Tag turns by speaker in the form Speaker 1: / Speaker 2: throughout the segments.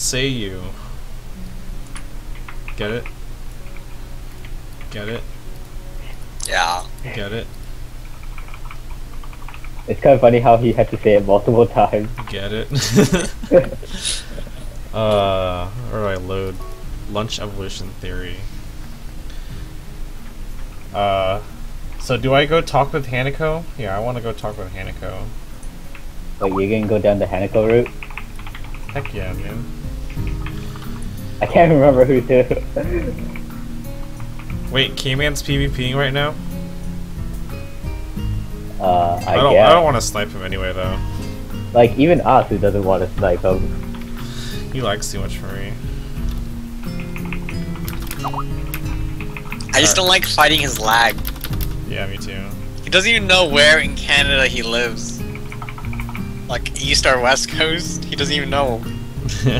Speaker 1: say you. Get it? Get it?
Speaker 2: Yeah.
Speaker 1: Get it?
Speaker 3: It's kind of funny how he had to say it multiple times.
Speaker 1: Get it? Where do I load? Lunch evolution theory. So do I go talk with Hanako? Yeah, I want to go talk with Hanako.
Speaker 3: Wait, you're gonna go down the Hanako route?
Speaker 1: Heck yeah, man.
Speaker 3: I can't remember who to.
Speaker 1: Wait, K-Man's PvPing right now?
Speaker 3: I
Speaker 1: don't
Speaker 3: guess.
Speaker 1: I don't want to snipe him anyway though.
Speaker 3: Like, even Asu doesn't want to snipe him.
Speaker 1: He likes too much for me.
Speaker 2: I just don't like fighting his lag.
Speaker 1: Yeah, me too.
Speaker 2: He doesn't even know where in Canada he lives. Like, East or West Coast? He doesn't even know.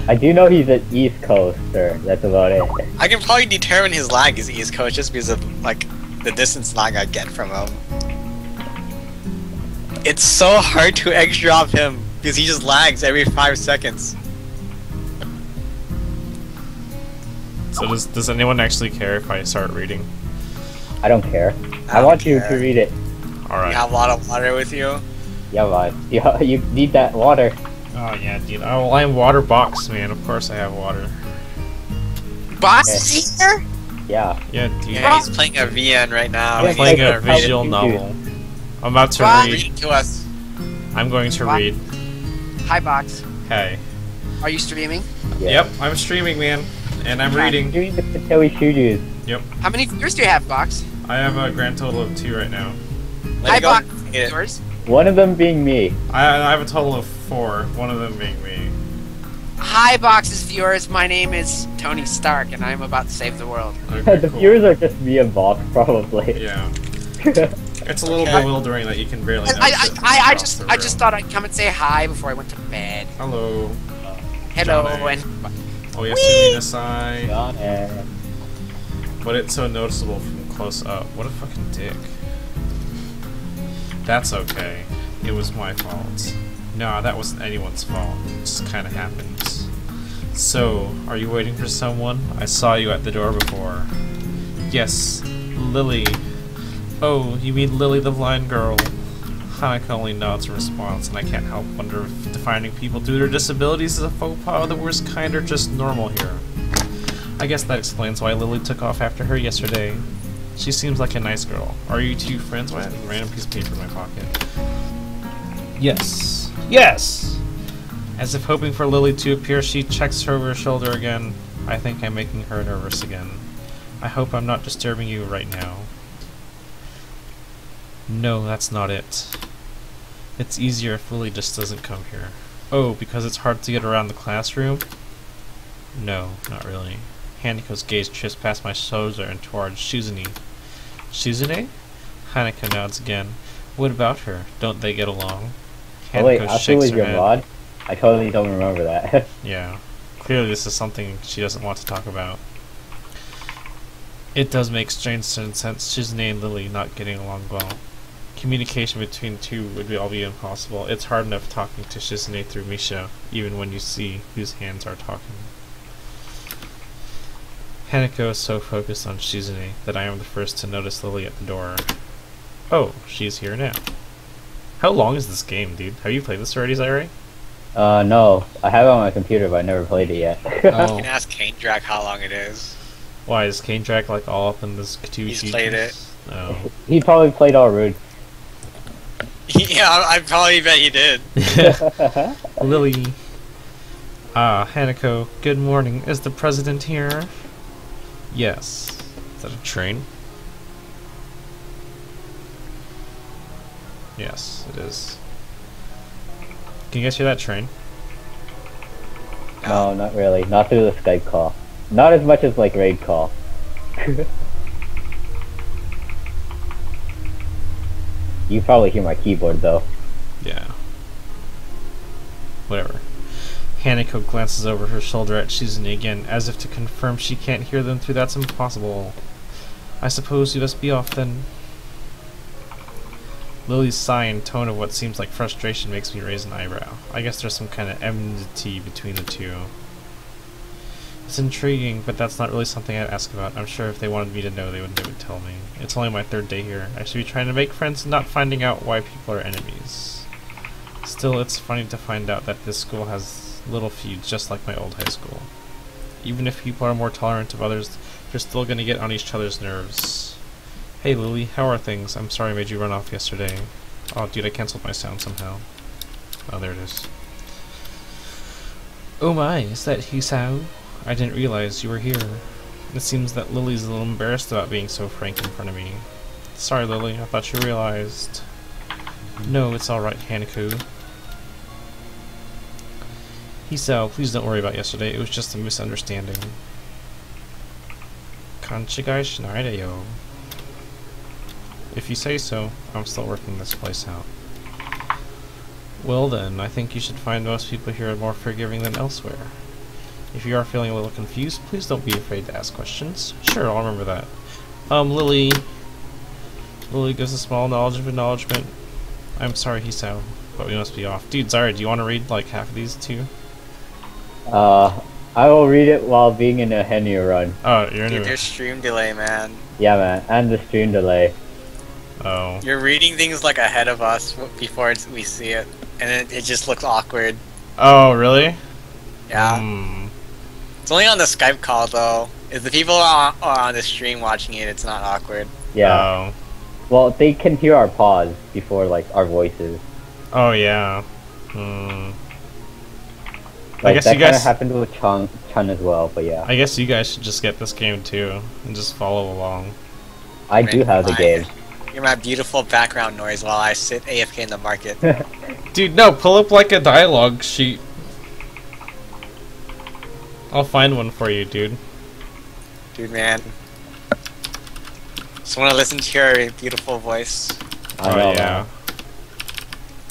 Speaker 3: I do know he's an East Coaster, that's about it.
Speaker 2: I can probably determine his lag is East Coast just because of, like, the distance lag I get from him. It's so hard to edge drop him because he just lags every 5 seconds.
Speaker 1: So does anyone actually care if I start reading?
Speaker 3: I don't care. I
Speaker 2: don't
Speaker 3: want you
Speaker 2: care.
Speaker 3: to read it.
Speaker 1: Alright.
Speaker 2: You have a lot of water with you.
Speaker 3: Yeah, man. You need that water.
Speaker 1: Oh yeah, dude. Oh, I'm water box, man. Of course I have water.
Speaker 4: Boss is here?
Speaker 3: Yeah.
Speaker 1: Yeah, dude.
Speaker 2: Yeah, he's playing a VN right now.
Speaker 1: I'm
Speaker 3: Yeah,
Speaker 1: playing
Speaker 3: like
Speaker 1: a
Speaker 3: a
Speaker 1: visual
Speaker 3: YouTube.
Speaker 1: novel. I'm about to
Speaker 4: What?
Speaker 1: read.
Speaker 2: Read to us.
Speaker 1: I'm going to
Speaker 4: What?
Speaker 1: read.
Speaker 4: Hi, Box.
Speaker 1: Hey.
Speaker 4: Are you streaming?
Speaker 3: Yeah.
Speaker 1: Yep, I'm streaming, man. And I'm reading.
Speaker 3: Doing the Katawa Shoujo.
Speaker 1: Yep.
Speaker 4: How many viewers do you have, Box?
Speaker 1: I have a grand total of 2 right now.
Speaker 2: Let
Speaker 4: Hi,
Speaker 2: me go
Speaker 4: Box.
Speaker 2: and get it.
Speaker 4: Viewers?
Speaker 3: One of them being me.
Speaker 1: I have a total of 4, one of them being me.
Speaker 4: Hi, Box's viewers. My name is Tony Stark, and I'm about to save the world.
Speaker 1: Okay,
Speaker 3: The
Speaker 1: cool.
Speaker 3: viewers are just me and Vox, probably.
Speaker 1: Yeah. It's a little
Speaker 2: Okay.
Speaker 1: bewildering that you can barely notice
Speaker 4: I
Speaker 1: it
Speaker 4: just
Speaker 1: across the
Speaker 4: just
Speaker 1: room.
Speaker 4: thought I'd come and say hi before I went to bed.
Speaker 1: Hello.
Speaker 4: Hello,
Speaker 1: Johnny.
Speaker 4: and
Speaker 1: Oh, Yasumi Nasai.
Speaker 3: Got it.
Speaker 1: But it's so noticeable from close up. What a fucking dick. That's okay. It was my fault. Nah, that wasn't anyone's fault. It just kinda happened. So, are you waiting for someone? I saw you at the door before. Yes, Lily. Oh, you mean Lily the blind girl? Hanako only nods in response, and I can't help wonder if defining people due to their disabilities is a faux pas of the worst kind or just normal here. I guess that explains why Lily took off after her yesterday. She seems like a nice girl. Are you two friends? Why I have a random piece of paper in my pocket? Yes. Yes! As if hoping for Lily to appear, she checks her over her shoulder again. I think I'm making her nervous again. I hope I'm not disturbing you right now. No, that's not it. It's easier if Lily just doesn't come here. Oh, because it's hard to get around the classroom? No, not really. Hanako's gaze trips past my shoulder and towards Shizune. Shizune? Hanako nods again. What about her? Don't they get along?
Speaker 3: Oh wait,
Speaker 1: Hanako
Speaker 3: Asu
Speaker 1: shakes
Speaker 3: was
Speaker 1: her
Speaker 3: your
Speaker 1: head.
Speaker 3: mod? I totally don't remember that.
Speaker 1: Yeah. Clearly this is something she doesn't want to talk about. It does make strange sense, Shizune and Lily not getting along well. Communication between the two would all be impossible. It's hard enough talking to Shizune through Misha, even when you see whose hands are talking. Hanako is so focused on Shizune that I am the first to notice Lily at the door. Oh, she's here now. How long is this game, dude? Have you played this already, Zaire?
Speaker 3: No. I have it on my computer, but I never played it yet.
Speaker 2: You
Speaker 1: Oh.
Speaker 2: can ask Kane Drag how long it is.
Speaker 1: Why, is Kane Drag like all up in this two
Speaker 2: He's
Speaker 1: features?
Speaker 2: played it.
Speaker 1: Oh.
Speaker 3: He probably played all routes.
Speaker 2: Yeah, I probably bet he did.
Speaker 1: Lily. Ah, Hanako, good morning. Is the president here? Yes. Is that a train? Yes, it is. Can you guys hear that train?
Speaker 3: No, not really. Not through the Skype call. Not as much as like raid call. You probably hear my keyboard though.
Speaker 1: Yeah. Whatever. Hanako glances over her shoulder at Shizune again, as if to confirm she can't hear them through that's impossible. I suppose you must be off then. Lily's sigh and tone of what seems like frustration makes me raise an eyebrow. I guess there's some kind of enmity between the two. It's intriguing, but that's not really something I'd ask about. I'm sure if they wanted me to know, they would tell me. It's only my 3rd day here. I should be trying to make friends and not finding out why people are enemies. Still, it's funny to find out that this school has little feuds just like my old high school. Even if people are more tolerant of others, they're still gonna get on each other's nerves. Hey Lily, how are things? I'm sorry I made you run off yesterday. Oh dude, I cancelled my sound somehow. Oh, there it is. Oh my, is that Hisao? I didn't realize you were here. It seems that Lily's a little embarrassed about being so frank in front of me. Sorry Lily, I thought you realized. No, it's alright, Hanaku. Hisao, please don't worry about yesterday, it was just a misunderstanding. Kanchigai shinaida yo. If you say so, I'm still working this place out. Well then, I think you should find most people here are more forgiving than elsewhere. If you are feeling a little confused, please don't be afraid to ask questions. Sure, I'll remember that. Lily. Lily gives a small knowledge of acknowledgement. I'm sorry, Hisao, but we must be off. Dude, Zara, do you want to read like half of these too?
Speaker 3: I will read it while being in a Henny run.
Speaker 1: Oh, you're in
Speaker 2: Dude, there's stream delay, man.
Speaker 3: Yeah, man, and the stream delay.
Speaker 1: Oh.
Speaker 2: You're reading things like ahead of us before we see it, and it just looks awkward.
Speaker 1: Oh, really?
Speaker 2: Yeah.
Speaker 1: Hmm.
Speaker 2: It's only on the Skype call though. If the people are on the stream watching it, it's not awkward.
Speaker 3: Yeah.
Speaker 1: Oh.
Speaker 3: Well, they can hear our pause before, like, our voices.
Speaker 1: Oh, yeah. Hmm.
Speaker 3: Like,
Speaker 1: I guess
Speaker 3: that
Speaker 1: you guys...
Speaker 3: kind of happened with Chun as well, but yeah.
Speaker 1: I guess you guys should just get this game too, and just follow along.
Speaker 3: I do have the game.
Speaker 2: You're my beautiful background noise while I sit AFK in the market.
Speaker 1: Dude, no, pull up like a dialogue sheet. I'll find one for you, dude.
Speaker 2: Dude, man. Just want to listen to your beautiful voice.
Speaker 3: I know,
Speaker 1: yeah.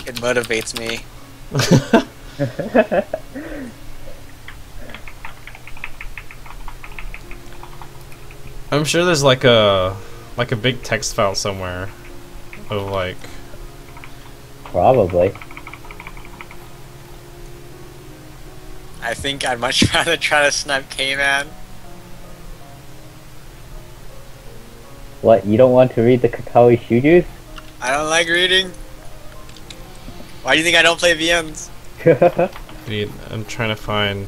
Speaker 2: It motivates me.
Speaker 1: I'm sure there's like a big text file somewhere of like...
Speaker 3: Probably.
Speaker 2: I think I'd much rather try to snipe K-Man.
Speaker 3: What, you don't want to read the Katawa Shoujo?
Speaker 2: I don't like reading. Why do you think I don't play VMs?
Speaker 1: Dude, I'm trying to find...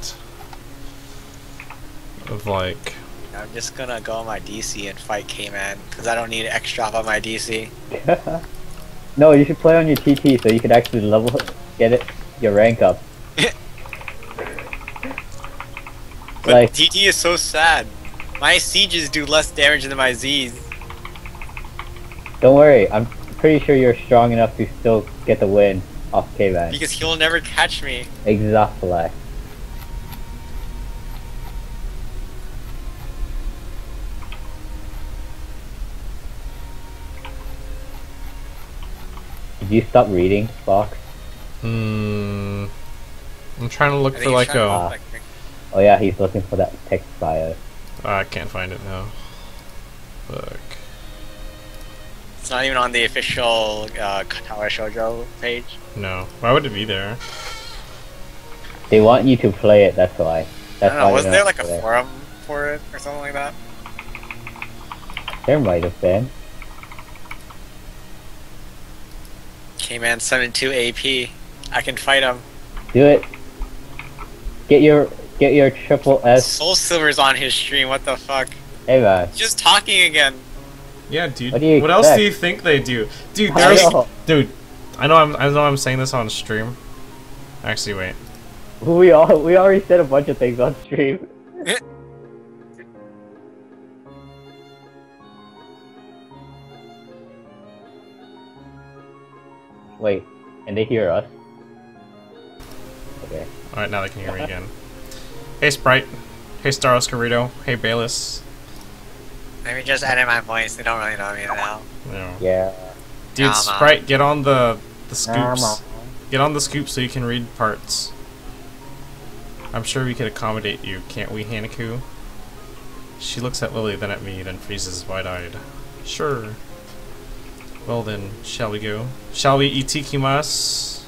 Speaker 1: of like...
Speaker 2: I'm just gonna go on my DC and fight K-Man, because I don't need an extra off on my DC.
Speaker 3: No, you should play on your TT so you can actually get your rank up.
Speaker 2: But
Speaker 3: Like-
Speaker 2: TT is so sad. My sieges do less damage than my Zs.
Speaker 3: Don't worry, I'm pretty sure you're strong enough to still get the win off K-Man.
Speaker 2: Because he'll never catch me.
Speaker 3: Exactly. Did you stop reading, Fox?
Speaker 1: I'm trying to look
Speaker 2: I
Speaker 1: for
Speaker 2: think
Speaker 1: like
Speaker 2: he's trying
Speaker 1: a...
Speaker 2: to, like,
Speaker 3: Oh yeah, he's looking for that text bio.
Speaker 1: I can't find it now. Fuck.
Speaker 2: It's not even on the official Katawa Shoujo page.
Speaker 1: No. Why would it be there?
Speaker 3: They want you to play it, that's why.
Speaker 2: I
Speaker 3: That's
Speaker 2: don't know,
Speaker 3: why
Speaker 2: wasn't
Speaker 3: they're
Speaker 2: there
Speaker 3: not
Speaker 2: like a
Speaker 3: there.
Speaker 2: forum for it or something like that?
Speaker 3: There might have been.
Speaker 2: K-Man 72 AP. I can fight him.
Speaker 3: Do it. Get your triple S.
Speaker 2: Soul Silver's on his stream, what the fuck?
Speaker 3: Hey man.
Speaker 2: He's just talking again.
Speaker 1: Yeah, dude.
Speaker 3: What do you
Speaker 1: What else
Speaker 3: expect?
Speaker 1: do you think they do? Dude,
Speaker 3: I
Speaker 1: there's...
Speaker 3: know.
Speaker 1: Dude, I know I'm saying this on stream. Actually, wait.
Speaker 3: We already said a bunch of things on stream. Wait, and they hear us? Okay.
Speaker 1: Alright, now they can hear me again. Hey, Sprite. Hey, Star Oscarito. Hey, Bayless.
Speaker 2: Let me just edit my voice, they don't really know me now.
Speaker 1: No.
Speaker 3: Yeah.
Speaker 1: Dude,
Speaker 2: Nah,
Speaker 1: Sprite, get on the scoops.
Speaker 3: Nah.
Speaker 1: Get on the scoop so you can read parts. I'm sure we could accommodate you, can't we, Hanaku? She looks at Lily, then at me, then freezes wide-eyed. Sure. Well then, shall we go? Shall we itikimasu?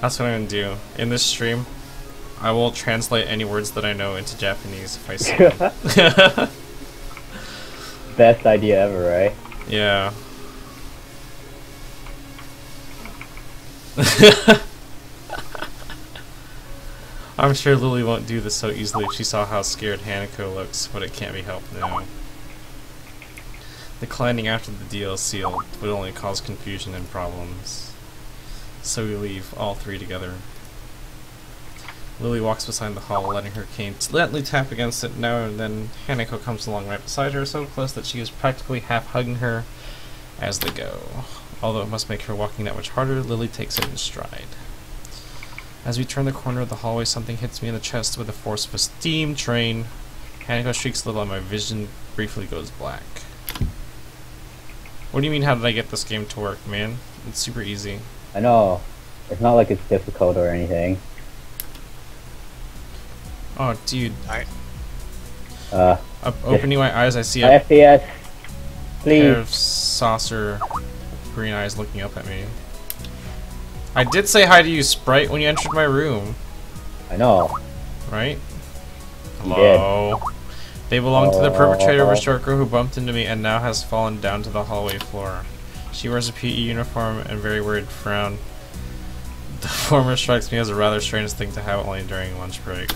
Speaker 1: That's what I'm gonna do. In this stream, I will translate any words that I know into Japanese if I see them.
Speaker 3: Best idea ever, right?
Speaker 1: Yeah. I'm sure Lily won't do this so easily if she saw how scared Hanako looks, but it can't be helped now. Declining after the deal is sealed would only cause confusion and problems. So we leave, all three together. Lily walks beside the hall, letting her cane gently tap against it now and then. Hanako comes along right beside her, so close that she is practically half hugging her as they go. Although it must make her walking that much harder, Lily takes it in stride. As we turn the corner of the hallway, something hits me in the chest with the force of a steam train. Hanako shrieks a little and my vision briefly goes black. What do you mean, how did I get this game to work, man? It's super easy.
Speaker 3: I know. It's not like it's difficult or anything.
Speaker 1: Oh, dude.
Speaker 3: Opening
Speaker 1: my eyes, I see a
Speaker 3: FPS,
Speaker 1: pair of
Speaker 3: please.
Speaker 1: saucer green eyes looking up at me. I did say hi to you, Sprite, when you entered my room.
Speaker 3: I know.
Speaker 1: Right?
Speaker 3: You
Speaker 1: Hello. They belong to the perpetrator of a short girl who bumped into me and now has fallen down to the hallway floor. She wears a PE uniform and very worried frown. The former strikes me as a rather strange thing to have only during lunch break.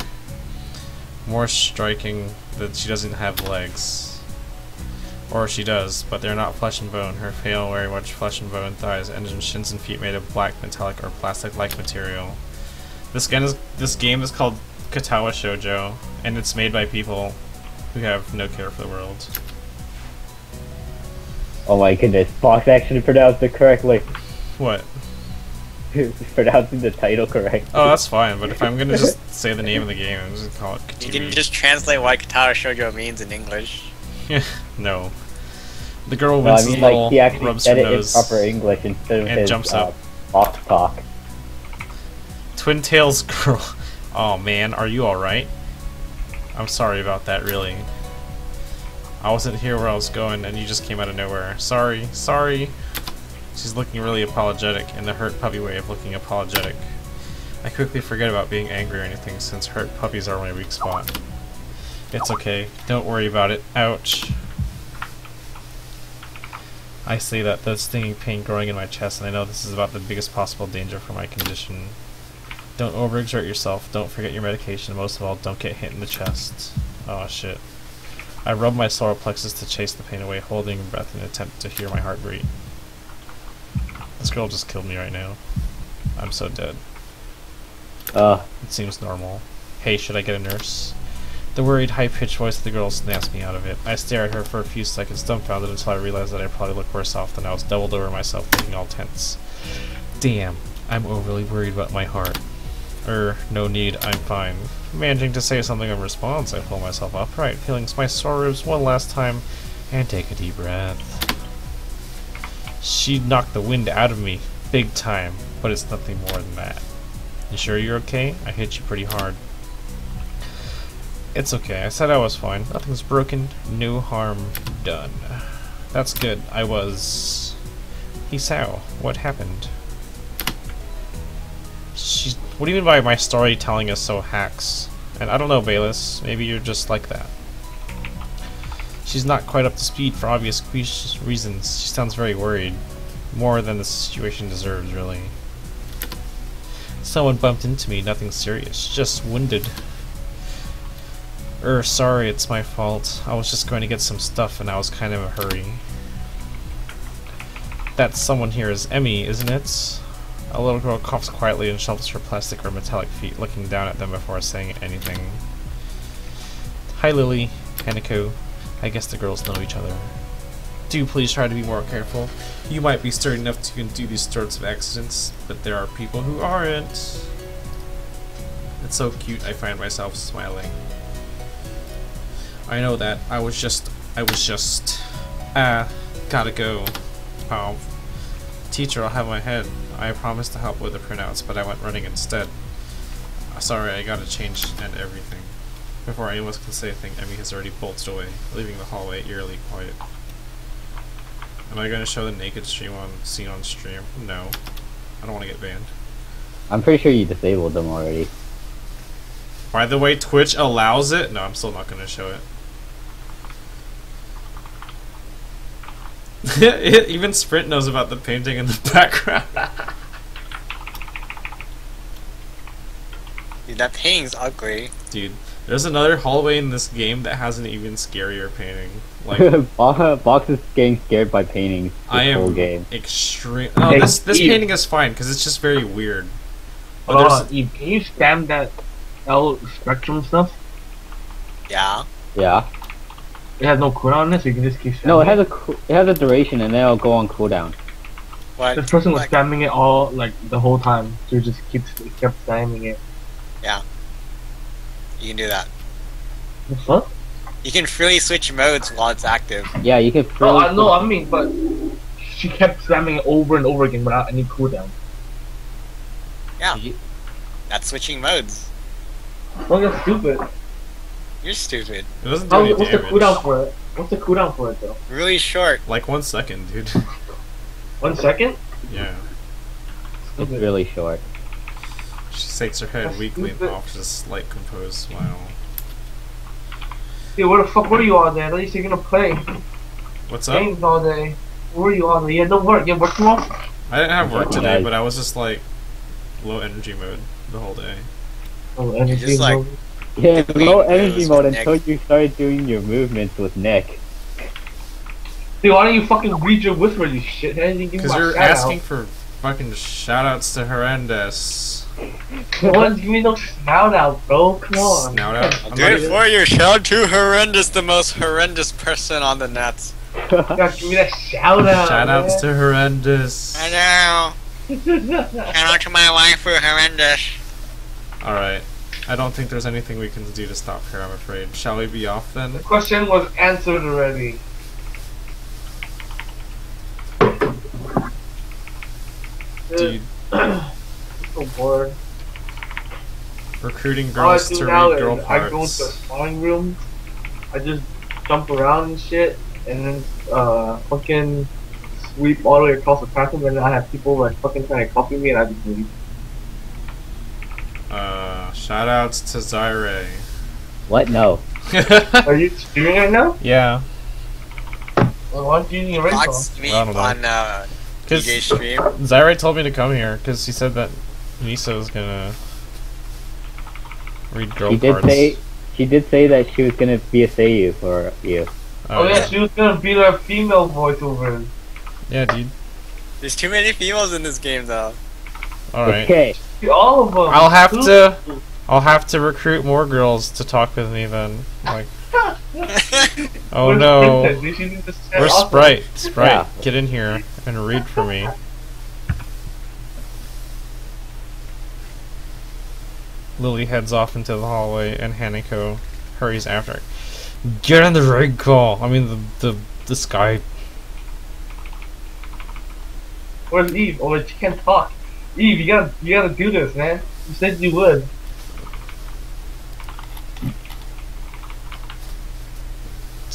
Speaker 1: More striking that she doesn't have legs. Or she does, but they're not flesh and bone. Her pale, very much flesh and bone thighs and shins and feet made of black, metallic, or plastic-like material. This game is called Katawa Shoujo, and it's made by people who have no care for the world.
Speaker 3: Oh my goodness, Fox actually pronounced it correctly.
Speaker 1: What?
Speaker 3: He's pronouncing the title correctly.
Speaker 1: Oh, that's fine, but if I'm gonna just say the name of the game, I'm just gonna call it
Speaker 2: You
Speaker 1: Katui.
Speaker 2: can just translate what Katawa Shoujo means in English.
Speaker 1: No. The girl
Speaker 3: No, I
Speaker 1: winces
Speaker 3: mean,
Speaker 1: a little,
Speaker 3: like, he actually
Speaker 1: rubs
Speaker 3: said
Speaker 1: her
Speaker 3: it in
Speaker 1: nose,
Speaker 3: proper English instead of
Speaker 1: and
Speaker 3: his
Speaker 1: jumps up.
Speaker 3: Fox talk.
Speaker 1: Twin Tails girl. Oh man, are you alright? I'm sorry about that, really. I wasn't here where I was going, and you just came out of nowhere. Sorry, sorry. She's looking really apologetic, in the hurt puppy way of looking apologetic. I quickly forget about being angry or anything, since hurt puppies are my weak spot. It's okay. Don't worry about it. Ouch. I say that, the stinging pain growing in my chest, and I know this is about the biggest possible danger for my condition. Don't overexert yourself, don't forget your medication, and most of all, don't get hit in the chest. Oh shit. I rub my solar plexus to chase the pain away, holding breath in an attempt to hear my heart beat. This girl just killed me right now. I'm so dead. It seems normal. Hey, should I get a nurse? The worried, high-pitched voice of the girl snaps me out of it. I stare at her for a few seconds, dumbfounded, until I realize that I probably look worse off than I was, doubled over myself, looking all tense. Damn, I'm overly worried about my heart. No need, I'm fine. Managing to say something in response, I pull myself upright, feeling my sore ribs one last time, and take a deep breath. She knocked the wind out of me, big time, but it's nothing more than that. You sure you're okay? I hit you pretty hard. It's okay, I said I was fine. Nothing's broken, no harm done. That's good, I was... Hisao, what happened? What do you mean by my storytelling is so hacks? And I don't know, Bayless, maybe you're just like that. She's not quite up to speed for obvious reasons. She sounds very worried. More than the situation deserves, really. Someone bumped into me, nothing serious, just wounded. Sorry, it's my fault. I was just going to get some stuff and I was kind of in a hurry. That someone here is Emmy, isn't it? A little girl coughs quietly and shuffles her plastic or metallic feet, looking down at them before saying anything. Hi, Lily. Hanako. I guess the girls know each other. Do please try to be more careful. You might be sturdy enough to do these sorts of accidents, but there are people who aren't. It's so cute, I find myself smiling. I know that. I was just... gotta go. Oh. Teacher, I'll have my head. I promised to help with the printouts, but I went running instead. Sorry, I gotta change and everything. Before anyone can say a thing, Emmy has already bolted away, leaving the hallway eerily quiet. Am I gonna show the naked scene on stream? No. I don't want to get banned.
Speaker 3: I'm pretty sure you disabled them already.
Speaker 1: By the way, Twitch allows it. No, I'm still not gonna show it. Even Sprint knows about the painting in the background.
Speaker 2: Dude, that painting's ugly.
Speaker 1: Dude, there's another hallway in this game that has an even scarier painting. Like,
Speaker 3: Box is getting scared by paintings
Speaker 1: I
Speaker 3: this whole
Speaker 1: am
Speaker 3: game.
Speaker 1: extreme. Oh, this painting is fine because it's just very weird. But
Speaker 5: Eve, can you spam that L spectrum stuff?
Speaker 2: Yeah.
Speaker 3: Yeah.
Speaker 5: It has no cooldown on this, so you can just keep spamming
Speaker 3: No, it has a duration, and then it'll go on cooldown.
Speaker 2: What?
Speaker 5: This person was
Speaker 2: like,
Speaker 5: spamming it all, like, the whole time, so he just kept spamming it.
Speaker 2: you can do that.
Speaker 5: The fuck?
Speaker 2: You can freely switch modes while it's active.
Speaker 3: Yeah, you can.
Speaker 5: Oh, I know, I mean, but she kept spamming it over and over again without any cooldown.
Speaker 2: Yeah. That's switching modes.
Speaker 5: Oh, that's stupid.
Speaker 2: You're stupid.
Speaker 1: it doesn't do any
Speaker 5: What's the
Speaker 1: damage.
Speaker 5: cooldown for it? What's the cooldown for it, though?
Speaker 2: Really short.
Speaker 1: Like 1 second, dude.
Speaker 5: 1 second?
Speaker 1: Yeah.
Speaker 3: It's really short.
Speaker 1: She shakes her head
Speaker 5: That's
Speaker 1: weakly and
Speaker 5: stupid.
Speaker 1: offers a slight composed smile.
Speaker 5: Dude, where the fuck were you all day? I thought you said you're gonna play
Speaker 1: What's up?
Speaker 5: games all day. Where were you all day? You had no work. You had work tomorrow?
Speaker 1: I didn't have work
Speaker 3: Yeah,
Speaker 1: today,
Speaker 3: guys.
Speaker 1: but I was just like low energy mode the whole day.
Speaker 5: Oh, and
Speaker 2: You're just like-
Speaker 3: Yeah, low energy
Speaker 2: goes
Speaker 3: mode
Speaker 2: with
Speaker 3: until
Speaker 2: Nick.
Speaker 3: you started doing your movements with Nick.
Speaker 5: Dude, why don't you fucking read your whisper, you shithead? You give me
Speaker 1: Because
Speaker 5: my
Speaker 1: you're
Speaker 5: shout
Speaker 1: asking
Speaker 5: out.
Speaker 1: for fucking shoutouts to Horrendous.
Speaker 5: Come on, give me no snout out, bro. Come on.
Speaker 1: Snout out.
Speaker 2: I'll
Speaker 1: I'm
Speaker 2: do
Speaker 1: not
Speaker 2: it
Speaker 1: even-
Speaker 2: for you. Shout out to Horrendous, the most horrendous person on the net.
Speaker 5: God, give me that shout out.
Speaker 1: Shoutouts to Horrendous.
Speaker 2: I know. Shout out to my wife for Horrendous.
Speaker 1: Alright. I don't think there's anything we can do to stop her, I'm afraid. Shall we be off then?
Speaker 5: The question was answered already.
Speaker 1: Dude,
Speaker 5: I'm so bored.
Speaker 1: recruiting
Speaker 5: All I
Speaker 1: girls
Speaker 5: do
Speaker 1: to
Speaker 5: now
Speaker 1: read girl
Speaker 5: is I go into a
Speaker 1: parts.
Speaker 5: spawning room, I just jump around and shit, and then fucking sweep all the way across the platform, and then I have people like fucking trying to copy me, and I just leave.
Speaker 1: Shoutouts to Zaire.
Speaker 3: What? No.
Speaker 5: Are you streaming right now?
Speaker 1: Yeah.
Speaker 5: Well, why aren't you using your ring phone?
Speaker 2: Fox stream
Speaker 1: I don't know.
Speaker 2: on
Speaker 1: Because
Speaker 2: DJ stream.
Speaker 1: Zaire told me to come here because he said that Nisa was gonna read girl
Speaker 3: She did
Speaker 1: parts.
Speaker 3: say she did say that she was gonna be a Seiyu for you.
Speaker 5: Oh yeah, she was gonna be their female voiceover.
Speaker 1: Yeah, dude.
Speaker 2: There's too many females in this game, though.
Speaker 1: Alright.
Speaker 3: Okay.
Speaker 5: All of them.
Speaker 1: I'll have to recruit more girls to talk with me then. Like, oh
Speaker 5: Where's
Speaker 1: no.
Speaker 5: Princess? Did she need to set
Speaker 1: Where's
Speaker 5: off?
Speaker 1: Sprite? Sprite,
Speaker 3: Yeah.
Speaker 1: get in here and read for me. Lily heads off into the hallway and Hanako hurries after her. Get on the raid call. I mean the sky.
Speaker 5: Where's Eve? Oh, she can't talk. Eve, you gotta do this, man. You said you would.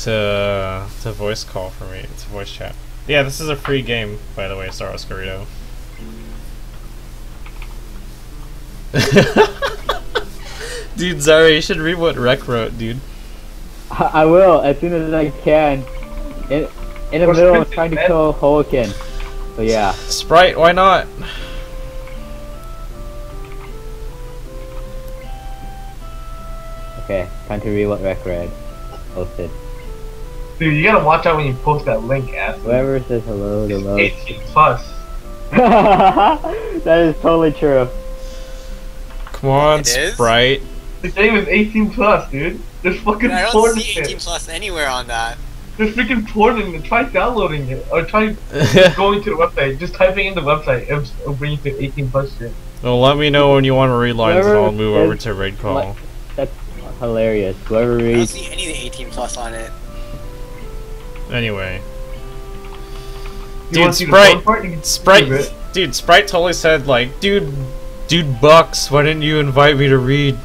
Speaker 1: To voice call for me. It's a voice chat. Yeah, this is a free game, by the way, Star Wars Burrito. Dude, Zara, you should read what Rec wrote, dude.
Speaker 3: I will as soon as I can. In the
Speaker 5: Where's
Speaker 3: middle of
Speaker 5: Princess,
Speaker 3: trying to
Speaker 5: man?
Speaker 3: kill Hoken. So yeah.
Speaker 1: Sprite, why not?
Speaker 3: Okay, time to read what Rec read. Posted.
Speaker 5: Dude, you gotta watch out when you post that link, ass.
Speaker 3: Whoever says hello to most.
Speaker 5: 18 plus.
Speaker 3: That is totally true.
Speaker 1: Come on,
Speaker 2: It is?
Speaker 1: Sprite.
Speaker 5: The game is 18 plus, dude. There's fucking
Speaker 2: I
Speaker 5: porn
Speaker 2: don't
Speaker 5: in
Speaker 2: see 18
Speaker 5: it.
Speaker 2: plus anywhere on that.
Speaker 5: There's freaking porn in it. Try downloading it. Or try going to the website. Just typing in the website. It'll bring you to 18 plus shit.
Speaker 1: Well, let me know when you want to read lines and
Speaker 3: Whoever
Speaker 1: I'll move over
Speaker 3: says-
Speaker 1: to raid call.
Speaker 3: That's hilarious. Whoever
Speaker 2: I don't
Speaker 3: reads.
Speaker 2: see any of the 18 plus on it.
Speaker 1: Anyway.
Speaker 5: You
Speaker 1: Dude,
Speaker 5: wanna see the
Speaker 1: Sprite.
Speaker 5: porn part? You can
Speaker 1: Sprite,
Speaker 5: do it.
Speaker 1: dude, Sprite totally said like, dude, Bucks, why didn't you invite me to read?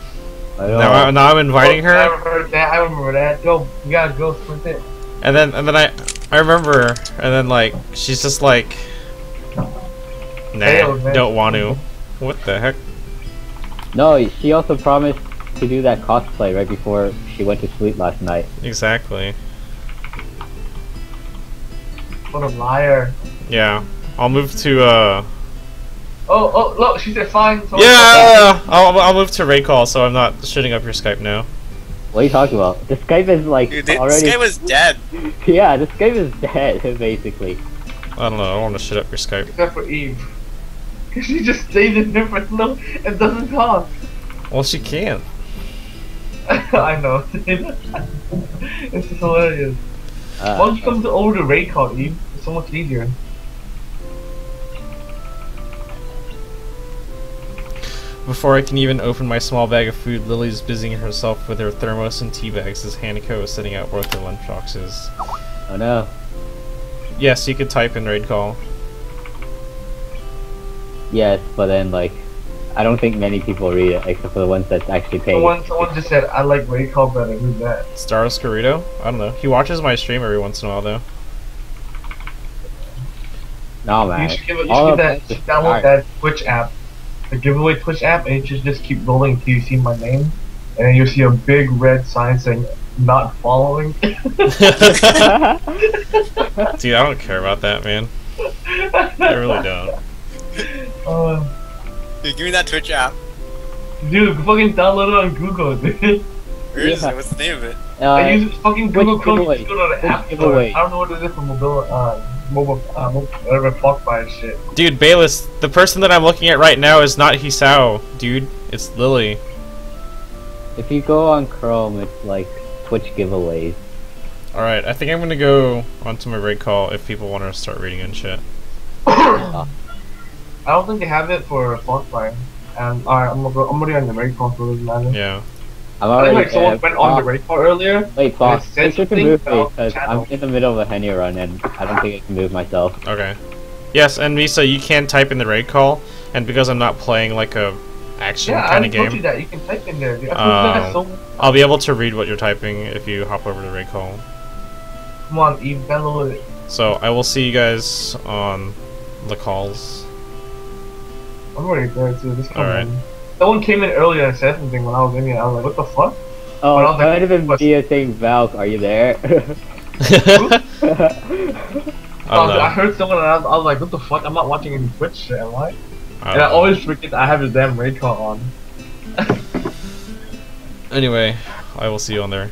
Speaker 3: I don't
Speaker 1: Now I'm inviting
Speaker 5: Oh, I
Speaker 1: her,
Speaker 5: remember that. I remember that. Go. You gotta go sprint it.
Speaker 1: and then I remember, and then like she's just like, nah,
Speaker 5: Failed, man.
Speaker 1: don't want to. What the heck?
Speaker 3: No, she also promised to do that cosplay right before she went to sleep last night.
Speaker 1: Exactly.
Speaker 5: What a liar.
Speaker 1: Yeah. I'll move to,
Speaker 5: Oh, look, she said fine. So
Speaker 1: yeah! I'll move to raid call so I'm not shitting up your Skype now.
Speaker 3: What are you talking about? The Skype is like
Speaker 2: Dude,
Speaker 3: already.
Speaker 2: this guy was dead.
Speaker 3: Yeah, the Skype is dead basically.
Speaker 1: I don't know, I don't want to shit up your Skype.
Speaker 5: Except for Eve. Cause she just stays in different no and doesn't talk.
Speaker 1: Well, she can't.
Speaker 5: I know. It's just hilarious. Why don't you come to over to raid call, Eve? It's so much easier.
Speaker 1: Before I can even open my small bag of food, Lily's busying herself with her thermos and tea bags as Hanako is setting out both her lunch boxes.
Speaker 3: Oh no.
Speaker 1: Yes, you could type in raid call.
Speaker 3: Yes, but then like, I don't think many people read it except for the ones that actually pay.
Speaker 5: Someone just said I like raid call better. Who's that?
Speaker 1: Star Scarito? I don't know. He watches my stream every once in a while though.
Speaker 3: No man.
Speaker 5: You should download that Twitch app, the giveaway Twitch app, and you should just keep rolling until you see my name, and then you'll see a big red sign saying "not following."
Speaker 1: Dude, I don't care about that, man. I really don't.
Speaker 2: Dude, give me that Twitch app.
Speaker 5: Dude, fucking download it on Google, dude.
Speaker 2: Where is it? What's the name of it?
Speaker 5: I use fucking Google Chrome.
Speaker 3: giveaway?
Speaker 5: Just go to the
Speaker 3: Which
Speaker 5: app store.
Speaker 3: giveaway?
Speaker 5: I don't know what it is for mobile, whatever fuck by shit.
Speaker 1: Dude, Bayless, the person that I'm looking at right now is not Hisao, dude. It's Lily.
Speaker 3: If you go on Chrome, it's like Twitch giveaways.
Speaker 1: Alright, I think I'm gonna go onto my raid call if people want to start reading and shit.
Speaker 5: I don't think they have it for Foxfire. And alright, I'm already on the raid call, so it doesn't matter.
Speaker 1: Yeah.
Speaker 3: I'm
Speaker 5: I think
Speaker 3: already
Speaker 5: like someone went on the raid call earlier.
Speaker 3: Wait, Fox,
Speaker 5: said
Speaker 3: you should
Speaker 5: something
Speaker 3: move me
Speaker 5: about
Speaker 3: because I'm
Speaker 5: channel.
Speaker 3: in the middle of a Henny run and I don't think I can move myself.
Speaker 1: Okay. Yes, and Misa, you can type in the raid call, and because I'm not playing like a action
Speaker 5: Yeah,
Speaker 1: kind
Speaker 5: I
Speaker 1: of
Speaker 5: told you
Speaker 1: game,
Speaker 5: that. You can type in there, dude. I told you that so
Speaker 1: I'll be able to read what you're typing if you hop over to raid call.
Speaker 5: Come on, Eve, download it.
Speaker 1: So I will see you guys on the calls.
Speaker 5: I'm already there too. Just come
Speaker 1: Alright.
Speaker 5: in. Someone came in earlier and said something when I was in here. I was like, what the fuck?
Speaker 3: Oh,
Speaker 5: But I was
Speaker 3: might
Speaker 5: like,
Speaker 3: have been
Speaker 5: what?
Speaker 3: Mia saying, Valk, are you there?
Speaker 1: I don't know.
Speaker 5: I heard someone and I was like, what the fuck? I'm not watching any Twitch shit, am I?
Speaker 1: I
Speaker 5: And I
Speaker 1: don't know.
Speaker 5: always forget I have the damn raid call on.
Speaker 1: Anyway, I will see you on there.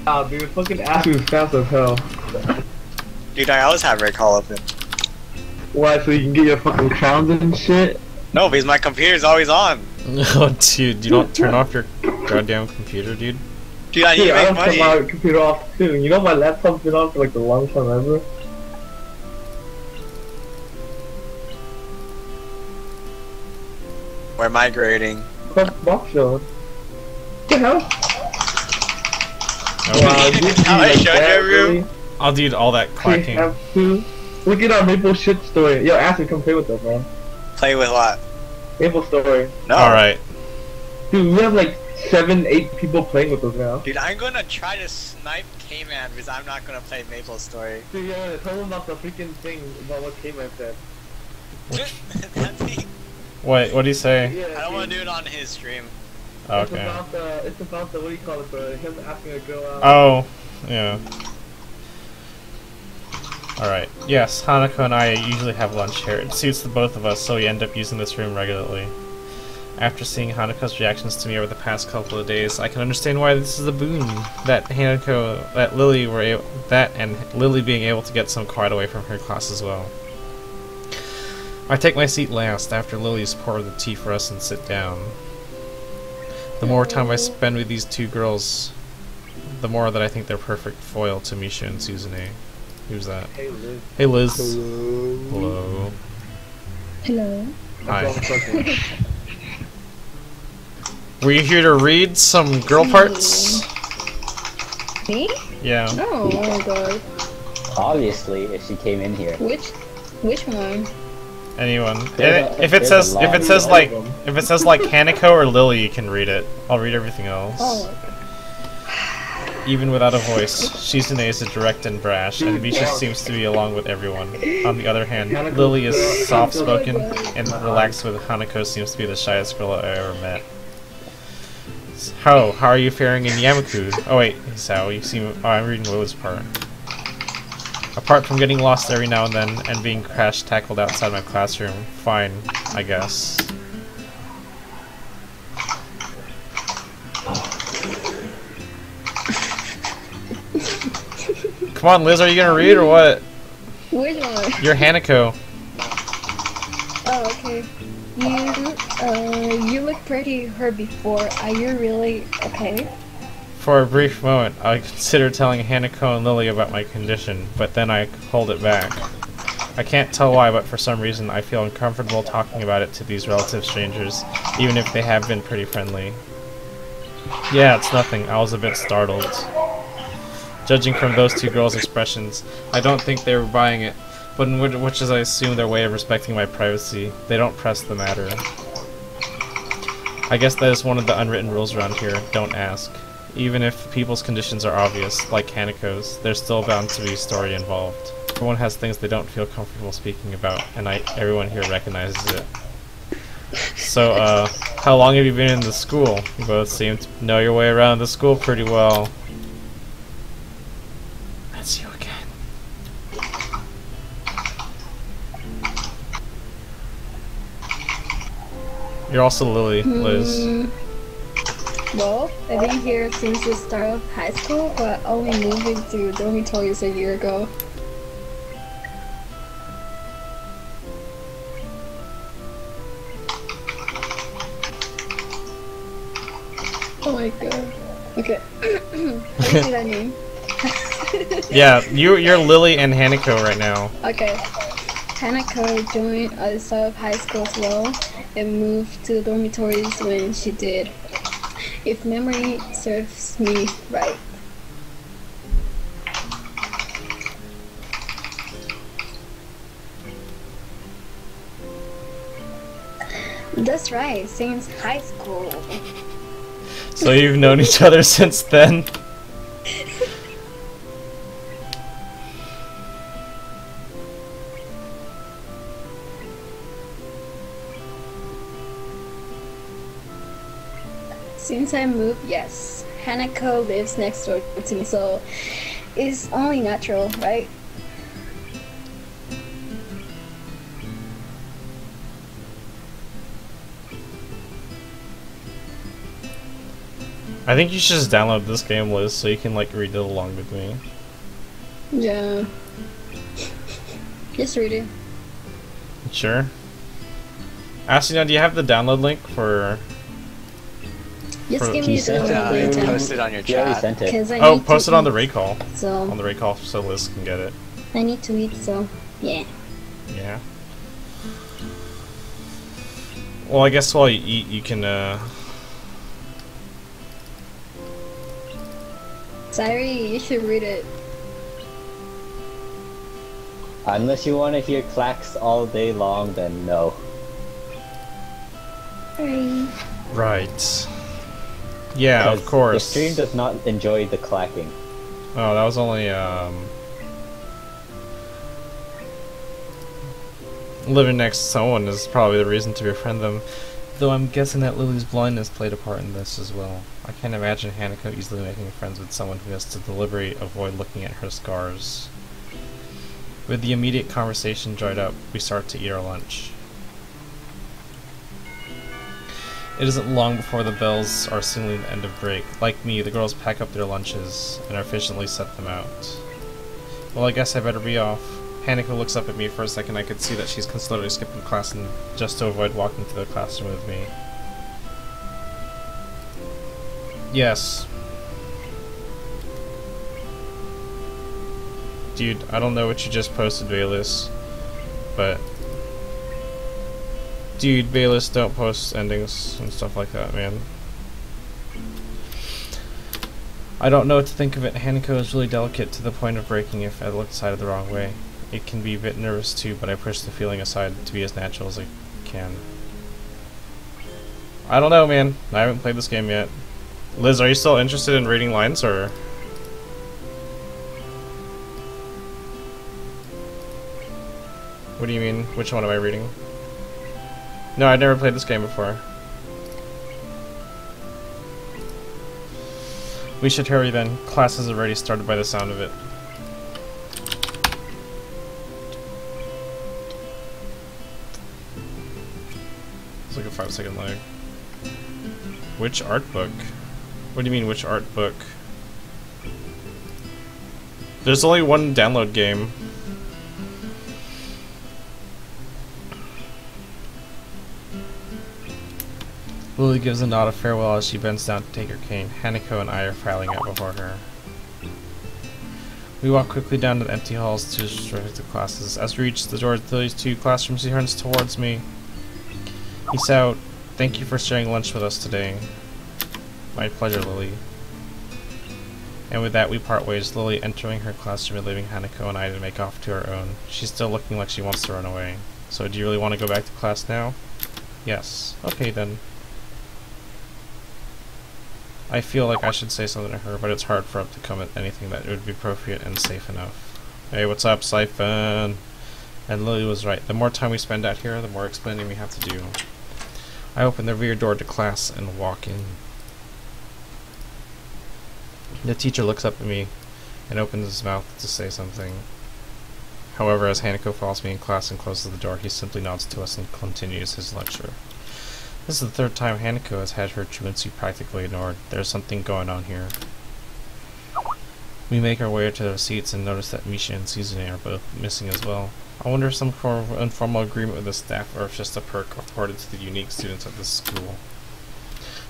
Speaker 5: Ah, dude, fucking ass was fast as hell.
Speaker 2: Dude, I always have Recall open.
Speaker 5: Why? So you can get your fucking crowns and shit?
Speaker 2: No, because my computer's always on.
Speaker 1: Oh, dude, you don't turn off your goddamn computer, dude.
Speaker 2: Dude, I need
Speaker 5: Dude,
Speaker 2: to
Speaker 5: I
Speaker 2: make
Speaker 5: don't
Speaker 2: money.
Speaker 5: turn my computer off too. You know my laptop's been on for like the longest time ever.
Speaker 2: We're migrating.
Speaker 5: Box show. What the hell?
Speaker 1: Okay.
Speaker 5: Wow, you
Speaker 2: How I
Speaker 5: like
Speaker 2: showed
Speaker 5: that,
Speaker 2: you, Rue?
Speaker 5: really?
Speaker 1: I'll do all that
Speaker 5: We
Speaker 1: clacking.
Speaker 5: have to. Look at our Maple shit story. Yo, Acid, come play with us, man.
Speaker 2: Play with what?
Speaker 5: Maple story.
Speaker 2: No.
Speaker 1: Alright.
Speaker 5: Dude, we have like 7, 8 people playing with us now.
Speaker 2: Dude, I'm gonna try to snipe K-Man because I'm not gonna play Maple Story.
Speaker 5: Dude, yeah, tell them about the freaking thing about what K-Man said.
Speaker 2: That thing,
Speaker 1: Wait, what do you say?
Speaker 5: Yeah,
Speaker 2: I don't want to
Speaker 5: dude.
Speaker 2: do it on his stream.
Speaker 1: Okay.
Speaker 5: It's about the, what do you call it, him asking a girl out.
Speaker 1: Oh, yeah. Alright. Yes, Hanako and I usually have lunch here. It suits the both of us, so we end up using this room regularly. After seeing Hanako's reactions to me over the past couple of days, I can understand why this is a boon that Lily being able to get some quiet away from her class as well. I take my seat last after Lily's poured the tea for us and sit down. The more time I spend with these two girls, the more that I think they're perfect foil to Misha and Suzune. Who's that?
Speaker 5: Hey, Liz.
Speaker 1: Hey Liz.
Speaker 5: Hello.
Speaker 1: Hello.
Speaker 6: Hello.
Speaker 1: Hi. Were you here to read some girl parts?
Speaker 6: Me?
Speaker 1: Yeah.
Speaker 6: No, oh my god.
Speaker 3: Obviously, if she came in here.
Speaker 6: Which one?
Speaker 1: Anyone.
Speaker 3: There's a-
Speaker 1: If it
Speaker 3: there's
Speaker 1: says
Speaker 3: a lot.
Speaker 1: if it says like Hanako or Lily, you can read it. I'll read everything else.
Speaker 6: Oh.
Speaker 1: even without a voice. Shizune is direct and brash, and Misha seems to be along with everyone. On the other hand, Lily is soft-spoken and relaxed, with Hanako seems to be the shyest girl I ever met. How are you faring in Yamaku? Oh wait, Sao, you seem... Oh, I'm reading Lily's part. Apart from getting lost every now and then, and being crash-tackled outside my classroom, fine, I guess. Come on, Liz, are you gonna read or what?
Speaker 6: Which one?
Speaker 1: You're Hanako.
Speaker 6: Oh, okay. You look pretty hurt before. Are you really okay?
Speaker 1: For a brief moment, I considered telling Hanako and Lily about my condition, but then I hold it back. I can't tell why, but for some reason I feel uncomfortable talking about it to these relative strangers, even if they have been pretty friendly. Yeah, it's nothing. I was a bit startled. Judging from those two girls' expressions, I don't think they were buying it, but in which is I assume their way of respecting my privacy. They don't press the matter. I guess that is one of the unwritten rules around here, don't ask. Even if people's conditions are obvious, like Hanako's, there's still bound to be a story involved. Everyone has things they don't feel comfortable speaking about, and everyone here recognizes it. So, how long have you been in the school? You both seem to know your way around the school pretty well. That's you again. You're also Lily, Liz.
Speaker 6: Well, I've been here since the start of high school, but only moved into dormitories a year ago. Oh my god. Okay. What does that mean?
Speaker 1: Yeah, you're Lily and Hanako right now.
Speaker 6: Okay. Hanako joined at the start of high school as well and moved to the dormitories when she did. If memory serves me right. That's right, since high school.
Speaker 1: So you've known each other since then?
Speaker 6: Since I moved, yes. Hanako lives next door to me, so it's only natural, right?
Speaker 1: I think you should just download this game, Liz, so you can like read it along with me.
Speaker 6: Yeah. Just read it.
Speaker 1: Sure. Actually, now, do you have the download link for...
Speaker 6: Just give me the
Speaker 2: Post it on your
Speaker 3: You already
Speaker 2: chat.
Speaker 3: sent it.
Speaker 1: Oh, post it on the recall.
Speaker 6: So
Speaker 1: On the recall so Liz can get it.
Speaker 6: I need to eat, so yeah.
Speaker 1: Yeah. Well, I guess while you eat, you can,
Speaker 6: Sorry, you should read it.
Speaker 3: Unless you want to hear clacks all day long, then no.
Speaker 6: Sorry.
Speaker 1: Right. Yeah, of
Speaker 3: Because
Speaker 1: course.
Speaker 3: The stream does not enjoy the clacking.
Speaker 1: Oh, that was only, living next to someone is probably the reason to befriend them. Though I'm guessing that Lily's blindness played a part in this as well. I can't imagine Hanako easily making friends with someone who has to deliberately avoid looking at her scars. With the immediate conversation dried up, we start to eat our lunch. It isn't long before the bells are signaling the end of break. Like me, the girls pack up their lunches and efficiently set them out. Well, I guess I better be off. Hanako looks up at me for a second. I could see that she's considerably skipping class and just to avoid walking to the classroom with me. Yes. Dude, I don't know what you just posted, Bayless, but... Dude, Bayless, don't post endings and stuff like that, man. I don't know what to think of it. Hanako is really delicate to the point of breaking if I look decided the wrong way. It can be a bit nervous too, but I push the feeling aside to be as natural as I can. I don't know, man. I haven't played this game yet. Liz, are you still interested in reading lines, or...? What do you mean? Which one am I reading? No, I've never played this game before. We should hurry then. Class has already started by the sound of it. It's like a 5-second lag. Which art book? What do you mean, which art book? There's only one download game. Lily gives a nod of farewell as she bends down to take her cane. Hanako and I are filing out before her. We walk quickly down the empty halls to respective classes. As we reach the door to these 2 classrooms, he turns towards me. Peace out. Thank you for sharing lunch with us today. My pleasure, Lily. And with that, we part ways, Lily entering her classroom and leaving Hanako and I to make off to our own. She's still looking like she wants to run away. So do you really want to go back to class now? Yes. Okay then. I feel like I should say something to her, but it's hard for us to come at anything that would be appropriate and safe enough. Hey, what's up, Siphon? And Lily was right. The more time we spend out here, the more explaining we have to do. I open the rear door to class and walk in. The teacher looks up at me and opens his mouth to say something. However, as Hanako follows me in class and closes the door, he simply nods to us and continues his lecture. This is the 3rd time Hanako has had her truancy practically ignored. There's something going on here. We make our way to our seats and notice that Misha and Suzune are both missing as well. I wonder if some form of informal agreement with the staff or if just a perk afforded to the unique students at this school.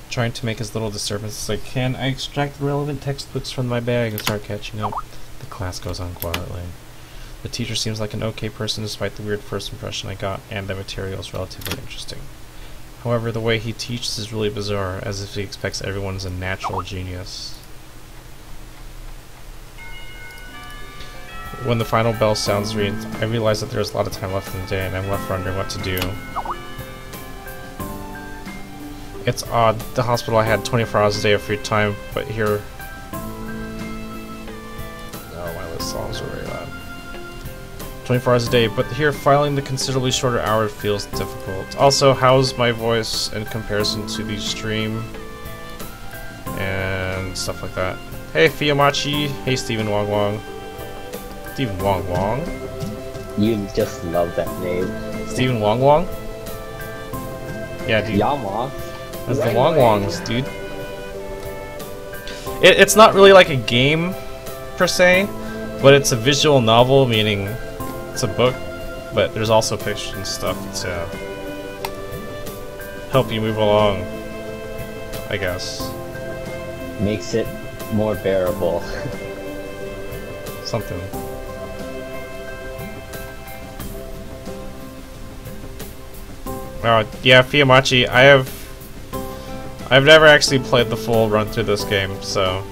Speaker 1: Trying to make as little disturbance as I can, I extract the relevant textbooks from my bag and start catching up. The class goes on quietly. The teacher seems like an okay person despite the weird first impression I got, and the material is relatively interesting. However, the way he teaches is really bizarre, as if he expects everyone is a natural genius. When the final bell sounds, I realize that there's a lot of time left in the day, and I'm left wondering what to do. It's odd. The hospital I had 24 hours a day of free time, but here... Oh, my list songs are very loud. 24 hours a day, but here filing the considerably shorter hour feels difficult. Also, how's my voice in comparison to the stream? And stuff like that. Hey, Fiyamachi. Hey, Stephen Wong Wong. Stephen Wong Wong?
Speaker 3: You just love that name.
Speaker 1: Stephen Wong Wong? Yeah, dude.
Speaker 3: Yama.
Speaker 1: That's the Wong Wongs, dude. It's not really like a game, per se, but it's a visual novel, meaning it's a book, but there's also fiction stuff to help you move along, I guess.
Speaker 3: Makes it more bearable.
Speaker 1: Something. Oh, yeah, Fiyamachi, I've never actually played the full run through this game, so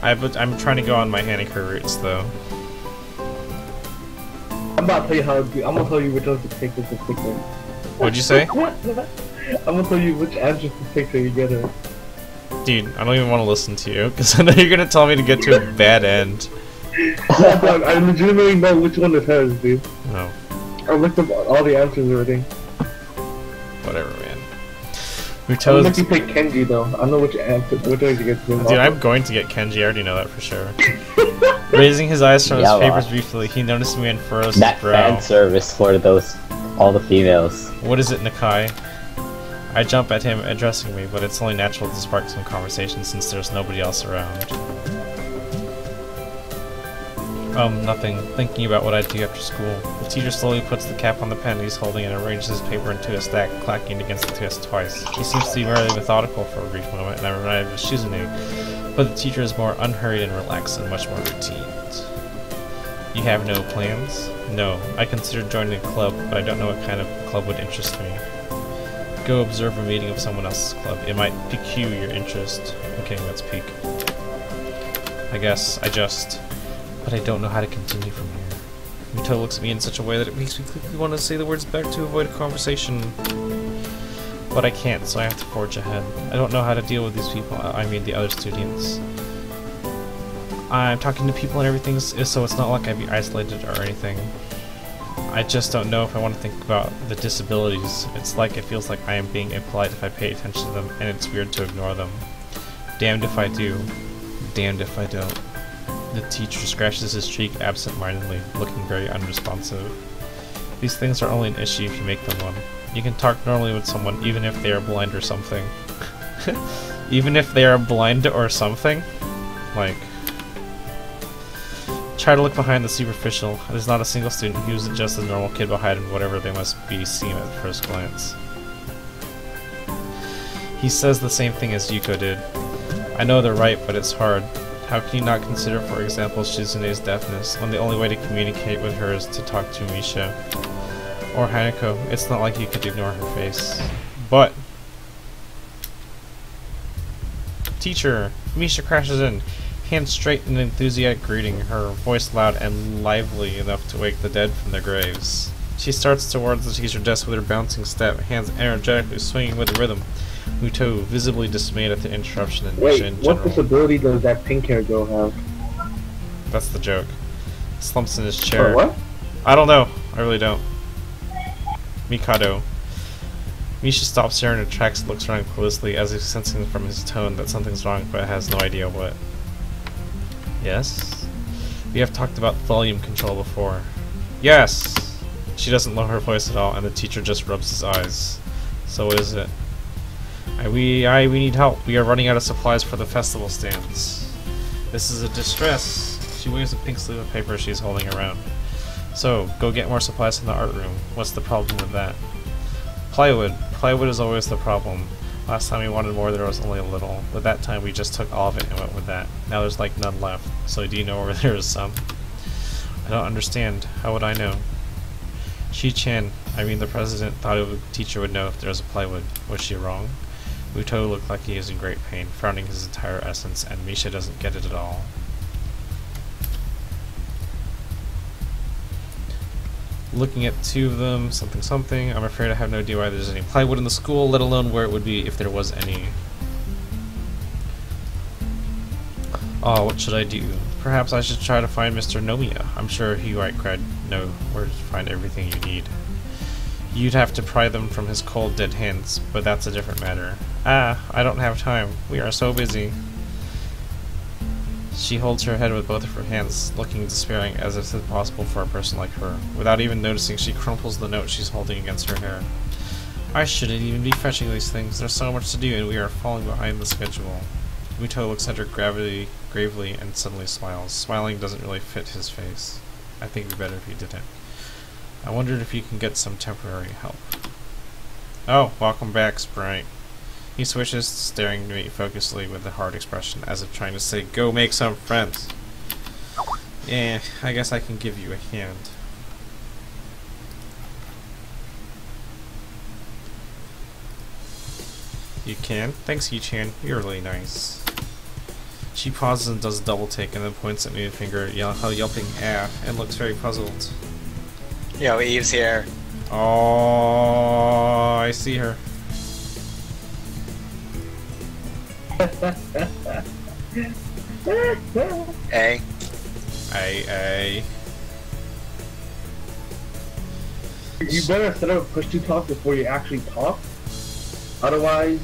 Speaker 1: I'm trying to go on my Hanako roots, though.
Speaker 5: I'm about to tell you how to do. I'm gonna tell you which ones to take this quickly.
Speaker 1: What'd you say?
Speaker 5: I'm gonna tell you which answers to take so you get it.
Speaker 1: Dude, I don't even want to listen to you, because I know you're gonna tell me to get to a bad end.
Speaker 5: Yeah, dog, I legitimately know which one it has, dude.
Speaker 1: No.
Speaker 5: I looked up all the answers already.
Speaker 1: Whatever, man.
Speaker 5: I'm gonna make you pick Kenji though. I know which answer, which one to get to.
Speaker 1: Dude, I'm going to get Kenji, I already know that for sure. Raising his eyes from his papers briefly, he noticed me and furrowed his brow.
Speaker 3: That fan service for all the females.
Speaker 1: What is it, Nakai? I jump at him, addressing me, but it's only natural to spark some conversation since there's nobody else around. Nothing. Thinking about what I'd do after school. The teacher slowly puts the cap on the pen he's holding and arranges his paper into a stack, clacking against the desk twice. He seems to be merely methodical for a brief moment, and I'm reminded of Shizune, but the teacher is more unhurried and relaxed and much more routine. You have no plans? No. I considered joining a club, but I don't know what kind of club would interest me. Go observe a meeting of someone else's club. It might pique your interest. Okay, let's peek. I guess I just... But I don't know how to continue from here. Mito looks at me in such a way that it makes me quickly want to say the words back to avoid a conversation. But I can't, so I have to forge ahead. I don't know how to deal with these people, I mean the other students. I'm talking to people and everything, so it's not like I'd be isolated or anything. I just don't know if I want to think about the disabilities. It's like it feels like I am being impolite if I pay attention to them, and it's weird to ignore them. Damned if I do. Damned if I don't. The teacher scratches his cheek absent-mindedly, looking very unresponsive. These things are only an issue if you make them one. You can talk normally with someone even if they are blind or something. Even if they are blind or something? Like... Try to look behind the superficial. There's not a single student who isn't just a normal kid behind whatever they must be seen at first glance. He says the same thing as Yuko did. I know they're right, but it's hard. How can you not consider, for example, Shizune's deafness, when the only way to communicate with her is to talk to Misha? Or Hanako. It's not like you could ignore her face. But... Teacher! Misha crashes in. Hands straight in enthusiastic greeting, her voice loud and lively enough to wake the dead from their graves. She starts towards the teacher desk with her bouncing step, hands energetically swinging with the rhythm. Muto, visibly dismayed at the interruption and Misha in general.
Speaker 5: What disability does that pink-haired girl have?
Speaker 1: That's the joke. Slumps in his chair.
Speaker 5: What?
Speaker 1: I don't know. I really don't. Mikado. Misha stops here and in her tracks, looks around closely as if sensing from his tone that something's wrong, but has no idea what. Yes? We have talked about volume control before. Yes! She doesn't lower her voice at all, and the teacher just rubs his eyes. So what is it? We need help. We are running out of supplies for the festival stands. This is a distress. She waves a pink sleeve of paper she's holding around. So, go get more supplies in the art room. What's the problem with that? Plywood. Plywood is always the problem. Last time we wanted more, there was only a little. But that time we just took all of it and went with that. Now there's like none left. So do you know where there is some? I don't understand. How would I know? Shi-chan, I mean the president, thought a teacher would know if there was a plywood. Was she wrong? Muto looked like he is in great pain, frowning his entire essence, and Misha doesn't get it at all. Looking at two of them, something. I'm afraid I have no idea why there's any plywood in the school, let alone where it would be if there was any. Oh, what should I do? Perhaps I should try to find Mr. Nomiya. I'm sure he might know where to find everything you need. You'd have to pry them from his cold, dead hands, but that's a different matter. Ah, I don't have time. We are so busy. She holds her head with both of her hands, looking despairing as if it's impossible for a person like her. Without even noticing, she crumples the note she's holding against her hair. I shouldn't even be fetching these things. There's so much to do, and we are falling behind the schedule. Muto looks at her gravely, and suddenly smiles. Smiling doesn't really fit his face. I think it'd be better if he didn't. I wondered if you can get some temporary help. Oh, welcome back, Sprite. He swishes, staring at me focusedly with a hard expression, as if trying to say, go make some friends. Yeah, I guess I can give you a hand. You can? Thanks, Yi-chan. You're really nice. She pauses and does a double take, and then points at me with a finger, yelping ah, and looks very puzzled.
Speaker 2: Yo, Eve's here.
Speaker 1: Oh, I see her.
Speaker 2: Hey.
Speaker 1: Hey.
Speaker 5: You better set up push to talk before you actually talk. Otherwise,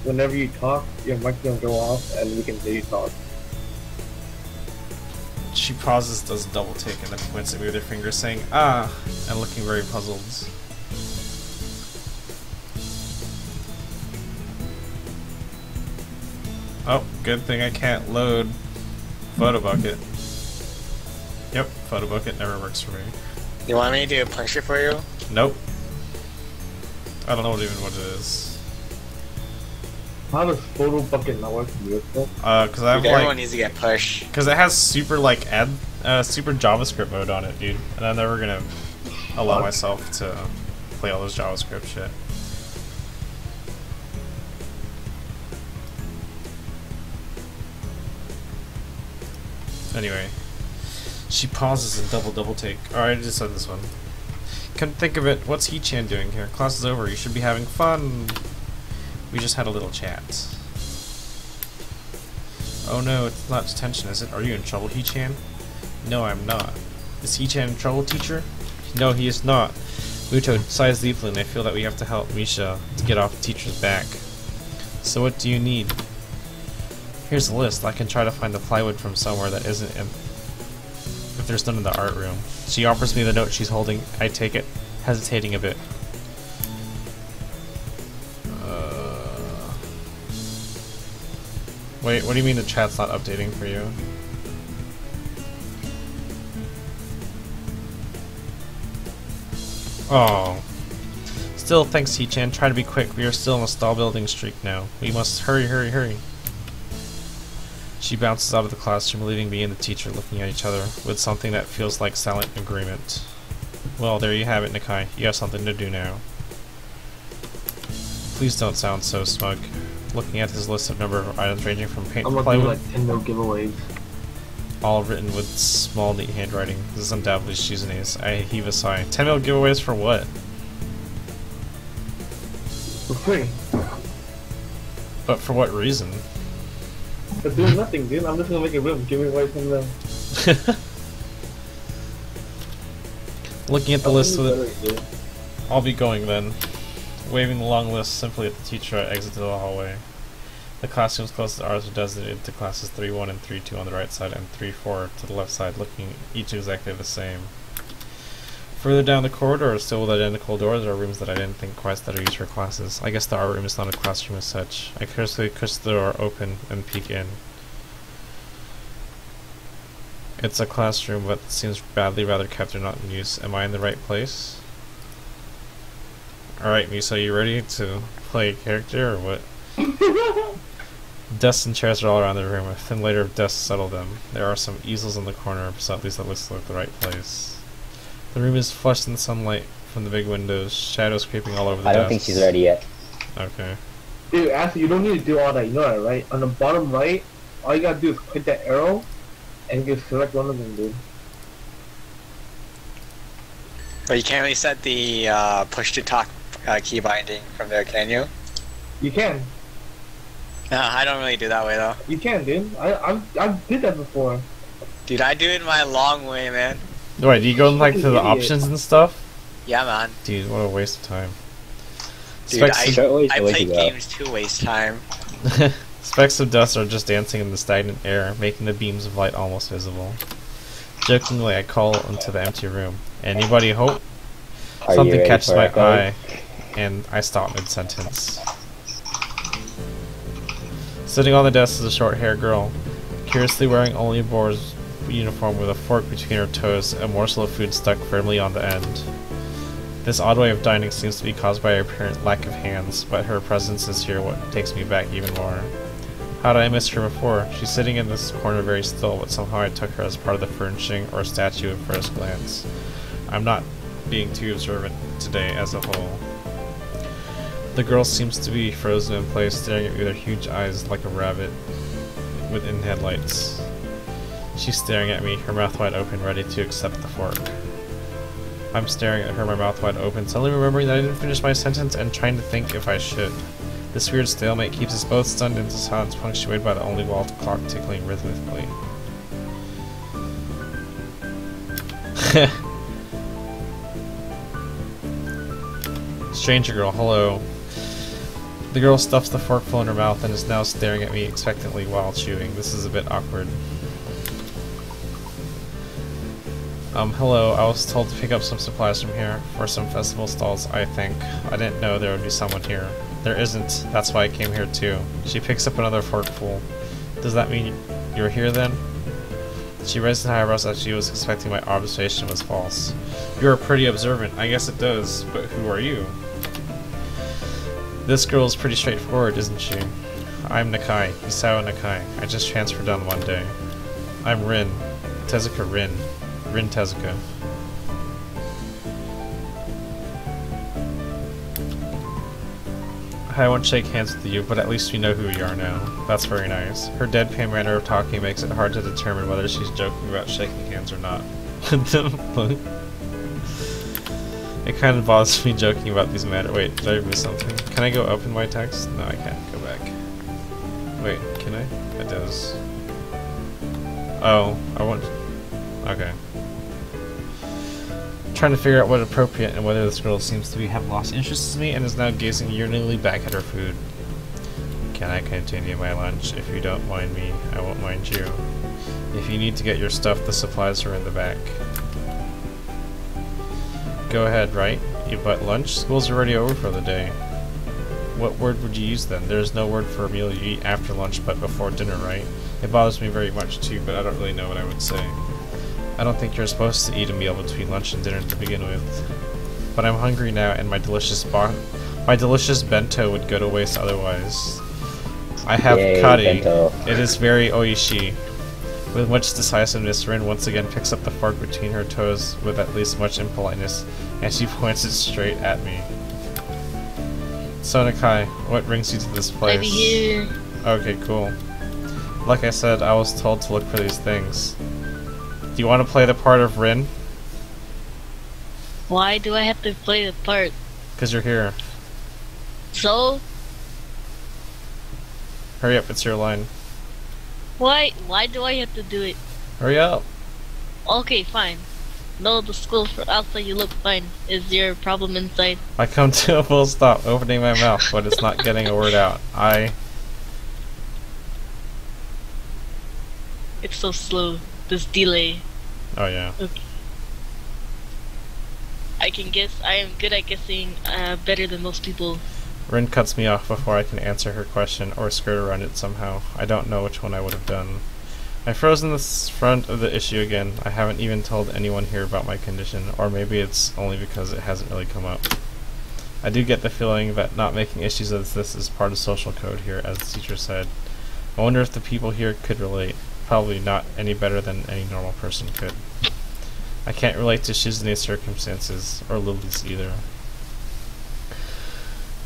Speaker 5: whenever you talk, your mic's gonna go off and we can hear you talk.
Speaker 1: She pauses, does a double take, and then points at me with her finger, saying, ah, and looking very puzzled. Oh, good thing I can't load Photo Bucket. Yep, Photo Bucket never works for me.
Speaker 2: You want me to do a puncture for you?
Speaker 1: Nope. I don't know even what it is.
Speaker 5: How does Photo Bucket not work for you?
Speaker 1: Cause I have
Speaker 2: everyone needs to get push.
Speaker 1: Cause it has super super JavaScript mode on it, dude. And I'm never gonna allow myself to play all those JavaScript shit. Anyway, she pauses and double take. Alright, I just said this one. Come think of it, what's He-chan doing here? Class is over, you should be having fun. We just had a little chat. Oh no, it's not detention, is it? Are you in trouble, He-chan? No, I'm not. Is He-chan in trouble, teacher? No, he is not. Muto sighs deeply, and I feel that we have to help Misha to get off the teacher's back. So what do you need? Here's a list. I can try to find the plywood from somewhere that isn't in... if there's none in the art room. She offers me the note she's holding. I take it, hesitating a bit. Wait, what do you mean the chat's not updating for you? Oh. Still, thanks, He-chan. Try to be quick. We are still on a stall building streak now. We must hurry, hurry, hurry. She bounces out of the classroom, leaving me and the teacher looking at each other with something that feels like silent agreement. Well, there you have it, Nakai. You have something to do now. Please don't sound so smug. Looking at his list of number of items ranging from paint
Speaker 5: I'm
Speaker 1: to
Speaker 5: looking
Speaker 1: plywood,
Speaker 5: like 10 no giveaways.
Speaker 1: all written with small, neat handwriting. This is undoubtedly Shizune's. I heave a sigh. 10 mil giveaways for what?
Speaker 5: For free.
Speaker 1: But for what reason?
Speaker 5: But doing nothing, dude. I'm just gonna make a room, give me away from them.
Speaker 1: Looking at the list with I'll be going then. Waving the long list simply at the teacher, I exit to the hallway. The classrooms closest to ours are designated to classes 3-1 and 3-2 on the right side and 3-4 to the left side, looking each exactly the same. Further down the corridor, still with identical doors, are rooms that I didn't think twice that are used for classes. I guess the art room is not a classroom as such. I carefully push the door open and peek in. It's a classroom, but it seems badly rather kept or not in use. Am I in the right place? Alright, Misa, you ready to play a character, or what? Desks and chairs are all around the room. A thin layer of desks settle them. There are some easels in the corner, so at least that looks like the right place. The room is flushed in sunlight from the big windows, shadows creeping all over the desks.
Speaker 3: I don't think she's ready yet.
Speaker 1: Okay.
Speaker 5: Dude, actually, you don't need to do all that. You know that, right? On the bottom right, all you gotta do is click that arrow, and you can select one of them, dude.
Speaker 2: But you can't really set the push to talk key binding from there, can you?
Speaker 5: You can.
Speaker 2: No, I don't really do that way though.
Speaker 5: You can, dude. I did that before.
Speaker 2: Dude, I do it my long way, man.
Speaker 1: Wait, do you go like to the
Speaker 5: Idiot.
Speaker 1: options and stuff?
Speaker 2: Yeah, man.
Speaker 1: Dude, what a waste of time.
Speaker 2: Dude,
Speaker 1: Specks
Speaker 2: I play games to waste time.
Speaker 1: Specks of dust are just dancing in the stagnant air, making the beams of light almost visible. Jokingly, I call into the empty room. Anybody hope?
Speaker 3: Are you
Speaker 1: Something
Speaker 3: ready
Speaker 1: catches
Speaker 3: for
Speaker 1: my
Speaker 3: it, guys?
Speaker 1: eye, and I stop mid-sentence. Sitting on the desk is a short-haired girl, curiously wearing only a boar's uniform with a fork between her toes, a morsel of food stuck firmly on the end. This odd way of dining seems to be caused by her apparent lack of hands, but her presence is here what takes me back even more. How did I miss her before? She's sitting in this corner very still, but somehow I took her as part of the furnishing or statue at first glance. I'm not being too observant today as a whole. The girl seems to be frozen in place, staring at me with her huge eyes like a rabbit within headlights. She's staring at me, her mouth wide open, ready to accept the fork. I'm staring at her, my mouth wide open, suddenly remembering that I didn't finish my sentence and trying to think if I should. This weird stalemate keeps us both stunned into silence, punctuated by the only wall clock tickling rhythmically. Stranger girl, hello. The girl stuffs the forkful in her mouth and is now staring at me expectantly while chewing. This is a bit awkward. Hello, I was told to pick up some supplies from here for some festival stalls, I think. I didn't know there would be someone here. There isn't, that's why I came here too. She picks up another forkful. Does that mean you're here then? She raised her eyebrows as she was expecting my observation was false. You're pretty observant, I guess it does, but who are you? This girl is pretty straightforward, isn't she? I'm Nakai, Isao Nakai. I just transferred on one day. I'm Rin. Tezuka Rin. Rin Tezuka. I won't shake hands with you, but at least we know who you are now. That's very nice. Her deadpan manner of talking makes it hard to determine whether she's joking about shaking hands or not. What the fuck? It kind of bothers me joking about these matters. Wait, did I miss something? Can I go up in my text? No, I can't go back. Wait, can I? It does. Oh, I want. Okay. Trying to figure out what appropriate and whether this girl seems to have lost interest in me and is now gazing yearningly back at her food. Can I continue my lunch? If you don't mind me, I won't mind you. If you need to get your stuff, the supplies are in the back. Go ahead, right? You but lunch? School's already over for the day. What word would you use then? There's no word for a meal you eat after lunch but before dinner, right? It bothers me very much too, but I don't really know what I would say. I don't think you're supposed to eat a meal between lunch and dinner to begin with. But I'm hungry now and my delicious bento would go to waste otherwise. I have
Speaker 3: Yay,
Speaker 1: kari.
Speaker 3: bento.
Speaker 1: It is very oishi. With much decisiveness, Rin once again picks up the fork between her toes with at least much impoliteness, and she points it straight at me. So Nakai, what brings you to this place?
Speaker 7: Over here.
Speaker 1: Okay, cool. Like I said, I was told to look for these things. Do you want to play the part of Rin?
Speaker 7: Why do I have to play the part?
Speaker 1: Because you're here.
Speaker 7: So?
Speaker 1: Hurry up, it's your line.
Speaker 7: Why do I have to do it?
Speaker 1: Hurry up!
Speaker 7: Okay, fine. No, the school for outside you look fine. Is your problem inside?
Speaker 1: I come to a full stop, opening my mouth, but it's not getting a word out.
Speaker 7: It's so slow. This delay.
Speaker 1: Oh yeah.
Speaker 7: Okay. I can guess. I am good at guessing better than most people.
Speaker 1: Rin cuts me off before I can answer her question or skirt around it somehow. I don't know which one I would have done. I froze in the front of the issue again. I haven't even told anyone here about my condition, or maybe it's only because it hasn't really come up. I do get the feeling that not making issues of this is part of social code here, as the teacher said. I wonder if the people here could relate. Probably not any better than any normal person could. I can't relate to Shizune's circumstances, or Lily's either.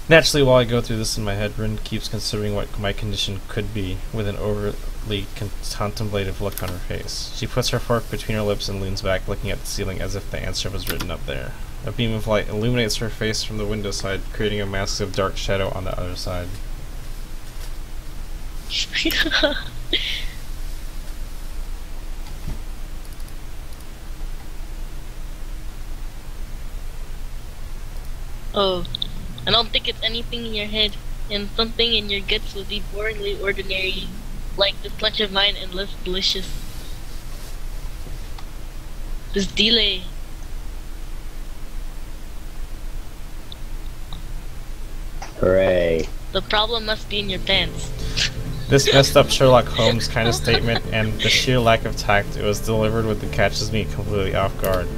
Speaker 1: Naturally, while I go through this in my head, Rin keeps considering what my condition could be, with an overly contemplative look on her face. She puts her fork between her lips and leans back, looking at the ceiling as if the answer was written up there. A beam of light illuminates her face from the window side, creating a massive dark shadow on the other side.
Speaker 7: Oh, I don't think it's anything in your head, and something in your guts would be boringly ordinary, like this lunch of mine and less delicious. This delay.
Speaker 3: Hooray.
Speaker 7: The problem must be in your pants.
Speaker 1: This messed up Sherlock Holmes kind of statement and the sheer lack of tact it was delivered with catches me completely off guard.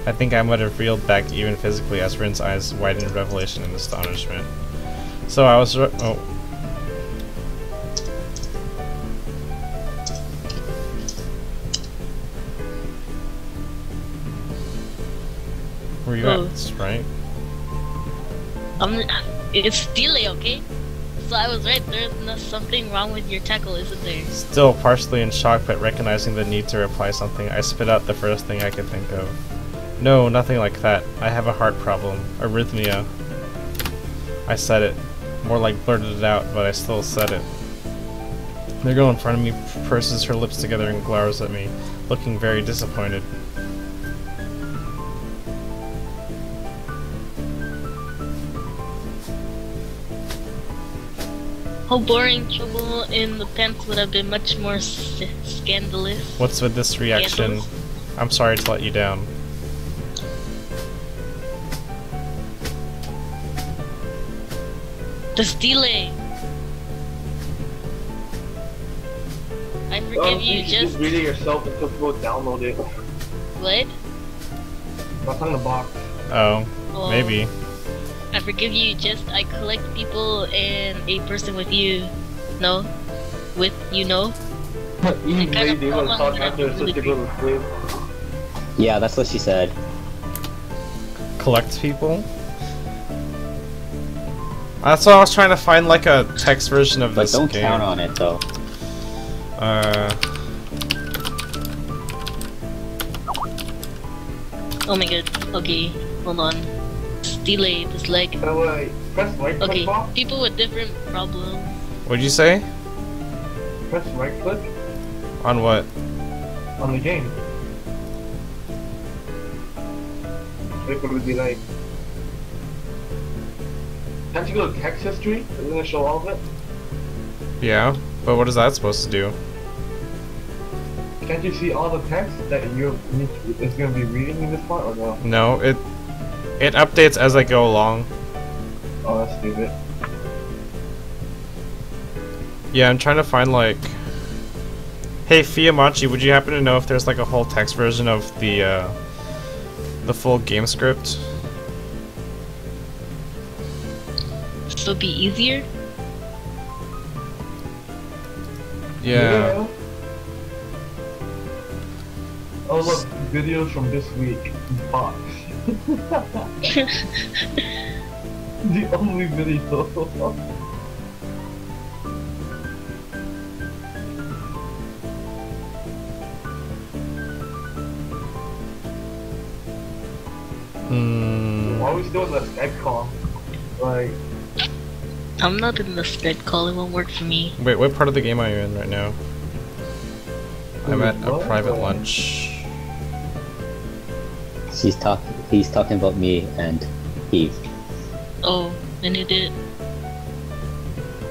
Speaker 1: I think I might have reeled back even physically as Rin's eyes widened in revelation and astonishment. So I was oh. Where you at, right?
Speaker 7: It's delay, okay? So I was right, there's something wrong with your tackle, isn't there?
Speaker 1: Still partially in shock, but recognizing the need to reply something, I spit out the first thing I could think of. No, nothing like that. I have a heart problem. Arrhythmia. I said it. More like blurted it out, but I still said it. The girl in front of me purses her lips together and glowers at me, looking very disappointed.
Speaker 7: How boring, trouble in the pants would have been much more scandalous.
Speaker 1: What's with this reaction?
Speaker 7: Scandalous?
Speaker 1: I'm sorry to let you down.
Speaker 7: This delay. I forgive you just
Speaker 5: read it yourself until people download it.
Speaker 7: what?
Speaker 5: That's on the box.
Speaker 1: Oh,
Speaker 7: Well,
Speaker 1: maybe.
Speaker 7: I forgive you just I collect people and a person with you. No? With you know?
Speaker 5: Even
Speaker 7: kind of
Speaker 5: they want to talk
Speaker 7: problem
Speaker 5: after it's such a good sleep.
Speaker 3: Yeah, that's what she said.
Speaker 1: Collect people? That's why I was trying to find like a text version of
Speaker 3: But
Speaker 1: this
Speaker 3: don't
Speaker 1: game.
Speaker 3: count on it though.
Speaker 7: Oh my god. Okay, hold on. This delay, this leg.
Speaker 5: Wait, press right click
Speaker 7: Okay,
Speaker 5: off.
Speaker 7: people with different problems.
Speaker 1: What'd you say?
Speaker 5: Press right click.
Speaker 1: On what?
Speaker 5: on the game. What would it be like? Can't you go to text history? Isn't it show all of it?
Speaker 1: Yeah, but what is that supposed to do?
Speaker 5: Can't you see all the text that it's gonna be reading in this part or no?
Speaker 1: No, it updates as I go along.
Speaker 5: Oh, that's stupid.
Speaker 1: Yeah, I'm trying to find like. Hey Fiamachi, would you happen to know if there's like a whole text version of the full game script?
Speaker 7: So it'll be easier?
Speaker 1: Yeah.
Speaker 5: Oh look, videos from this week. Box. The only video. Why are we still in the Skype call? Like,
Speaker 7: I'm not in the Skype call, it won't work for me.
Speaker 1: Wait, what part of the game are you in right now? I'm at a
Speaker 5: what?
Speaker 1: private lunch.
Speaker 3: He's talking about me and Eve.
Speaker 7: Oh, and you did.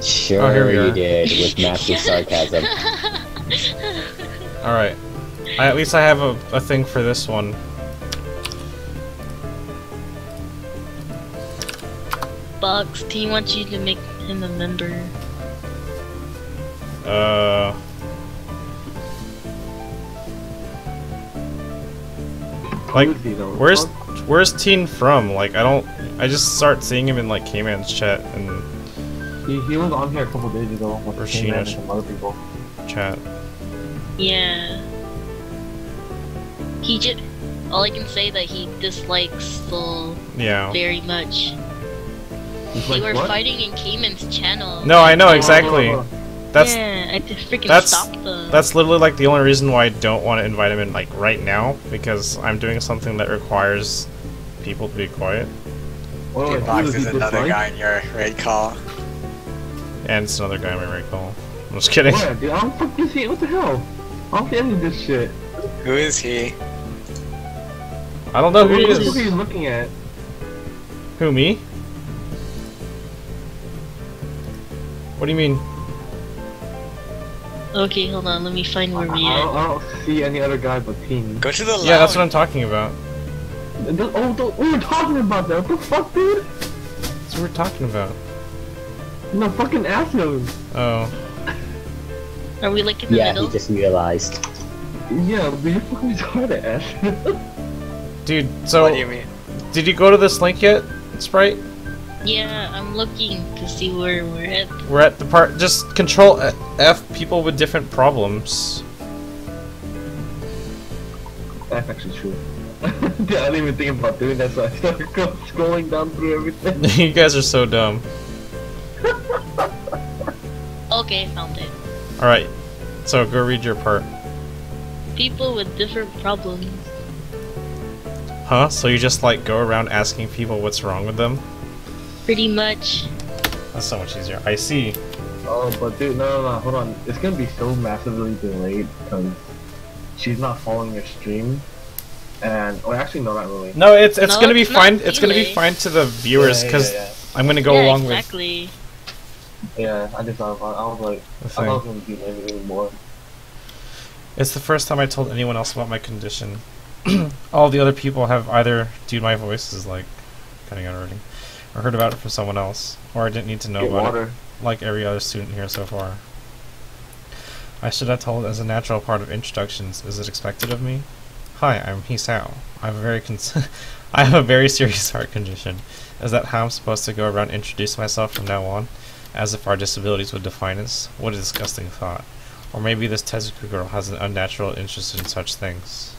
Speaker 3: Sure,
Speaker 1: Oh, here we
Speaker 3: you
Speaker 1: are.
Speaker 3: did with massive sarcasm.
Speaker 1: Alright. At least I have a thing for this one.
Speaker 7: Box, he wants you to make him a member.
Speaker 1: Like, where's Teen from? Like, I just start seeing him in like K-Man's chat and
Speaker 5: he was on here a couple days ago with
Speaker 1: Rashina
Speaker 5: and some other people.
Speaker 1: chat.
Speaker 7: Yeah. He just. All I can say that he dislikes Soul
Speaker 1: Yeah.
Speaker 7: very much.
Speaker 5: He's
Speaker 7: They
Speaker 5: like,
Speaker 7: were
Speaker 5: what?
Speaker 7: fighting in Cayman's channel.
Speaker 1: No, I know exactly. That's
Speaker 7: Yeah, I just freaking
Speaker 1: that's-
Speaker 7: stopped them.
Speaker 1: that's literally like the only reason why I don't want to invite him in like right now, because I'm doing something that requires people to be quiet.
Speaker 5: Oh,
Speaker 2: Dude, Box
Speaker 5: who
Speaker 2: is
Speaker 5: does he
Speaker 2: another
Speaker 5: dislike?
Speaker 2: guy in your raid call.
Speaker 1: And it's another guy I may recall. I'm just kidding.
Speaker 5: What? Dude, I don't fucking see it. What the hell? I don't see any of this shit.
Speaker 2: Who is he?
Speaker 1: I don't know who he
Speaker 5: What the fuck
Speaker 1: is.
Speaker 5: are you looking at?
Speaker 1: Who, me? What do you mean?
Speaker 7: Okay, hold on, let me find where we
Speaker 5: I
Speaker 7: at.
Speaker 5: don't see any other guy but Team.
Speaker 2: Go to the lounge.
Speaker 1: Yeah, that's what I'm talking about.
Speaker 5: We were talking about that. What the fuck, dude?
Speaker 1: That's what we're talking about.
Speaker 5: No, fucking ask him.
Speaker 1: Oh.
Speaker 7: Are we like in the
Speaker 3: Yeah,
Speaker 7: middle?
Speaker 3: he just realized.
Speaker 5: Yeah, but you're fucking retarded, Ash.
Speaker 1: Dude, so
Speaker 2: What do you mean?
Speaker 1: did you go to this link yet, Sprite?
Speaker 7: Yeah, I'm looking to see where we're at.
Speaker 1: We're at the part. Just control F people with different problems.
Speaker 5: That's actually true. Dude, I didn't even think about doing that, so I started scrolling down through everything.
Speaker 1: You guys are so dumb.
Speaker 7: Okay, found it.
Speaker 1: Alright, so go read your part.
Speaker 7: People with different problems.
Speaker 1: Huh? So you just like go around asking people what's wrong with them?
Speaker 7: Pretty much.
Speaker 1: That's so much easier. I see.
Speaker 5: Oh, but dude, no, hold on. It's gonna be so massively delayed because she's not following your stream. And, oh, actually, no, not really.
Speaker 1: No, it's
Speaker 7: No,
Speaker 1: gonna be
Speaker 7: it's not
Speaker 1: fine. It's gonna be
Speaker 7: delay.
Speaker 1: fine to the viewers because I'm gonna go
Speaker 7: Yeah,
Speaker 1: along
Speaker 7: exactly.
Speaker 5: Yeah, I just thought about it. I was like,
Speaker 1: with
Speaker 5: I
Speaker 1: the
Speaker 5: thought
Speaker 1: thing.
Speaker 5: it was gonna be maybe even more.
Speaker 1: It's the first time I told anyone else about my condition. All the other people have either, dude, my voice is like cutting out already, or heard about it from someone else, or I didn't need to know
Speaker 5: Get
Speaker 1: about
Speaker 5: water.
Speaker 1: it, like every other student here so far. I should have told as a natural part of introductions. Is it expected of me? Hi, I'm Hisao. I have a very I have a very serious heart condition. Is that how I'm supposed to go around introduce myself from now on? As if our disabilities would define us? What a disgusting thought. Or maybe this Tezuka girl has an unnatural interest in such things.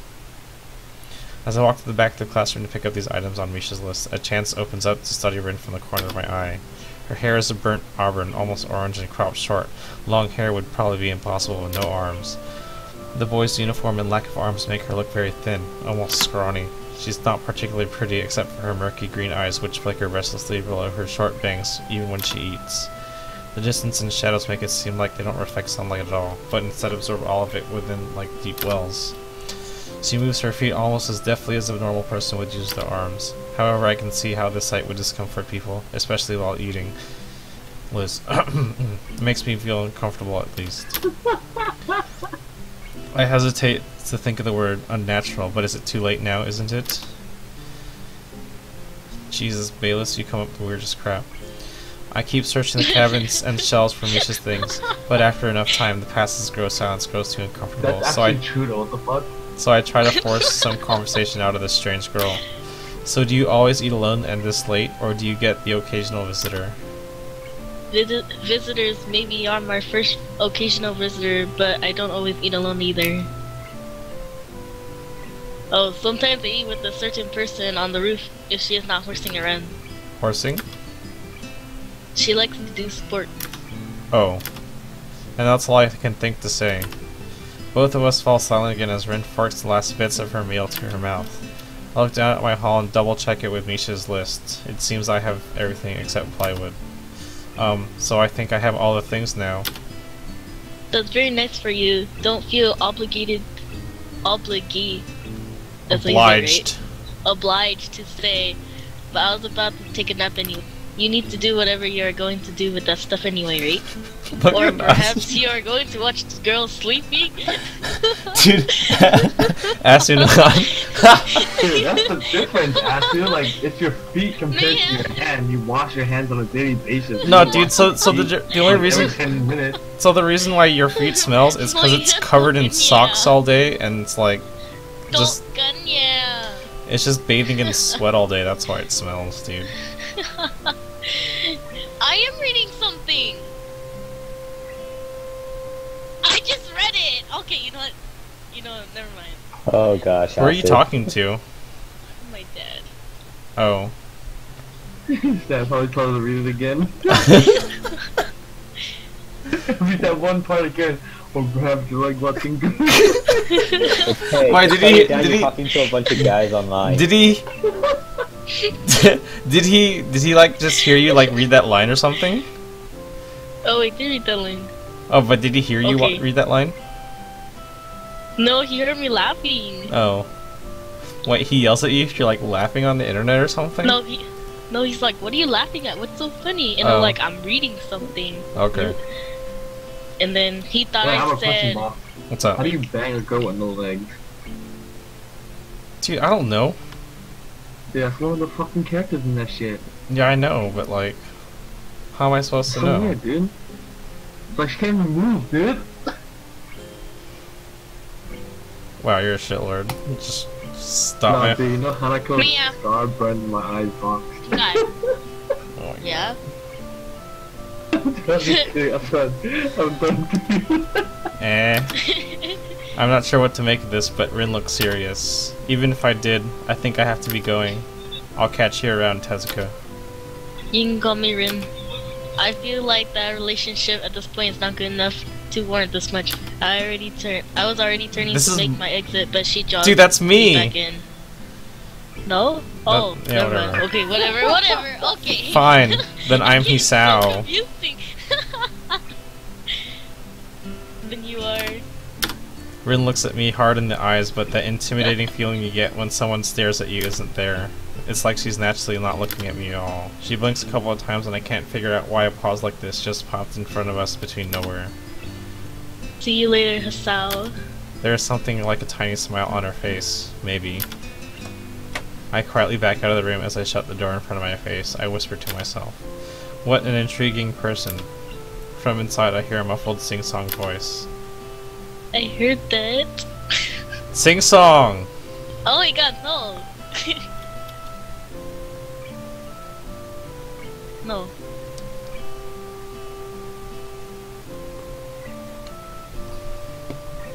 Speaker 1: As I walk to the back of the classroom to pick up these items on Misha's list, a chance opens up to study Rin from the corner of my eye. Her hair is a burnt auburn, almost orange and cropped short. Long hair would probably be impossible with no arms. The boy's uniform and lack of arms make her look very thin, almost scrawny. She's not particularly pretty except for her murky green eyes which flicker restlessly below her short bangs even when she eats. The distance and shadows make it seem like they don't reflect sunlight at all, but instead absorb all of it within like deep wells. She moves her feet almost as deftly as a normal person would use their arms. However, I can see how this sight would discomfort people, especially while eating. Liz, it makes me feel uncomfortable at least. I hesitate to think of the word unnatural, but is it too late now, isn't it? Jesus, Bayless, you come up with the weirdest crap. I keep searching the cabins and shelves for Misha's things, but after enough time, the passes grow silence grows too uncomfortable.
Speaker 5: That's actually true though, what the fuck?
Speaker 1: So I try to force some conversation out of this strange girl. So do you always eat alone and this late, or do you get the occasional visitor?
Speaker 7: Visitors maybe are my first occasional visitor, but I don't always eat alone either. Oh, sometimes I eat with a certain person on the roof if she is not horsing around.
Speaker 1: Horsing?
Speaker 7: She likes to do sport.
Speaker 1: Oh. And that's all I can think to say. Both of us fall silent again as Rin forks the last bits of her meal to her mouth. I look down at my haul and double check it with Misha's list. It seems I have everything except plywood. So I think I have all the things now.
Speaker 7: That's very nice for you. Don't feel obligated. That's what you say, right? Obliged to stay. But I was about to take a nap anyway. You need to do whatever you are going to do with that stuff anyway, right?
Speaker 1: Look
Speaker 7: or
Speaker 1: at
Speaker 7: perhaps you are going to watch girls sleeping?
Speaker 1: Dude, Asunan.
Speaker 5: Dude, that's the difference, Asu. Like, it's your feet compared to your hand. You wash your hands on a daily basis.
Speaker 1: No, dude, so the only reason...
Speaker 5: Every 10 minutes.
Speaker 1: So the reason why your feet smells is because it's covered in socks all day, and it's like... just... It's just bathing in sweat all day, that's why it smells, dude.
Speaker 7: I am reading something. I just read it. Okay, you know what? Never mind.
Speaker 3: Oh gosh.
Speaker 1: Who are you talking to?
Speaker 7: My dad.
Speaker 1: Oh.
Speaker 5: Dad probably told her to read it again. Read that one part again. Or perhaps you like watching good.
Speaker 3: Okay,
Speaker 1: why did he
Speaker 3: talking to a bunch of guys online?
Speaker 1: Did he did he like just hear you like read that line or something?
Speaker 7: Oh, I did read that line.
Speaker 1: Oh, but did he hear you
Speaker 7: Okay.
Speaker 1: read that line?
Speaker 7: No, he heard me laughing.
Speaker 1: Oh. Wait, he yells at you if you're like laughing on the internet or something?
Speaker 7: No, he's like, what are you laughing at? What's so funny? And
Speaker 1: Oh.
Speaker 7: I'm like, I'm reading something.
Speaker 1: Okay.
Speaker 7: And then he thought
Speaker 5: I have
Speaker 7: I
Speaker 5: a question,
Speaker 7: said,
Speaker 5: Bob.
Speaker 1: What's up?
Speaker 5: How do you bang a girl with no legs?
Speaker 1: Dude, I don't know.
Speaker 5: Yeah, that's one of the fucking characters in that shit.
Speaker 1: Yeah, I know, but like, how am I supposed to
Speaker 5: So
Speaker 1: know?
Speaker 5: weird, dude. It's like she can't even move, dude.
Speaker 1: Wow, you're a shitlord. Just stop
Speaker 5: No,
Speaker 1: it.
Speaker 5: dude, you know Hanako
Speaker 7: Mia.
Speaker 5: star burned in my eyes box.
Speaker 7: guy.
Speaker 1: Oh my
Speaker 7: Yeah?
Speaker 5: I'm kidding, I'm done. I'm done.
Speaker 1: Eh. I'm not sure what to make of this, but Rin looks serious. Even if I did, I think I have to be going. I'll catch you around, Tezuka.
Speaker 7: You can call me Rin. I feel like that relationship at this point is not good enough to warrant this much. I was already turning
Speaker 1: This
Speaker 7: to
Speaker 1: is-
Speaker 7: make my exit, but she jogged
Speaker 1: Dude, that's me!
Speaker 7: back in. No? Oh,
Speaker 1: yeah,
Speaker 7: never
Speaker 1: whatever.
Speaker 7: mind. Okay, whatever, okay.
Speaker 1: Fine, then I'm
Speaker 7: It's so
Speaker 1: Hisao.
Speaker 7: confusing. Then you are...
Speaker 1: Rin looks at me hard in the eyes, but that intimidating feeling you get when someone stares at you isn't there. It's like she's naturally not looking at me at all. She blinks a couple of times and I can't figure out why a pause like this just popped in front of us between nowhere.
Speaker 7: See you later, Hasao.
Speaker 1: There is something like a tiny smile on her face. Maybe. I quietly back out of the room as I shut the door in front of my face. I whisper to myself, "What an intriguing person." From inside I hear a muffled sing-song voice.
Speaker 7: I heard that.
Speaker 1: Sing-song!
Speaker 7: Oh my god, no. No.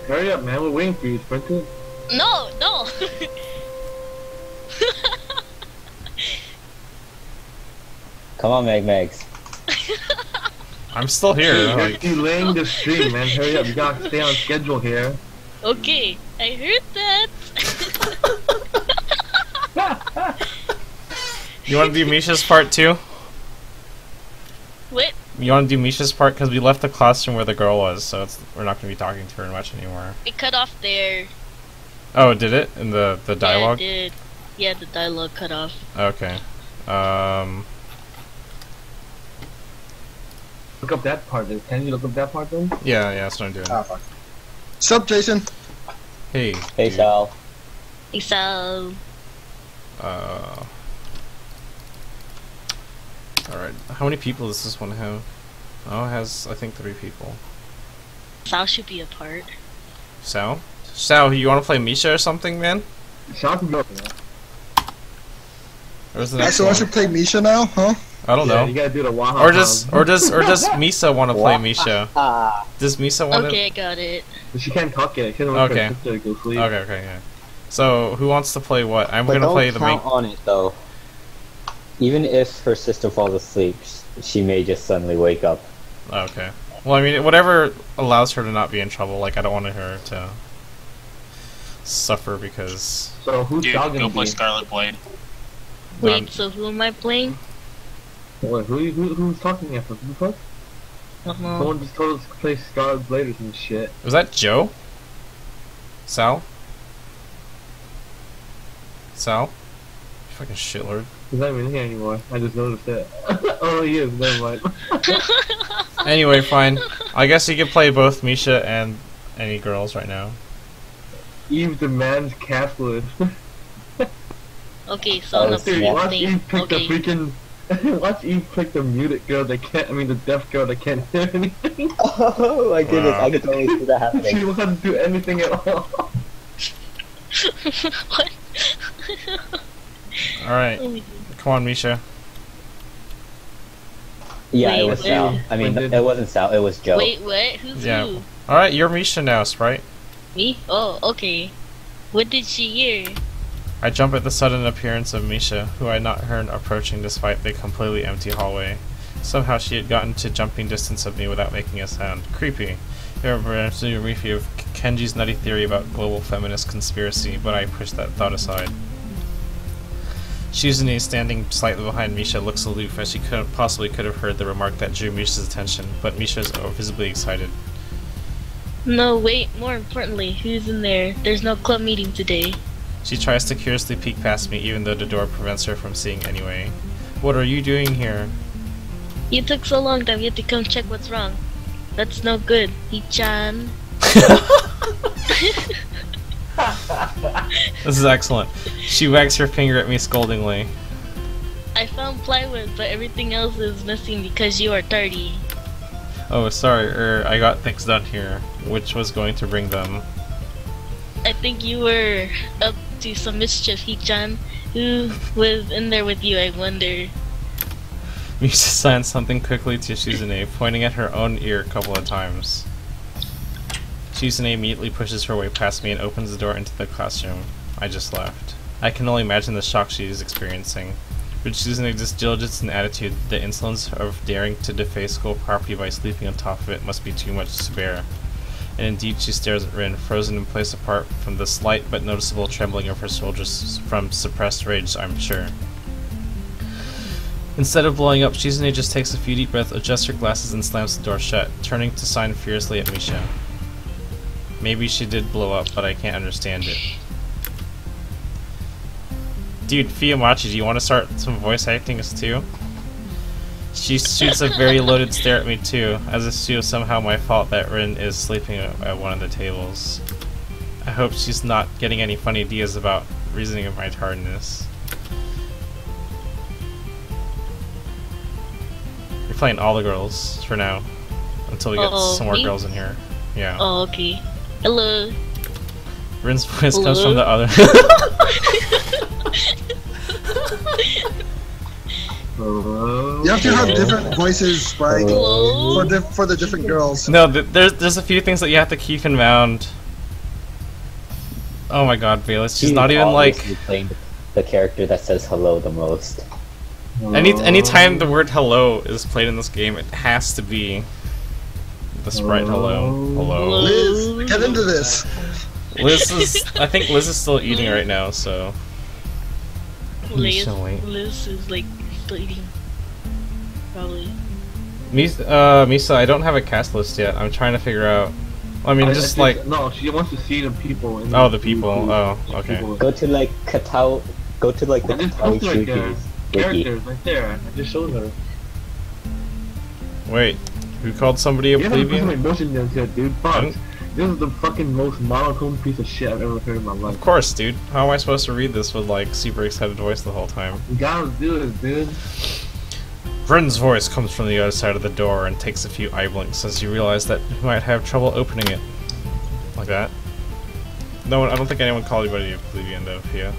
Speaker 5: Hurry up, man. We're waiting for you, Sprinter.
Speaker 7: No, no.
Speaker 3: Come on, Megs.
Speaker 1: I'm still here.
Speaker 5: You're
Speaker 1: Like,
Speaker 5: delaying the stream, man. Hurry up. You gotta stay on schedule here.
Speaker 7: Okay, I heard that.
Speaker 1: you want to do Misha's part too?
Speaker 7: What?
Speaker 1: You want to do Misha's part? Because we left the classroom where the girl was, so we're not going to be talking to her much anymore.
Speaker 7: It cut off there.
Speaker 1: Oh, did it in the dialogue?
Speaker 7: Yeah, it did. Yeah, the dialogue cut off.
Speaker 1: Okay.
Speaker 5: Look up that part then. Can you look up that part then?
Speaker 1: Yeah, that's what I'm doing.
Speaker 5: fuck.
Speaker 8: Sup, Jason?
Speaker 1: Hey.
Speaker 3: Hey,
Speaker 1: dude.
Speaker 3: Sal.
Speaker 7: Hey, Sal.
Speaker 1: Alright. How many people does this one have? Oh, it has, I think, 3 people.
Speaker 7: Sal should be a part.
Speaker 1: Sal? Sal, you want to play Misha or something, man?
Speaker 5: Shout can go.
Speaker 1: Or is the next
Speaker 8: So I
Speaker 1: one?
Speaker 8: should play Misha now, huh?
Speaker 1: I don't know.
Speaker 5: You gotta do the Waha.
Speaker 1: Or does Misa want to play Misha? Does Misa want
Speaker 7: Okay, I got it.
Speaker 5: But she can't talk yet. She doesn't want
Speaker 1: Okay.
Speaker 5: her sister to go sleep.
Speaker 1: Okay, yeah. So, who wants to play what? I'm
Speaker 3: But
Speaker 1: gonna
Speaker 3: don't
Speaker 1: play the main.
Speaker 3: count on it though. Even if her sister falls asleep, she may just suddenly wake up.
Speaker 1: Okay. Well, I mean, whatever allows her to not be in trouble. Like, I don't want her to suffer because.
Speaker 5: So who's
Speaker 9: Dude,
Speaker 5: Sal
Speaker 9: go
Speaker 5: gonna
Speaker 9: play
Speaker 5: be?
Speaker 9: Scarlet Blade.
Speaker 7: Wait, so who am I playing?
Speaker 5: Wait, who's talking at us? Who the fuck?
Speaker 7: Uh-huh.
Speaker 5: Someone just told us to play Scarlet Blade or some shit.
Speaker 1: Was that Joe? Sal? Sal? Fucking shitlord.
Speaker 5: He's not even here anymore. I just noticed it. Oh, he is. Never mind.
Speaker 1: Anyway, fine. I guess you can play both Misha and any girls right now.
Speaker 5: Eve demands Catwood.
Speaker 7: Okay, so on the
Speaker 5: Dude,
Speaker 7: first
Speaker 5: watch
Speaker 7: thing.
Speaker 5: Eve pick
Speaker 7: Okay.
Speaker 5: the freaking. Watch Eve pick the muted girl that can't. I mean, the deaf girl that can't hear anything.
Speaker 3: Oh my goodness,
Speaker 1: Wow.
Speaker 3: I can totally see that
Speaker 5: She
Speaker 3: happening.
Speaker 5: won't do anything at all.
Speaker 7: What?
Speaker 1: Alright.
Speaker 7: Oh my
Speaker 1: Come on, Misha.
Speaker 3: Yeah,
Speaker 7: Wait,
Speaker 3: it was
Speaker 7: wait.
Speaker 3: Sal. I mean,
Speaker 5: When did-
Speaker 3: it wasn't Sal, it was Joe.
Speaker 7: Wait, what? Who's
Speaker 1: Yeah.
Speaker 7: who?
Speaker 1: Alright, you're Misha now, Sprite.
Speaker 7: Me? Oh, okay. What did she hear?
Speaker 1: I jump at the sudden appearance of Misha, who I had not heard approaching despite the completely empty hallway. Somehow she had gotten to jumping distance of me without making a sound. Creepy. It reminds me of Kenji's nutty theory about global feminist conspiracy, but I pushed that thought aside. Shizune, standing slightly behind Misha, looks aloof as she possibly could have heard the remark that drew Misha's attention, but Misha is visibly excited.
Speaker 7: No, wait, more importantly, who's in there? There's no club meeting today.
Speaker 1: She tries to curiously peek past me, even though the door prevents her from seeing anyway. What are you doing here?
Speaker 7: You took so long that we had to come check what's wrong. That's no good, Hichan.
Speaker 1: This is excellent. She wags her finger at me scoldingly.
Speaker 7: I found plywood, but everything else is missing because you are dirty.
Speaker 1: Oh, sorry, I got things done here, which was going to bring them.
Speaker 7: I think you were up to some mischief, Hichan. Who was in there with you, I wonder?
Speaker 1: Misha signed something quickly to Shizune, pointing at her own ear a couple of times. Shizune immediately pushes her way past me and opens the door into the classroom. I just laughed. I can only imagine the shock she is experiencing. With Shizune's diligence and attitude, the insolence of daring to deface school property by sleeping on top of it must be too much to bear. And indeed she stares at Rin, frozen in place apart from the slight but noticeable trembling of her shoulders from suppressed rage, I'm sure. Instead of blowing up, Shizune just takes a few deep breaths, adjusts her glasses, and slams the door shut, turning to sign furiously at Misha. Maybe she did blow up, but I can't understand it. Dude, Fiyamachi, do you want to start some voice acting as too? She shoots a very loaded stare at me too, as if she was somehow my fault that Rin is sleeping at one of the tables. I hope she's not getting any funny ideas about reasoning of my tardiness. You're playing all the girls for now, until we get some more
Speaker 7: me?
Speaker 1: girls in here. Yeah.
Speaker 7: Oh, okay. Hello.
Speaker 1: Rin's voice
Speaker 7: Hello?
Speaker 1: comes from the other.
Speaker 8: You have to have different voices, Spike,
Speaker 7: Hello.
Speaker 8: for the different girls.
Speaker 1: No, there's a few things that you have to keep in mind. Oh my god, Bayless, she's not even like...
Speaker 3: obviously playing the character that says hello the most.
Speaker 1: Anytime the word hello is played in this game, it has to be the sprite hello. Hello.
Speaker 8: Liz, get into this.
Speaker 1: I think Liz is still eating right now, so...
Speaker 7: Liz,
Speaker 1: shall wait.
Speaker 7: Liz is like still eating. Probably.
Speaker 1: Misa, I don't have a cast list yet. I'm trying to figure out I mean, just like...
Speaker 5: No, she wants to see the people. And
Speaker 1: Oh, the people. Oh, okay.
Speaker 3: Go to like Katawa. Go to like the
Speaker 5: I just
Speaker 3: Katawa
Speaker 5: posted like
Speaker 3: Shoujo's wiki.
Speaker 5: characters right there. I just showed her.
Speaker 1: Wait, who called somebody a
Speaker 5: You haven't put some
Speaker 1: plebeian?
Speaker 5: emotion into it, dude. Fuck.
Speaker 1: Hmm?
Speaker 5: This is the fucking most monotone piece of shit I've ever heard in my life.
Speaker 1: Of course, dude. How am I supposed to read this with like super excited voice the whole time?
Speaker 5: You gotta do this, dude.
Speaker 1: Bryn's voice comes from the other side of the door and takes a few eye blinks as you realize that you might have trouble opening it. Like that. No one, I don't think anyone called anybody a plebeian though, yeah.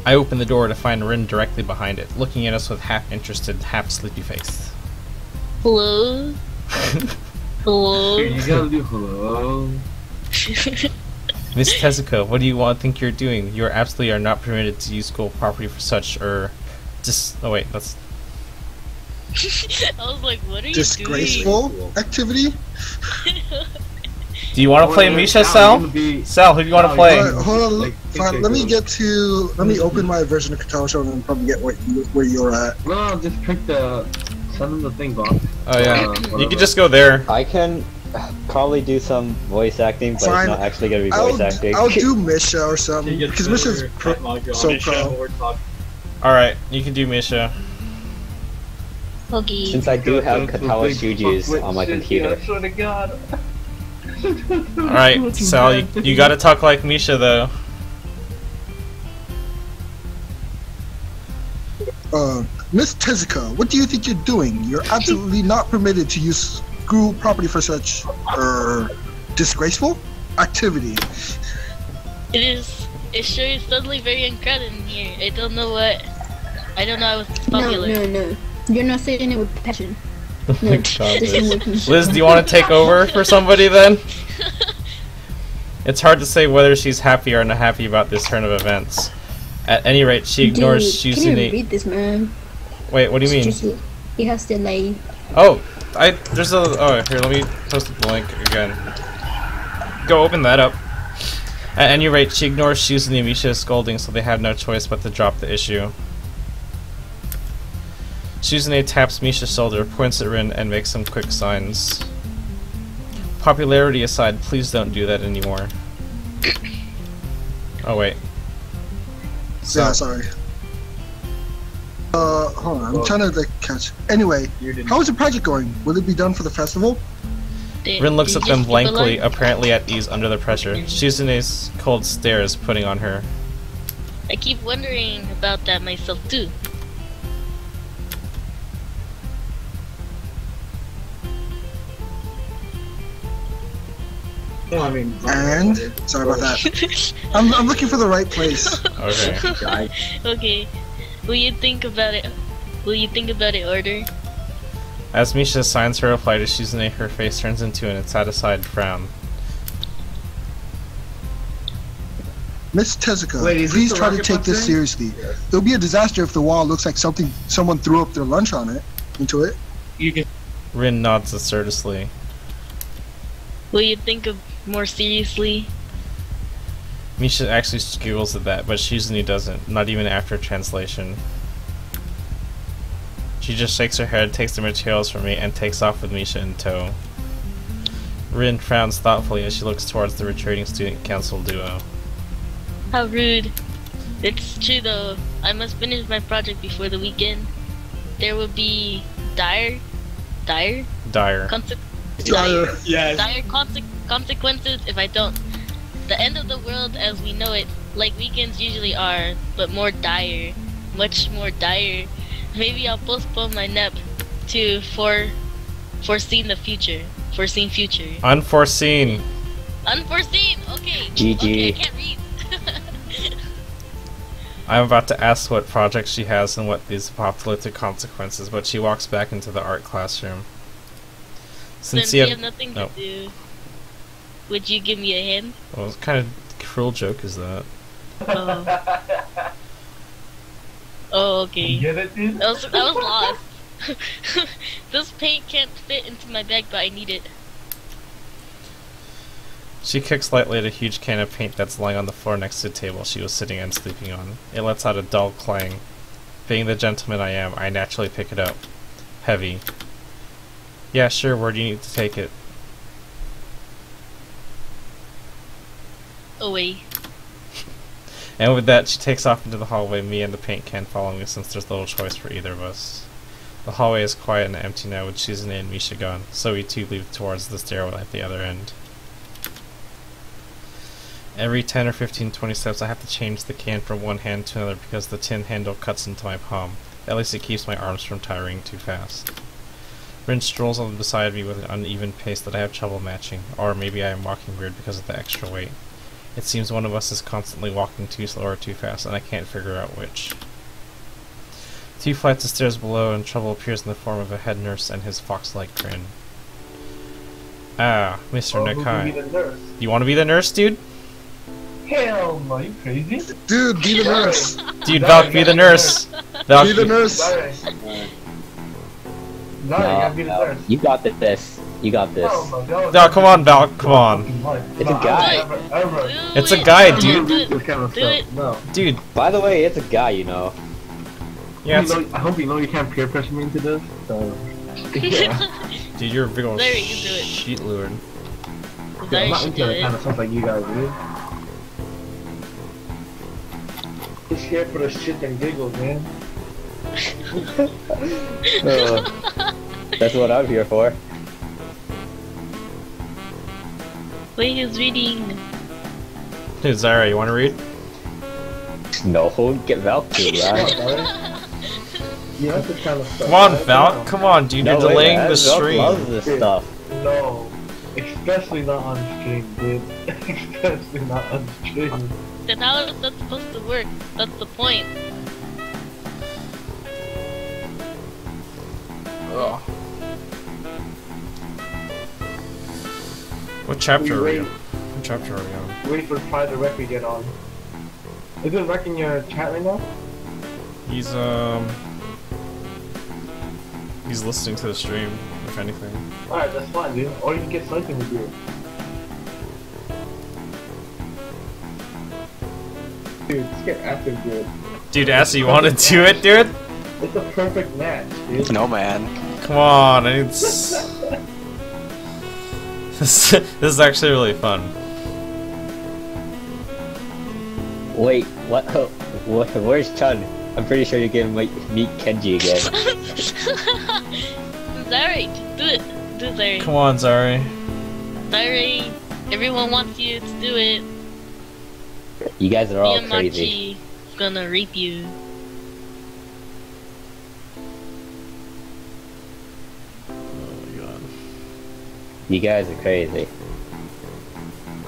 Speaker 1: I open the door to find Rin directly behind it, looking at us with half-interested, half-sleepy face.
Speaker 7: Hello? Hello?
Speaker 5: You gotta do hello.
Speaker 1: Miss Tezuka, what do you want to think you're doing? You are absolutely are not permitted to use school property for such, oh wait, that's...
Speaker 7: I was like, what are you
Speaker 8: Disgraceful activity?
Speaker 7: doing?
Speaker 1: Do you want to play Misha, Sal? Sal, who do you want to play?
Speaker 8: Hold on. Fine, let me open my version of Katawa Shoujo and probably get where you're at.
Speaker 5: No, just pick send them the thing box.
Speaker 1: Oh yeah, you can just go there.
Speaker 3: I can probably do some voice acting, but
Speaker 8: Fine.
Speaker 3: it's not actually gonna be voice acting.
Speaker 8: I'll do Misha or something because Misha's so pro.
Speaker 1: Alright, you can do Misha.
Speaker 7: Okay.
Speaker 3: Since I do have Katawa Shoujo's on my computer.
Speaker 5: I swear to God.
Speaker 1: Alright, Sal, you gotta talk like Misha though.
Speaker 8: Miss Tezuka, what do you think you're doing? You're absolutely not permitted to use school property for such disgraceful activity.
Speaker 7: It is. It sure is suddenly very uncrowded in here. I don't know what. I don't know I was popular.
Speaker 6: No. You're not saying it with passion.
Speaker 1: Oh
Speaker 6: No,
Speaker 1: my God,
Speaker 6: this
Speaker 1: Liz.
Speaker 6: is with me.
Speaker 1: Liz, do you want to take over for somebody then? It's hard to say whether she's happy or not happy about this turn of events. At any rate, she ignores
Speaker 6: Dude, can you
Speaker 1: Shizune.
Speaker 6: read this, man?
Speaker 1: Wait, what do you mean?
Speaker 6: Seriously, he has to like.
Speaker 1: Oh, there's a. Oh, here, let me post the link again. Go open that up. At any rate, she ignores Shizune and Misha's scolding, so they have no choice but to drop the issue. Shizune taps Misha's shoulder, points at Rin, and makes some quick signs. Popularity aside, please don't do that anymore. Oh wait.
Speaker 8: Yeah, sorry. Hold on, I'm trying to like catch. Anyway, how is the project going? Will it be done for the festival?
Speaker 1: Rin looks at them blankly, apparently at ease under the pressure. Shizune's cold stare is putting on her.
Speaker 7: I keep wondering about that myself too.
Speaker 8: And sorry about that. I'm looking for the right place.
Speaker 1: Okay.
Speaker 7: Okay. Will you think about it? Will you think about it, Order?
Speaker 1: As Misha signs her reply to Shizune, her face turns into an unsatisfied frown.
Speaker 8: Miss Tezuka,
Speaker 5: Wait, is
Speaker 8: please
Speaker 5: this the
Speaker 8: try to
Speaker 5: rocket
Speaker 8: take this
Speaker 5: thing?
Speaker 8: seriously. It'll be a disaster if the wall looks like someone threw up their lunch on it into it.
Speaker 1: Rin nods assertively.
Speaker 7: Will you think of more seriously?
Speaker 1: Misha actually giggles at that, but Shizune doesn't, not even after translation. She just shakes her head, takes the materials from me, and takes off with Misha in tow. Rin frowns thoughtfully as she looks towards the retreating student council duo.
Speaker 7: How rude. It's true though. I must finish my project before the weekend. There will be dire
Speaker 1: Dire.
Speaker 8: Dire.
Speaker 7: Consequences if I don't. The end of the world as we know it, like weekends usually are, but more dire. Much more dire. Maybe I'll postpone my nap to foreseen future.
Speaker 1: Unforeseen.
Speaker 7: Unforeseen! Okay.
Speaker 3: GG.
Speaker 7: Okay, I can't read.
Speaker 1: I'm about to ask what project she has and what these apocalyptic consequences, but she walks back into the art classroom.
Speaker 7: Since you have nothing to do, would you give me a hand?
Speaker 1: Well, what kind of cruel joke is that?
Speaker 7: Oh. Oh, okay.
Speaker 5: Get it, dude?
Speaker 7: I was lost. This paint can't fit into my bag, but I need it.
Speaker 1: She kicks lightly at a huge can of paint that's lying on the floor next to the table she was sitting and sleeping on. It lets out a dull clang. Being the gentleman I am, I naturally pick it up. Heavy. Yeah, sure, where do you need to take it?
Speaker 7: Away.
Speaker 1: And with that, she takes off into the hallway, me and the paint can following us since there's little choice for either of us. The hallway is quiet and empty now with Shizune and Misha gone, so we two leave towards the stairwell at the other end. Every 10 or 15, 20 steps I have to change the can from one hand to another because the tin handle cuts into my palm. At least it keeps my arms from tiring too fast. Rin strolls on beside me with an uneven pace that I have trouble matching, or maybe I am walking weird because of the extra weight. It seems one of us is constantly walking too slow or too fast, and I can't figure out which. 2 flights of stairs below, and trouble appears in the form of a head nurse and his fox-like grin. Ah, Mr. Nakai. You want to be the nurse, dude?
Speaker 5: Hell no, you crazy?
Speaker 8: Dude, be the nurse.
Speaker 1: Dude, Valk, be the nurse. Valk,
Speaker 8: Be the nurse.
Speaker 5: No, you gotta be the nurse.
Speaker 3: You got this. You got this.
Speaker 1: No, come on, Valk, come on.
Speaker 3: It's a guy.
Speaker 1: It's a guy, dude.
Speaker 5: This kind of
Speaker 7: Do
Speaker 5: stuff.
Speaker 7: it.
Speaker 5: No.
Speaker 1: Dude,
Speaker 3: By the way, it's a guy, you know.
Speaker 1: yeah, it's,
Speaker 5: I hope you know you can't peer pressure me into this. So, yeah.
Speaker 1: dude, you're a big old
Speaker 7: Larry, you do it.
Speaker 1: sheet lord.
Speaker 5: I'm
Speaker 7: Larry
Speaker 5: not
Speaker 7: should
Speaker 5: into
Speaker 7: do
Speaker 5: that kind
Speaker 7: it.
Speaker 5: of stuff like you guys do. Just here for the shit and giggles, man.
Speaker 3: That's what I'm here for.
Speaker 7: Wait, he's reading.
Speaker 1: Dude, Zara, you want to read?
Speaker 3: No, get Valk to, right?
Speaker 5: Yeah, that's the kind of stuff.
Speaker 1: Come on,
Speaker 5: right?
Speaker 1: Valk, come on, dude, you're
Speaker 3: No way,
Speaker 1: delaying
Speaker 3: man.
Speaker 1: the
Speaker 3: Valk
Speaker 1: stream.
Speaker 3: loves this stuff.
Speaker 5: No. Especially not on stream, dude. Especially not on stream.
Speaker 7: Then how is that supposed to work? That's the point.
Speaker 1: Ugh. What chapter are we on? What chapter are we on?
Speaker 5: Wait for Pride the Rec to get on. Is it Rec in your chat right now?
Speaker 1: He's listening to the stream, if anything.
Speaker 5: Alright, that's fine, dude. Or you can get something to do. Dude, just get active, dude.
Speaker 1: Dude, Asa, you want to do it, dude?
Speaker 5: It's a perfect match, dude.
Speaker 2: No, man.
Speaker 1: Come on, I need this is actually really fun.
Speaker 3: Wait, what? Where's Chun? I'm pretty sure you're gonna meet Kenji again.
Speaker 7: Zari, do it. Do it, Zari.
Speaker 1: Come on, Zari.
Speaker 7: Zari, everyone wants you to do it.
Speaker 3: You guys are all crazy.
Speaker 7: Miyamachi gonna rape you.
Speaker 3: You guys are crazy.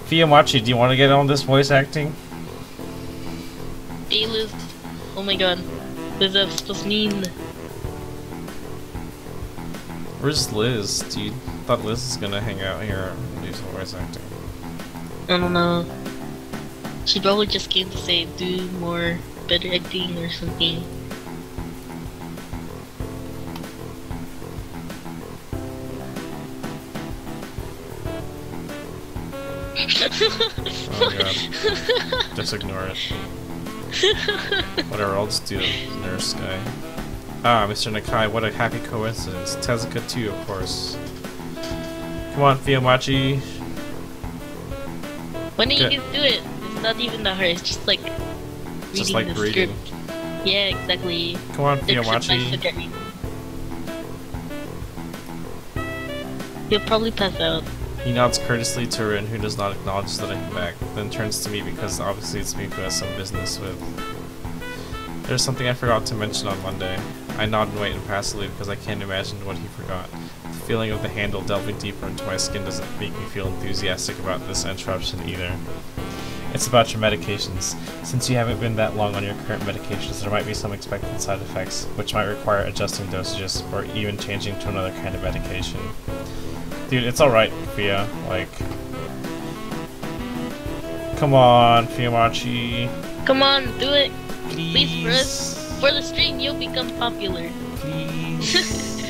Speaker 1: Fiyamachi, do you want to get on this voice acting?
Speaker 7: Hey, Liz. Oh my god. Liz, that's supposed to mean.
Speaker 1: Where's Liz, dude? Thought Liz was gonna hang out here and do some voice acting.
Speaker 7: I don't know. She probably just came to say do more better acting or something.
Speaker 1: Oh god. Just ignore it. Whatever, I'll just do the nurse guy. Ah, Mr. Nakai, what a happy coincidence. Tezuka too, of course. Come on, Fiyamachi.
Speaker 7: Why don't you
Speaker 1: Okay.
Speaker 7: just do it? It's not even that hard, it's just like reading
Speaker 1: Just like
Speaker 7: the
Speaker 1: reading.
Speaker 7: script. Yeah, exactly.
Speaker 1: Come on,
Speaker 7: They're
Speaker 1: Fiyamachi.
Speaker 7: reading. He'll probably pass out.
Speaker 1: He nods courteously to Rin, who does not acknowledge that I'm back, then turns to me because obviously it's me who has some business with. There's something I forgot to mention on Monday. I nod and wait impassively because I can't imagine what he forgot. The feeling of the handle delving deeper into my skin doesn't make me feel enthusiastic about this interruption either. It's about your medications. Since you haven't been that long on your current medications, there might be some expected side effects, which might require adjusting dosages or even changing to another kind of medication. Dude, it's alright, Fia. Like... Come on, Fiyamachi.
Speaker 7: Come on, do it!
Speaker 1: Please.
Speaker 7: Please, for us. For the stream, you'll become popular.
Speaker 1: Please.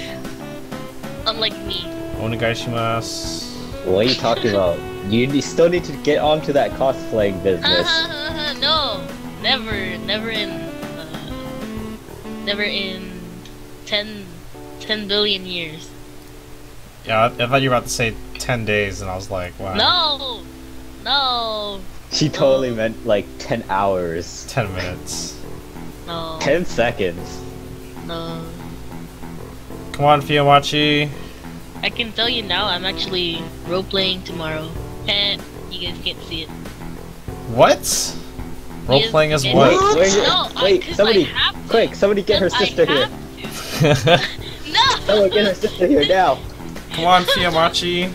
Speaker 7: Unlike me.
Speaker 1: Onegaishimasu.
Speaker 3: What are you talking about? You still need to get onto that cosplaying business.
Speaker 7: No! Never. Never in 10 billion years.
Speaker 1: Yeah, I thought you were about to say 10 days, and I was like, wow.
Speaker 7: No! No!
Speaker 3: She totally meant like 10 hours.
Speaker 1: 10 minutes.
Speaker 7: No.
Speaker 3: 10 seconds.
Speaker 7: No.
Speaker 1: Come on, Fiomachi.
Speaker 7: I can tell you now, I'm actually role-playing tomorrow. And you guys can't see it.
Speaker 1: What? Role-playing is
Speaker 7: Yes,
Speaker 1: what?
Speaker 7: yes.
Speaker 3: Wait,
Speaker 7: No,
Speaker 3: wait,
Speaker 7: 'cause
Speaker 3: somebody,
Speaker 7: I have to.
Speaker 3: quick, somebody get her
Speaker 7: 'Cause I
Speaker 3: sister here.
Speaker 7: have to. No!
Speaker 3: Someone get her sister here now.
Speaker 1: Come on, Fiomachi.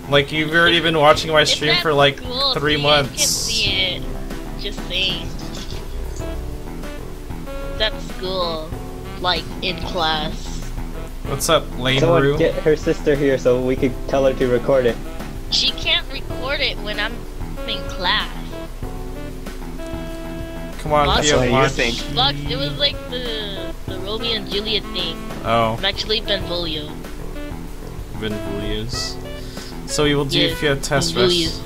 Speaker 1: Like, you've already been watching my
Speaker 7: It's
Speaker 1: stream
Speaker 7: at
Speaker 1: for like
Speaker 7: school,
Speaker 1: 3
Speaker 7: so you guys
Speaker 1: months.
Speaker 7: can't see it. Just saying. That's school. Like, in class.
Speaker 1: What's up, Lane
Speaker 3: Someone
Speaker 1: Roo?
Speaker 3: get her sister here so we could tell her to record it.
Speaker 7: She can't record it when I'm in class.
Speaker 1: Come on,
Speaker 7: Bugs,
Speaker 1: Fiomachi.
Speaker 7: Bugs, it was like the Romeo and Juliet thing.
Speaker 1: Oh,
Speaker 7: I'm actually Benvolio.
Speaker 1: Benvolio's. So we will do
Speaker 7: Yes,
Speaker 1: Fia test
Speaker 7: Benvolio's.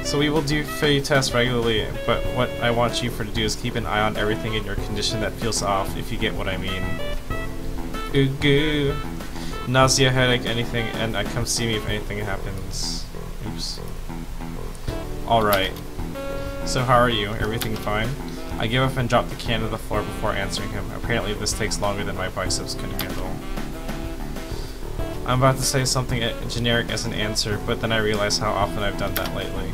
Speaker 1: So we will do Fia tests regularly, but what I want you for to do is keep an eye on everything in your condition that feels off, if you get what I mean. Ooh goo. Nausea, headache, anything, and come see me if anything happens. Oops. Alright. So how are you? Everything fine? I give up and drop the can to the floor before answering him. Apparently this takes longer than my biceps can handle. I'm about to say something generic as an answer, but then I realize how often I've done that lately.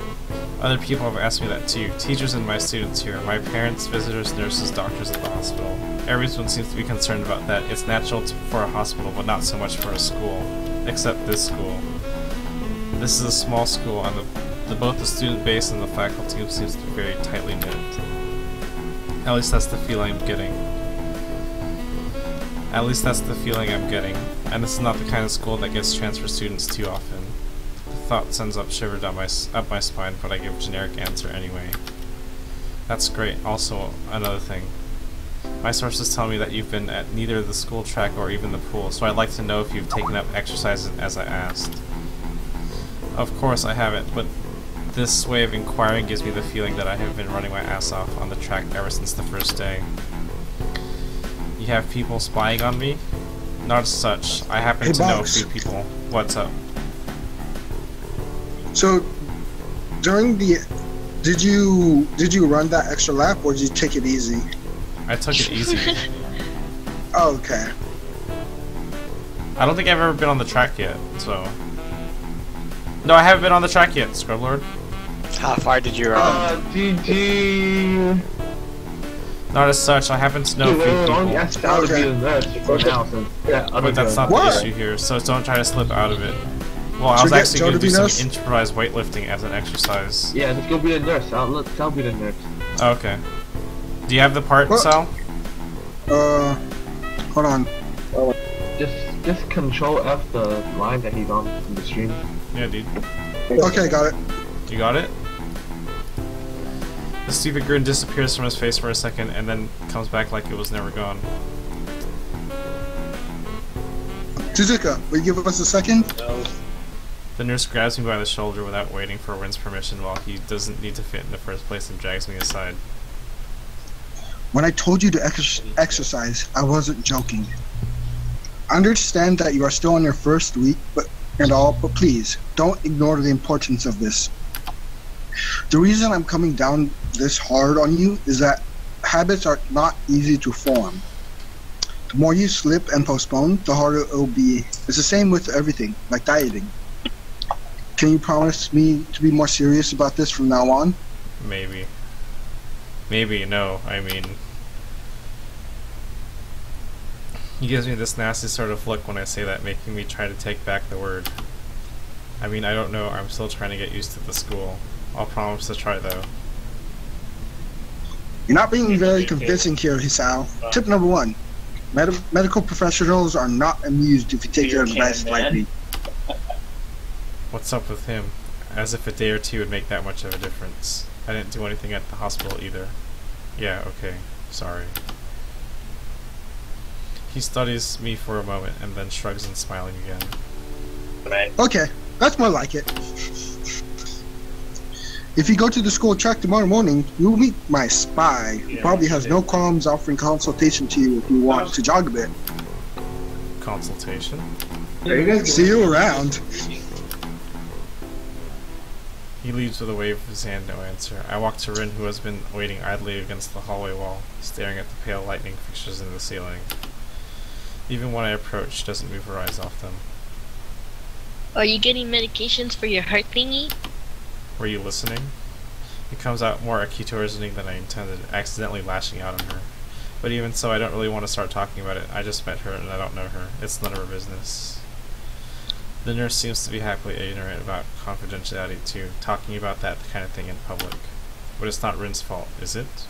Speaker 1: Other people have asked me that too. Teachers and my students here, my parents, visitors, nurses, doctors at the hospital. Everyone seems to be concerned about that. It's natural for a hospital, but not so much for a school. Except this school. This is a small school, and both the student base and the faculty seems to be very tightly knit. At least that's the feeling I'm getting. At least that's the feeling I'm getting. And this is not the kind of school that gets transfer students too often. The thought sends up shivers up my spine, but I give a generic answer anyway. That's great. Also, another thing. My sources tell me that you've been at neither the school track or even the pool, so I'd like to know if you've taken up exercises as I asked. Of course I haven't, but this way of inquiring gives me the feeling that I have been running my ass off on the track ever since the first day. You have people spying on me? Not as such. I happen to know a few people. What's up?
Speaker 8: So, during the, did you run that extra lap or did you take it easy?
Speaker 1: I took it easy.
Speaker 8: Oh, okay.
Speaker 1: I don't think I've ever been on the track yet, so... No, I haven't been on the track yet, Scrublord.
Speaker 2: How far did you run?
Speaker 5: GG.
Speaker 1: Not as such, I happen to know a few people.
Speaker 5: Yes, that would be the nurse for now, since
Speaker 1: But that's not the issue here, so don't try to slip out of it. Well, I was actually going to do some improvised weightlifting as an exercise.
Speaker 5: Yeah, just go be the nurse. I'll be the nurse.
Speaker 1: Okay. Do you have the part, Sal?
Speaker 8: Hold on.
Speaker 5: Just control F the line that he's on in the stream.
Speaker 1: Yeah, dude.
Speaker 8: Okay, got it.
Speaker 1: You got it? The stupid grin disappears from his face for a second and then comes back like it was never gone.
Speaker 8: Suzuka, will you give us a second?
Speaker 1: The nurse grabs me by the shoulder without waiting for Win's permission while he doesn't need to fit in the first place and drags me aside.
Speaker 8: When I told you to exercise, I wasn't joking. I understand that you are still on your first week, but please, don't ignore the importance of this. The reason I'm coming down this hard on you is that habits are not easy to form. The more you slip and postpone, the harder it'll be. It's the same with everything, like dieting. Can you promise me to be more serious about this from now on?
Speaker 1: Maybe. Maybe, no, I mean... He gives me this nasty sort of look when I say that, making me try to take back the word. I mean, I don't know, I'm still trying to get used to the school. I'll promise to try, though.
Speaker 8: You're not being very convincing here, Hisao. Tip number 1. Medical professionals are not amused if you take their advice lightly.
Speaker 1: What's up with him? As if a day or two would make that much of a difference. I didn't do anything at the hospital either. Yeah, okay. Sorry. He studies me for a moment and then shrugs and smiling again.
Speaker 8: Okay, that's more like it. If you go to the school track tomorrow morning, you'll meet my spy, who probably has no qualms offering consultation to you if you want to jog a bit.
Speaker 1: consultation.
Speaker 5: Are you guys
Speaker 8: See you around.
Speaker 1: He leaves with a wave of his hand, no answer. I walk to Rin, who has been waiting idly against the hallway wall, staring at the pale lightning fixtures in the ceiling. Even when I approach, she doesn't move her eyes off them.
Speaker 7: Are you getting medications for your heart thingy?
Speaker 1: Were you listening? It comes out more acute-reasoning than I intended, accidentally lashing out on her. But even so, I don't really want to start talking about it. I just met her and I don't know her. It's none of her business. The nurse seems to be happily ignorant about confidentiality too, talking about that kind of thing in public. But it's not Rin's fault, is it?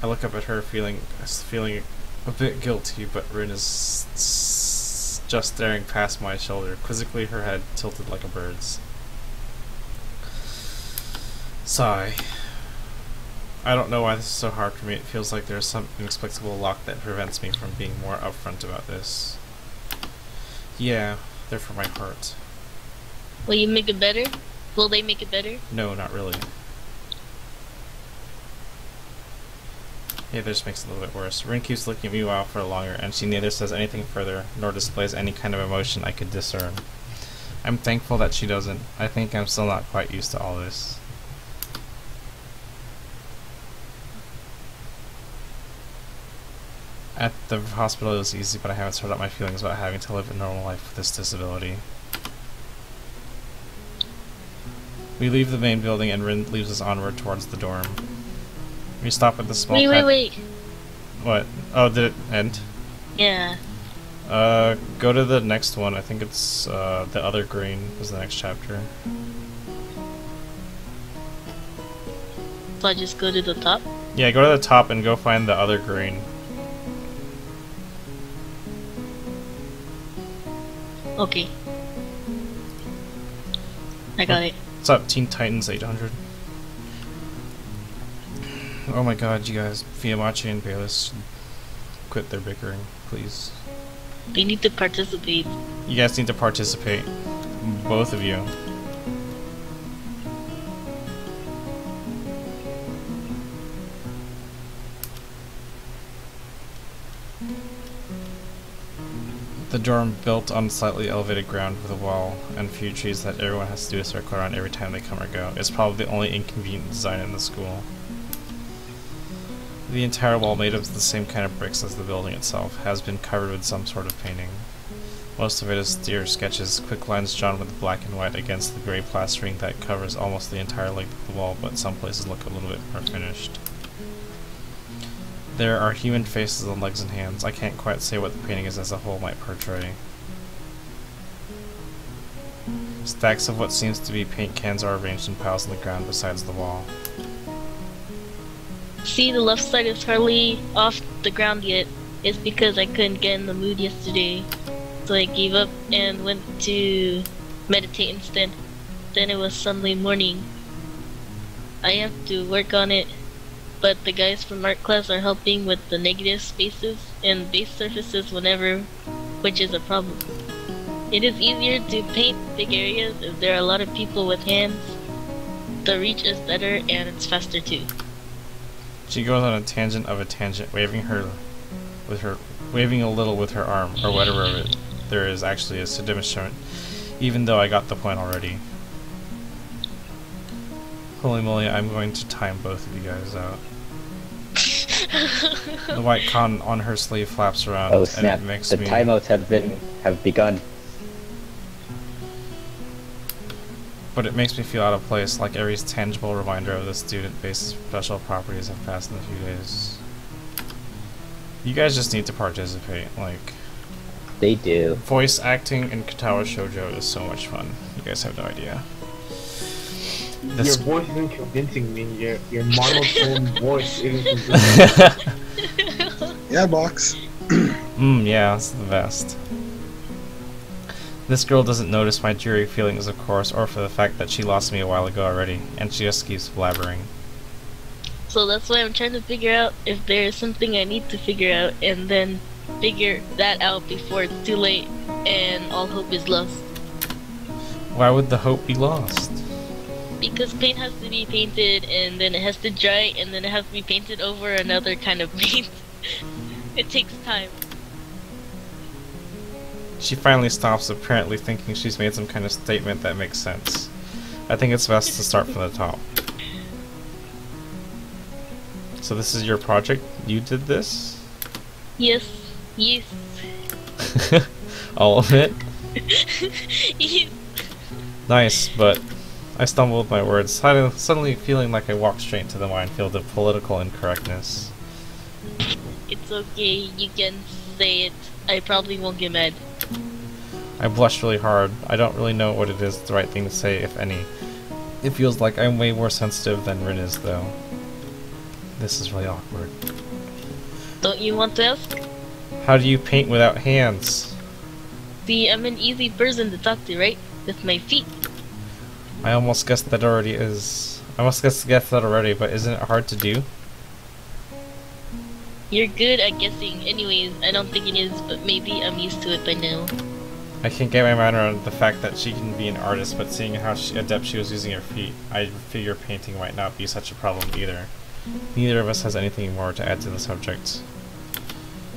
Speaker 1: I look up at her feeling a bit guilty, but Rin is just staring past my shoulder, quizzically her head tilted like a bird's. Sigh. I don't know why this is so hard for me. It feels like there's some inexplicable lock that prevents me from being more upfront about this. Yeah, they're for my heart.
Speaker 7: Will you make it better? Will they make it better?
Speaker 1: No, not really. Yeah, this makes it a little bit worse. Rin keeps looking at me a while for longer, and she neither says anything further, nor displays any kind of emotion I could discern. I'm thankful that she doesn't. I think I'm still not quite used to all this. At the hospital it was easy, but I haven't sorted out my feelings about having to live a normal life with this disability. We leave the main building and Rin leads us onward towards the dorm. We stop at the small
Speaker 7: Wait.
Speaker 1: What? Oh, did it end?
Speaker 7: Yeah.
Speaker 1: Go to the next one. I think it's, the other green is the next chapter.
Speaker 7: So I just go to the top?
Speaker 1: Yeah, go to the top and go find the other green.
Speaker 7: Okay. I got it.
Speaker 1: What's up, Teen Titans 800? Oh my god, you guys. Fiamachi and Bayless should quit their bickering, please.
Speaker 7: They need to participate.
Speaker 1: You guys need to participate. Both of you. The dorm built on slightly elevated ground with a wall and a few trees that everyone has to do a circle around every time they come or go. It's probably the only inconvenient design in the school. The entire wall, made of the same kind of bricks as the building itself, has been covered with some sort of painting. Most of it is deer sketches, quick lines drawn with black and white against the gray plastering that covers almost the entire length of the wall, but some places look a little bit more finished. There are human faces on legs and hands. I can't quite say what the painting is as a whole might portray. Stacks of what seems to be paint cans are arranged in piles on the ground besides the wall.
Speaker 7: See, the left side is hardly off the ground yet. It's because I couldn't get in the mood yesterday. So I gave up and went to meditate instead. Then it was Sunday morning. I have to work on it, but the guys from art class are helping with the negative spaces and base surfaces whenever, which is a problem. It is easier to paint big areas if there are a lot of people with hands. The reach is better and it's faster too.
Speaker 1: She goes on a tangent of a tangent, waving a little with her arm, or whatever of it there is actually is to demonstrate, even though I got the point already. Holy moly, I'm going to time both of you guys out. The white con on her sleeve flaps around,
Speaker 3: Oh
Speaker 1: and
Speaker 3: snap!
Speaker 1: it makes
Speaker 3: The
Speaker 1: me...
Speaker 3: timeouts have begun.
Speaker 1: But it makes me feel out of place, like every tangible reminder of the student-based special properties have passed in a few days. You guys just need to participate, like...
Speaker 3: They do.
Speaker 1: Voice acting in Katawa Shoujo is so much fun. You guys have no idea.
Speaker 5: Your voice isn't convincing me. Your monotone voice isn't convincing me.
Speaker 8: Yeah, box.
Speaker 1: Yeah, that's the best. This girl doesn't notice my dreary feelings, of course, or for the fact that she lost me a while ago already, and she just keeps blabbering.
Speaker 7: So that's why I'm trying to figure out if there is something I need to figure out, and then figure that out before it's too late and all hope is lost.
Speaker 1: Why would the hope be lost?
Speaker 7: Because paint has to be painted, and then it has to dry, and then it has to be painted over another kind of paint. It takes time.
Speaker 1: She finally stops, apparently thinking she's made some kind of statement that makes sense. I think it's best to start from the top. So this is your project? You did this?
Speaker 7: Yes. Yes.
Speaker 1: All of it?
Speaker 7: Yes.
Speaker 1: Nice, but I stumbled with my words, suddenly feeling like I walked straight into the minefield of political incorrectness.
Speaker 7: It's okay, you can say it. I probably won't get mad.
Speaker 1: I blushed really hard. I don't really know what it is the right thing to say, if any. It feels like I'm way more sensitive than Rin is, though. This is really awkward.
Speaker 7: Don't you want to ask?
Speaker 1: How do you paint without hands?
Speaker 7: See, I'm an easy person to talk to, right? With my feet.
Speaker 1: I almost guessed that already is... I almost guessed that already, but isn't it hard to do?
Speaker 7: You're good at guessing. Anyways, I don't think it is, but maybe I'm used to it by now.
Speaker 1: I can't get my mind around the fact that she can be an artist, but seeing how adept she was using her feet, I figure painting might not be such a problem either. Neither of us has anything more to add to the subject.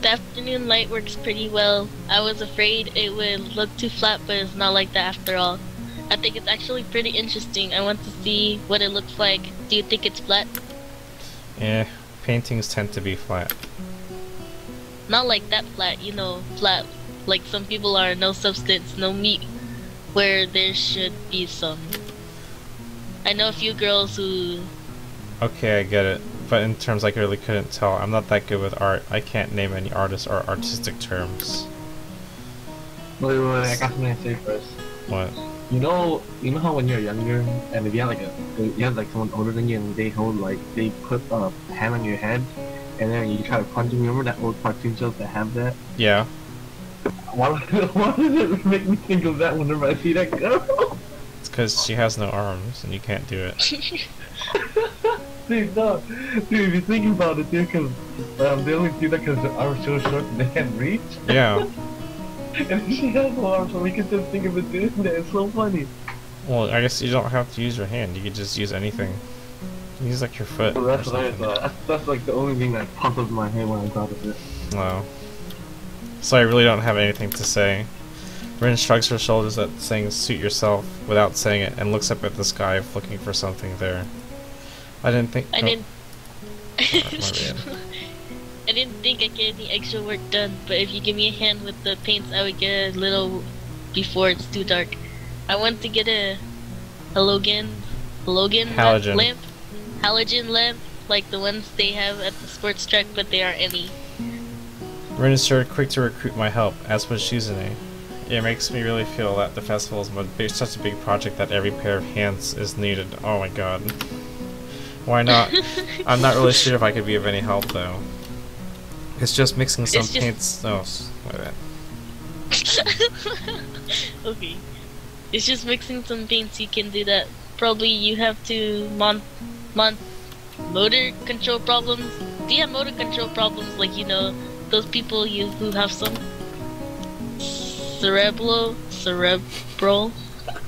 Speaker 7: The afternoon light works pretty well. I was afraid it would look too flat, but it's not like that after all. I think it's actually pretty interesting. I want to see what it looks like. Do you think it's flat?
Speaker 1: Paintings tend to be flat.
Speaker 7: Not like that flat, you know, flat. Like some people are, no substance, no meat, where there should be some. I know a few girls who...
Speaker 1: Okay, I get it. But in terms I really couldn't tell. I'm not that good with art. I can't name any artists or artistic terms.
Speaker 5: Wait, I got something to say first.
Speaker 1: What?
Speaker 5: You know how when you're younger and if you have like someone older than you and they put a hand on your head and then you try to punch them. Remember that old cartoon shows that have that?
Speaker 1: Yeah.
Speaker 5: Why does it make me think of that whenever I see that girl?
Speaker 1: It's because she has no arms and you can't do it.
Speaker 5: Dude, no. Dude, if you think about it, dude, because they only do that because their arms so short that they can't reach.
Speaker 1: Yeah.
Speaker 5: And she has no arms, so we can just think of it doing that. It's so funny.
Speaker 1: Well, I guess you don't have to use your hand. You could just use anything. Use like your foot.
Speaker 5: So
Speaker 1: or
Speaker 5: that's what I
Speaker 1: something.
Speaker 5: thought. That's like the only thing that popped up in my head when I thought of it.
Speaker 1: Wow. So I really don't have anything to say. Rin shrugs her shoulders at saying suit yourself without saying it and looks up at the sky looking for something there. I didn't think...
Speaker 7: I
Speaker 1: oh.
Speaker 7: didn't...
Speaker 1: My bad.
Speaker 7: I didn't think I'd get any extra work done, but if you give me a hand with the paints, I would get a little before it's too dark. I want to get a halogen lamp? Halogen lamp, like the ones they have at the sports track, but there aren't any.
Speaker 1: Rin is sure quick to recruit my help, as was Shizune. It makes me really feel that the festival is such a big project that every pair of hands is needed. Oh my god. Why not? I'm not really sure if I could be of any help though. It's just mixing some paints. Oh, my bad.
Speaker 7: Okay. It's just mixing some paints, you can do that. Probably you have to motor control problems. Do you have motor control problems like, you know, those people who have some cerebral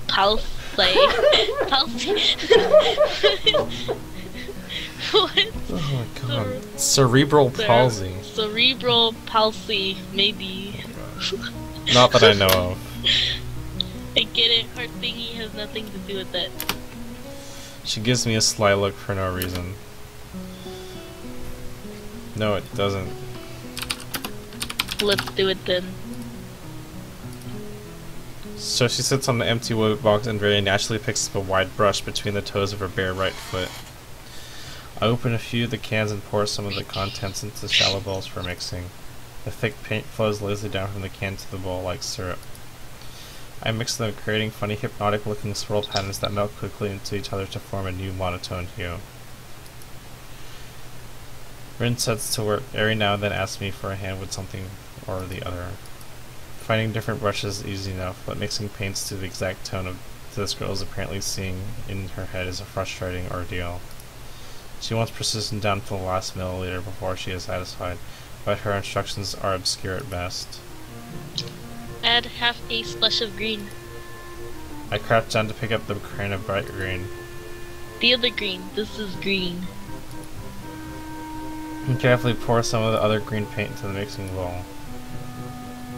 Speaker 7: palsy? What?
Speaker 1: Oh my god. Cerebral palsy.
Speaker 7: Cerebral palsy, maybe.
Speaker 1: Not that I know of.
Speaker 7: I get it, heart thingy has nothing to do with that.
Speaker 1: She gives me a sly look for no reason. No, it doesn't.
Speaker 7: Let's do it then.
Speaker 1: So she sits on the empty wood box and very naturally picks up a wide brush between the toes of her bare right foot. I open a few of the cans and pour some of the contents into shallow bowls for mixing. The thick paint flows lazily down from the can to the bowl like syrup. I mix them, creating funny hypnotic-looking swirl patterns that melt quickly into each other to form a new monotone hue. Rin sets to work, every now and then asks me for a hand with something or the other. Finding different brushes is easy enough, but mixing paints to the exact tone of this girl is apparently seeing in her head is a frustrating ordeal. She wants precision down to the last milliliter before she is satisfied, but her instructions are obscure at best.
Speaker 7: Add half a splash of green.
Speaker 1: I crouch down to pick up the can of bright green.
Speaker 7: The other green. This is green.
Speaker 1: And carefully pour some of the other green paint into the mixing bowl.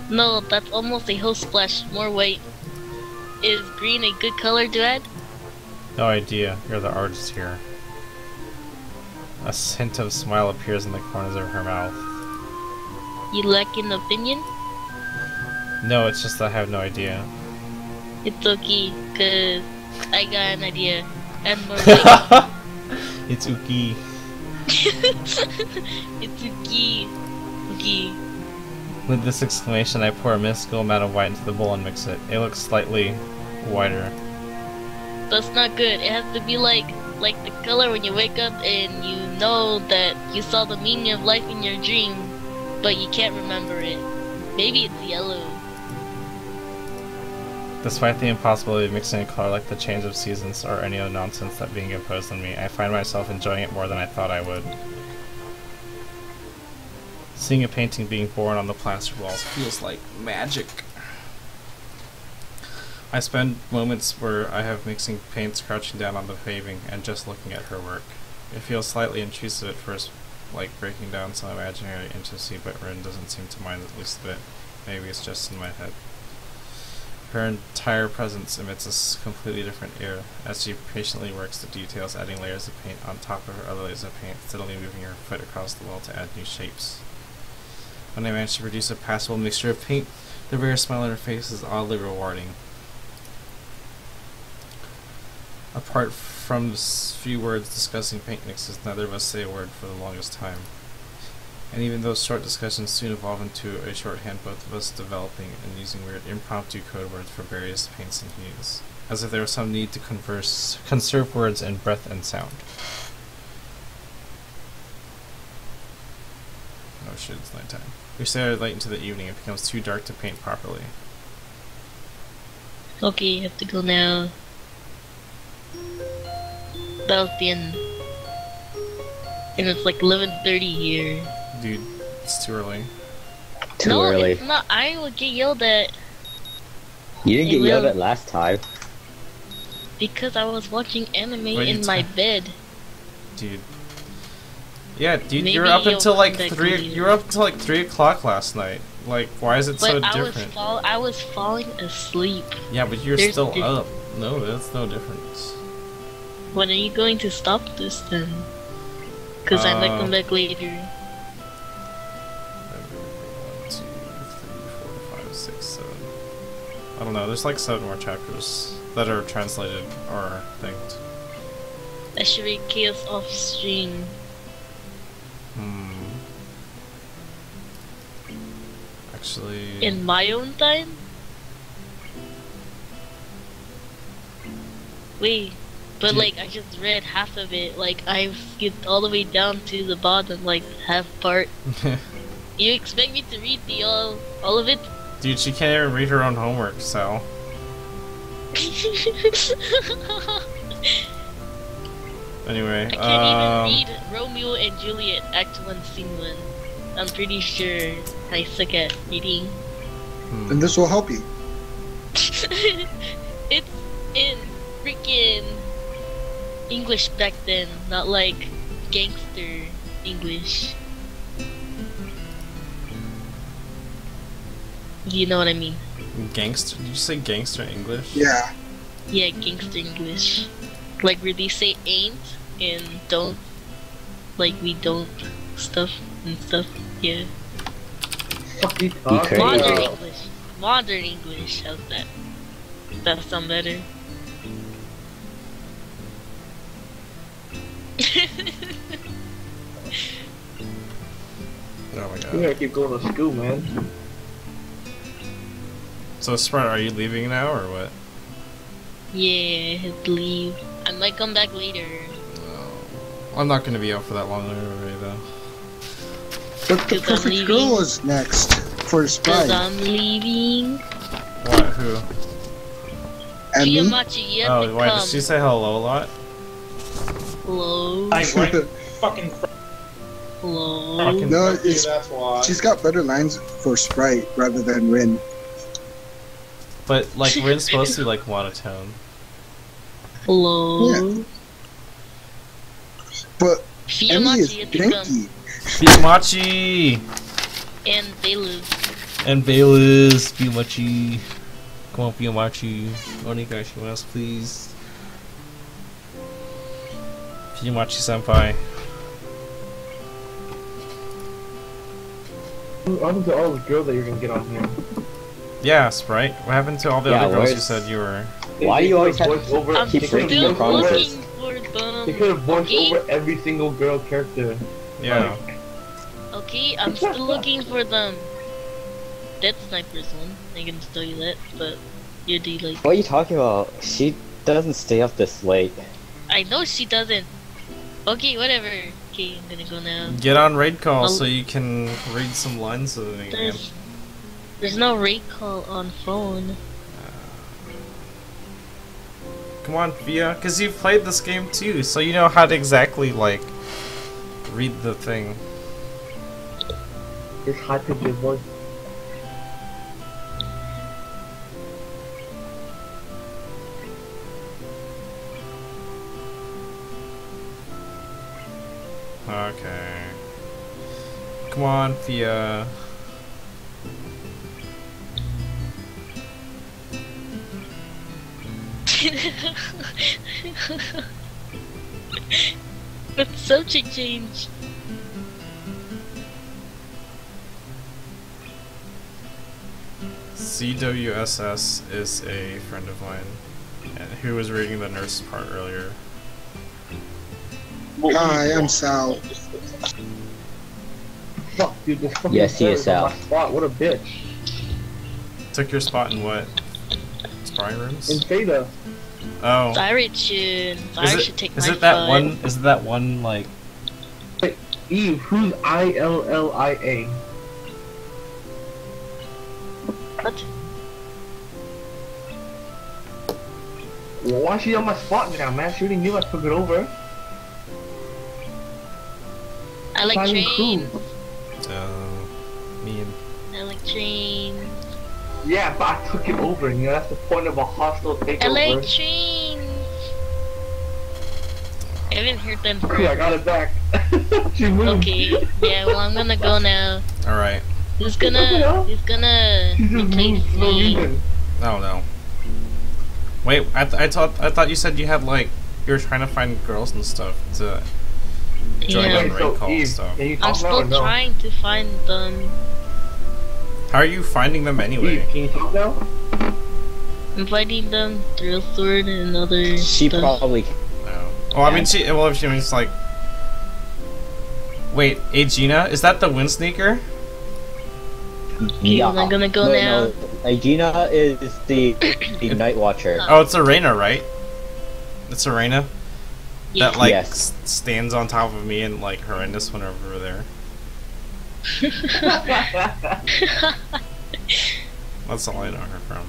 Speaker 7: No, that's almost a whole splash. More white. Is green a good color to add?
Speaker 1: No idea. You're the artist here. A hint of smile appears in the corners of her mouth.
Speaker 7: You lack an opinion?
Speaker 1: No, it's just I have no idea.
Speaker 7: It's okay, cause I got an idea. And more white.
Speaker 1: It's Uki.
Speaker 7: It's okay. Okay.
Speaker 1: With this exclamation, I pour a minuscule amount of white into the bowl and mix it. It looks slightly whiter.
Speaker 7: That's not good. It has to be like the color when you wake up and you know that you saw the meaning of life in your dream, but you can't remember it. Maybe it's yellow.
Speaker 1: Despite the impossibility of mixing a color like the change of seasons or any other nonsense that being imposed on me, I find myself enjoying it more than I thought I would. Seeing a painting being born on the plaster walls feels like magic. I spend moments where I have mixing paints crouching down on the paving and just looking at her work. It feels slightly intrusive at first, like breaking down some imaginary intimacy, but Rin doesn't seem to mind at least a bit. Maybe it's just in my head. Her entire presence emits a completely different air as she patiently works the details, adding layers of paint on top of her other layers of paint, steadily moving her foot across the wall to add new shapes. When I manage to produce a passable mixture of paint, the rare smile on her face is oddly rewarding. Apart from the few words discussing paint mixes, neither of us say a word for the longest time. And even those short discussions soon evolve into a shorthand, both of us developing and using weird impromptu code words for various paints and hues, as if there was some need to conserve words in breath and sound. Oh shit, it's nighttime. We stay late into the evening, it becomes too dark to paint properly.
Speaker 7: Okay, you have to go now. That was the end. And it's like 11:30 here.
Speaker 1: Dude, it's too early.
Speaker 3: Too early.
Speaker 7: It's not. I would get yelled at.
Speaker 3: You didn't
Speaker 7: It
Speaker 3: get yelled
Speaker 7: will.
Speaker 3: at last time.
Speaker 7: Because I was watching anime
Speaker 1: Wait,
Speaker 7: in my bed.
Speaker 1: Dude. Yeah, dude,
Speaker 7: Maybe
Speaker 1: you were up
Speaker 7: you'll
Speaker 1: until like
Speaker 7: come back
Speaker 1: 3.
Speaker 7: later.
Speaker 1: You were up until like 3 o'clock last night. Like, why is it so
Speaker 7: But
Speaker 1: different?
Speaker 7: I was falling asleep.
Speaker 1: Yeah, but you're
Speaker 7: There's
Speaker 1: still
Speaker 7: di-
Speaker 1: up. No, that's no difference.
Speaker 7: When are you going to stop this then? Because I might come back later.
Speaker 1: 1, 2, 3, 4, 5, 6, 7. I don't know. There's like 7 more chapters that are translated or thinked.
Speaker 7: I should be chaos off stream.
Speaker 1: Actually.
Speaker 7: In my own time? Wait, but
Speaker 1: Dude.
Speaker 7: like I just read half of it. Like I've skipped all the way down to the bottom, like half part. You expect me to read the all of it?
Speaker 1: Dude, she can't even read her own homework, so. Anyway,
Speaker 7: I can't even read Romeo and Juliet Act 1 Scene 1. I'm pretty sure I suck at reading.
Speaker 8: And this will help you.
Speaker 7: It's in freaking English back then, not like gangster English. You know what I mean?
Speaker 1: Gangster? Did you say gangster English?
Speaker 8: Yeah.
Speaker 7: Yeah, gangster English. Like where they say ain't and don't. Like we don't stuff and stuff. Yeah.
Speaker 5: Fuck you
Speaker 3: Be
Speaker 5: talking
Speaker 3: crazy.
Speaker 7: Modern
Speaker 5: about?
Speaker 7: English. Modern English. How's that? Does that sound better?
Speaker 1: Oh my
Speaker 5: You
Speaker 1: god.
Speaker 5: gotta keep going to school, man.
Speaker 1: So, Sprite, are you leaving now or what?
Speaker 7: Yeah, I have to leave. I might come back later.
Speaker 1: I'm not gonna be out for that long anyway, though.
Speaker 8: But the
Speaker 7: 'Cause I'm
Speaker 8: perfect
Speaker 7: leaving.
Speaker 8: girl is next for
Speaker 7: Cause
Speaker 8: Sprite.
Speaker 7: I'm leaving.
Speaker 1: What? Who?
Speaker 8: And me?
Speaker 7: Kiyomachi, you have
Speaker 1: Oh,
Speaker 7: to
Speaker 1: why?
Speaker 7: come.
Speaker 1: Does she say hello a lot?
Speaker 7: Hello.
Speaker 9: I like fucking
Speaker 7: Hello.
Speaker 1: Fucking-
Speaker 8: No,
Speaker 9: you,
Speaker 8: it's
Speaker 9: that's why.
Speaker 8: she's got better lines for Sprite rather than Rin.
Speaker 1: But, like, Rin's supposed to be, like, monotone.
Speaker 7: Hello.
Speaker 8: But Emmy is
Speaker 7: Kiyomachi, you have to come.
Speaker 8: janky.
Speaker 1: Fiyamachi!
Speaker 7: And Belu.
Speaker 1: And Bayless, Fiyamachi. Come on, Fiyamachi. Onegaishimasu, please. Fiyamachi-senpai.
Speaker 5: What happened to all the girls that you're gonna get on here?
Speaker 1: Yeah, Sprite. What happened to all the other girls you said you were?
Speaker 3: Why do you always have
Speaker 5: voice over?
Speaker 7: I'm
Speaker 3: keep
Speaker 7: still
Speaker 3: breaking your promises?
Speaker 7: looking for them.
Speaker 5: They could have voiced
Speaker 7: Okay?
Speaker 5: over every single girl character.
Speaker 1: Yeah.
Speaker 7: Okay, I'm still looking for them. Dead Sniper's one. I can tell you that, but you're the like.
Speaker 3: What are you talking about? She doesn't stay up this late.
Speaker 7: I know she doesn't. Okay, whatever. Okay, I'm gonna go now.
Speaker 1: Get on raid call
Speaker 7: Well-
Speaker 1: so you can read some lines of the game.
Speaker 7: There's no raid call on phone.
Speaker 1: Come on, Fia, because you've played this game too, so you know how to exactly, like, read the thing.
Speaker 5: It's hard to give voice.
Speaker 1: Okay. Come on, Fia.
Speaker 7: But subject change.
Speaker 1: CWSS is a friend of mine, and who was reading the nurse part earlier.
Speaker 8: Hi, I'm Sal.
Speaker 5: Fuck, dude, this fucking
Speaker 3: Yes, he is
Speaker 5: bird on
Speaker 3: Sal.
Speaker 5: my spot. What a bitch.
Speaker 1: Took your spot in what? Sparring
Speaker 5: In
Speaker 1: rooms?
Speaker 5: Theta.
Speaker 1: Oh.
Speaker 7: Siren should. Siren should take
Speaker 1: Is
Speaker 7: my
Speaker 1: it that
Speaker 7: spot.
Speaker 1: one? Is it that one like?
Speaker 5: Eve, who's ILLIA?
Speaker 7: What?
Speaker 5: Why is she on my spot now, man? She already knew I took it over.
Speaker 7: I like
Speaker 5: Silent
Speaker 7: trains.
Speaker 1: Me and
Speaker 7: I like trains.
Speaker 5: Yeah, but I took it over, and you know, that's the point of a hostile takeover.
Speaker 7: I like trains. I haven't heard them
Speaker 5: Cool, I
Speaker 7: forever.
Speaker 5: got it back. She moved.
Speaker 7: Okay, yeah, well I'm gonna go now.
Speaker 1: all right.
Speaker 7: Who's gonna
Speaker 5: She just
Speaker 7: replace
Speaker 5: moved for no
Speaker 7: me?
Speaker 5: reason.
Speaker 1: Oh no. Wait, I thought you said you had like you were trying to find girls and stuff to join
Speaker 7: Yeah.
Speaker 1: on
Speaker 5: Okay,
Speaker 1: raid
Speaker 5: so
Speaker 1: call and
Speaker 5: Eve,
Speaker 1: stuff.
Speaker 5: can you
Speaker 7: I'm
Speaker 5: talk now
Speaker 7: still
Speaker 5: or no?
Speaker 7: trying to find them.
Speaker 1: How are you finding them anyway?
Speaker 5: Eve, can you talk now?
Speaker 7: I'm finding them through Sword and other
Speaker 3: She
Speaker 7: stuff.
Speaker 3: probably.
Speaker 1: Oh. Well, I mean, if she means like. Wait, Aegina, is that the wind sneaker?
Speaker 7: Okay, well, I'm gonna go now.
Speaker 3: No, Aegina is the Night Watcher.
Speaker 1: Oh, it's Arena, right? It's Arena
Speaker 7: Yeah.
Speaker 1: that like
Speaker 3: Yes.
Speaker 1: stands on top of me and like horrendous when over there. That's all I know her from.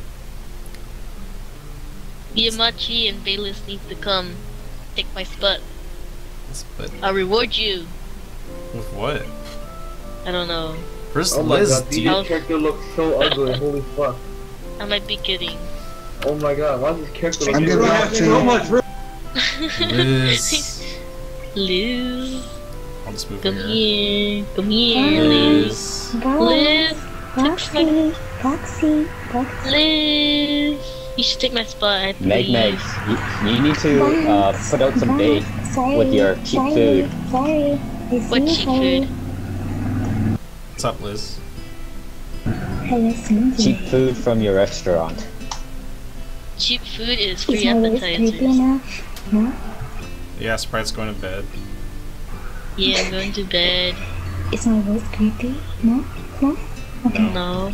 Speaker 7: Yamachi and Bayless need to come take my spot.
Speaker 1: But
Speaker 7: I'll reward you.
Speaker 1: with what?
Speaker 7: I don't know.
Speaker 1: Where's
Speaker 5: Oh my
Speaker 1: Liz?
Speaker 5: god,
Speaker 1: Do you-
Speaker 5: this character looks so ugly, holy fuck.
Speaker 7: I might be kidding.
Speaker 5: Oh my god, why does this character look
Speaker 8: I'm
Speaker 5: so
Speaker 8: getting back to
Speaker 1: Liz.
Speaker 7: Liz,
Speaker 1: I'll just move
Speaker 7: come
Speaker 1: here.
Speaker 7: here. Come here, Liz.
Speaker 1: Liz.
Speaker 7: Liz, Liz. You should take my spot. I have to
Speaker 3: Meg,
Speaker 7: leave.
Speaker 3: you need to put out some bait with your cheap food.
Speaker 7: What cheap food?
Speaker 1: What's up, Liz?
Speaker 3: Cheap food from your restaurant.
Speaker 7: Cheap food is free appetizers.
Speaker 1: Yeah, Sprite's going to bed.
Speaker 7: Yeah, I'm going to bed.
Speaker 6: Is my voice creepy? No? No? Okay.
Speaker 7: No,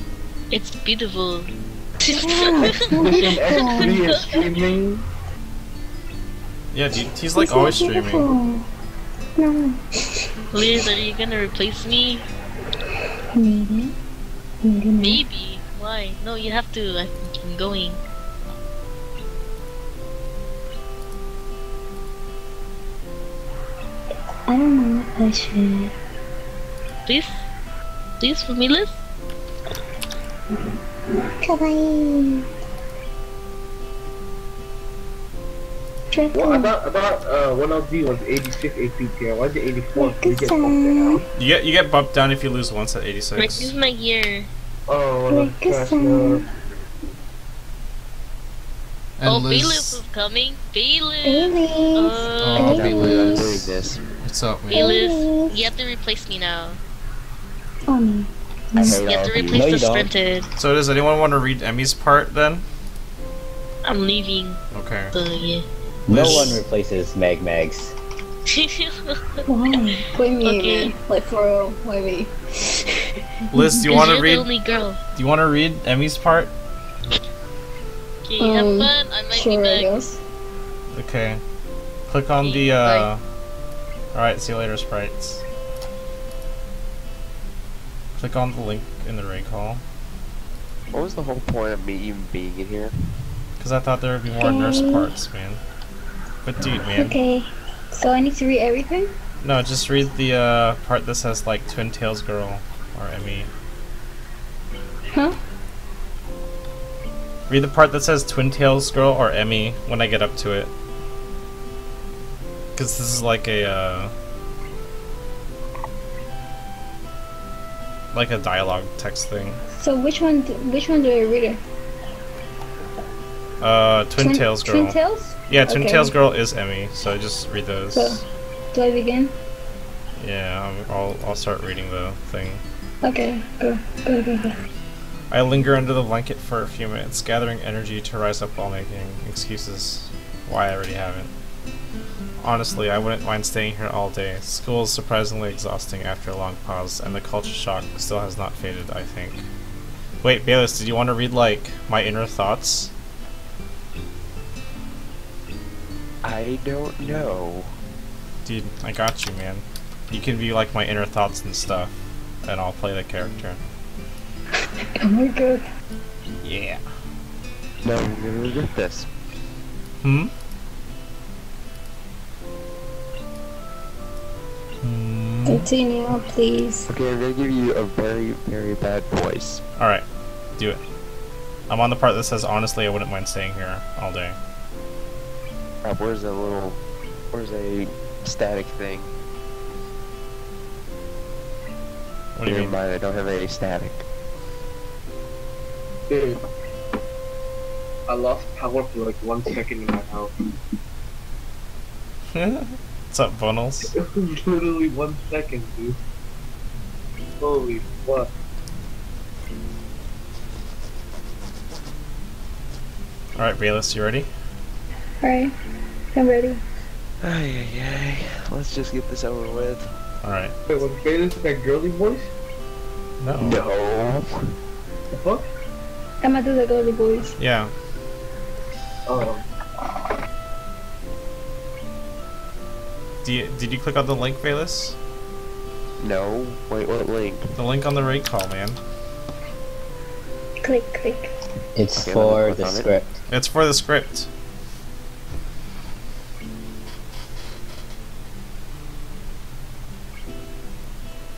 Speaker 7: it's beautiful.
Speaker 5: Listen, S3 is streaming.
Speaker 1: Yeah, dude, he's like always streaming.
Speaker 6: No.
Speaker 7: Liz, are you gonna replace me?
Speaker 6: Maybe. Maybe not.
Speaker 7: Maybe. Why? No, you have to. I'm going.
Speaker 6: I don't know if I should.
Speaker 7: Please? Please for me, Liz?
Speaker 6: Kawaii.
Speaker 5: Well, I thought 1LG was 86 AP tier. Why is it 84? We get bumped down.
Speaker 1: You get bumped down if you lose once at
Speaker 7: Like,
Speaker 1: 86.
Speaker 7: this is my year.
Speaker 5: Oh, that's trash. No.
Speaker 1: And
Speaker 7: Oh,
Speaker 1: Liz-
Speaker 7: Felix is coming. Felix!
Speaker 6: Bailey.
Speaker 1: Oh,
Speaker 7: Oh,
Speaker 9: I can't believe I'm doing
Speaker 1: Felix.
Speaker 9: this.
Speaker 1: What's up, man?
Speaker 7: Felix, you have to replace me now.
Speaker 6: Oh no.
Speaker 3: I hate
Speaker 7: You have
Speaker 3: all
Speaker 7: to
Speaker 3: of you.
Speaker 7: replace
Speaker 3: No,
Speaker 7: the
Speaker 3: you don't.
Speaker 7: sprinted.
Speaker 1: So does anyone want to read Emmy's part then?
Speaker 7: I'm leaving.
Speaker 1: Okay.
Speaker 7: So, yeah.
Speaker 3: No
Speaker 1: Liz-
Speaker 3: one replaces Mags.
Speaker 6: Why? Why me,
Speaker 7: Okay.
Speaker 6: man? Like for real, why me?
Speaker 1: Liz, do you want to
Speaker 7: You're
Speaker 1: read?
Speaker 7: the only girl.
Speaker 1: Do you want to read Emmy's part?
Speaker 7: Okay, have fun. I might
Speaker 6: Sure,
Speaker 7: be
Speaker 6: I
Speaker 7: back.
Speaker 6: guess.
Speaker 1: Okay. Click on
Speaker 7: Okay,
Speaker 1: the.
Speaker 7: bye.
Speaker 1: Alright, see you later, sprites. Click on the link in the raid call.
Speaker 9: What was the whole point of me even being in here?
Speaker 1: Because I thought there would be more nurse parts, man. But dude, man.
Speaker 6: Okay. So I need to read everything?
Speaker 1: No, just read the part that says like Twin Tails Girl or Emmy.
Speaker 6: Huh?
Speaker 1: Read the part that says Twin Tails Girl or Emmy when I get up to it. Because this is like a dialogue text thing.
Speaker 6: So which one do I read it?
Speaker 1: Twin Tails Girl.
Speaker 6: Twin Tails?
Speaker 1: Yeah, Twin
Speaker 6: Okay.
Speaker 1: Tails Girl is Emmy, so just read those.
Speaker 6: So, do I begin?
Speaker 1: Yeah, I'll start reading the thing.
Speaker 6: Okay, go.
Speaker 1: I linger under the blanket for a few minutes, gathering energy to rise up while making excuses why I already haven't. Honestly, I wouldn't mind staying here all day. School is surprisingly exhausting after a long pause, and the culture shock still has not faded, I think. Wait, Bayless, did you want to read, like, my inner thoughts?
Speaker 9: I don't know.
Speaker 1: Dude, I got you, man. You can be, like, my inner thoughts and stuff, and I'll play the character.
Speaker 6: Oh my god.
Speaker 1: Yeah.
Speaker 9: No, I'm gonna regret this.
Speaker 1: Hmm?
Speaker 6: Continue, please.
Speaker 9: Okay, I'm gonna give you a very, very bad voice.
Speaker 1: Alright, do it. I'm on the part that says, honestly, I wouldn't mind staying here all day.
Speaker 9: Where's a static thing?
Speaker 1: What do you
Speaker 9: Never
Speaker 1: mean?
Speaker 9: mind, I don't have any static.
Speaker 5: Dude, I lost power for like 1 second in my house.
Speaker 1: What's up, Funnels?
Speaker 5: It was literally 1 second, dude. Holy fuck.
Speaker 1: Alright, Bayless, you ready?
Speaker 6: Alright, I'm ready.
Speaker 9: Ay. Let's just get this over with.
Speaker 1: Alright.
Speaker 5: Wait, was Bayless that girly voice?
Speaker 1: No.
Speaker 9: No.
Speaker 5: The fuck?
Speaker 6: I'm gonna do the girly boys.
Speaker 1: Yeah.
Speaker 5: Oh.
Speaker 1: Did you click on the link, Bayless?
Speaker 9: No. Wait, what link?
Speaker 1: The link on the raid call, man.
Speaker 6: Click.
Speaker 3: It's
Speaker 9: Okay, let me
Speaker 3: for
Speaker 9: click
Speaker 3: the
Speaker 9: on it.
Speaker 3: script.
Speaker 1: It's for the script.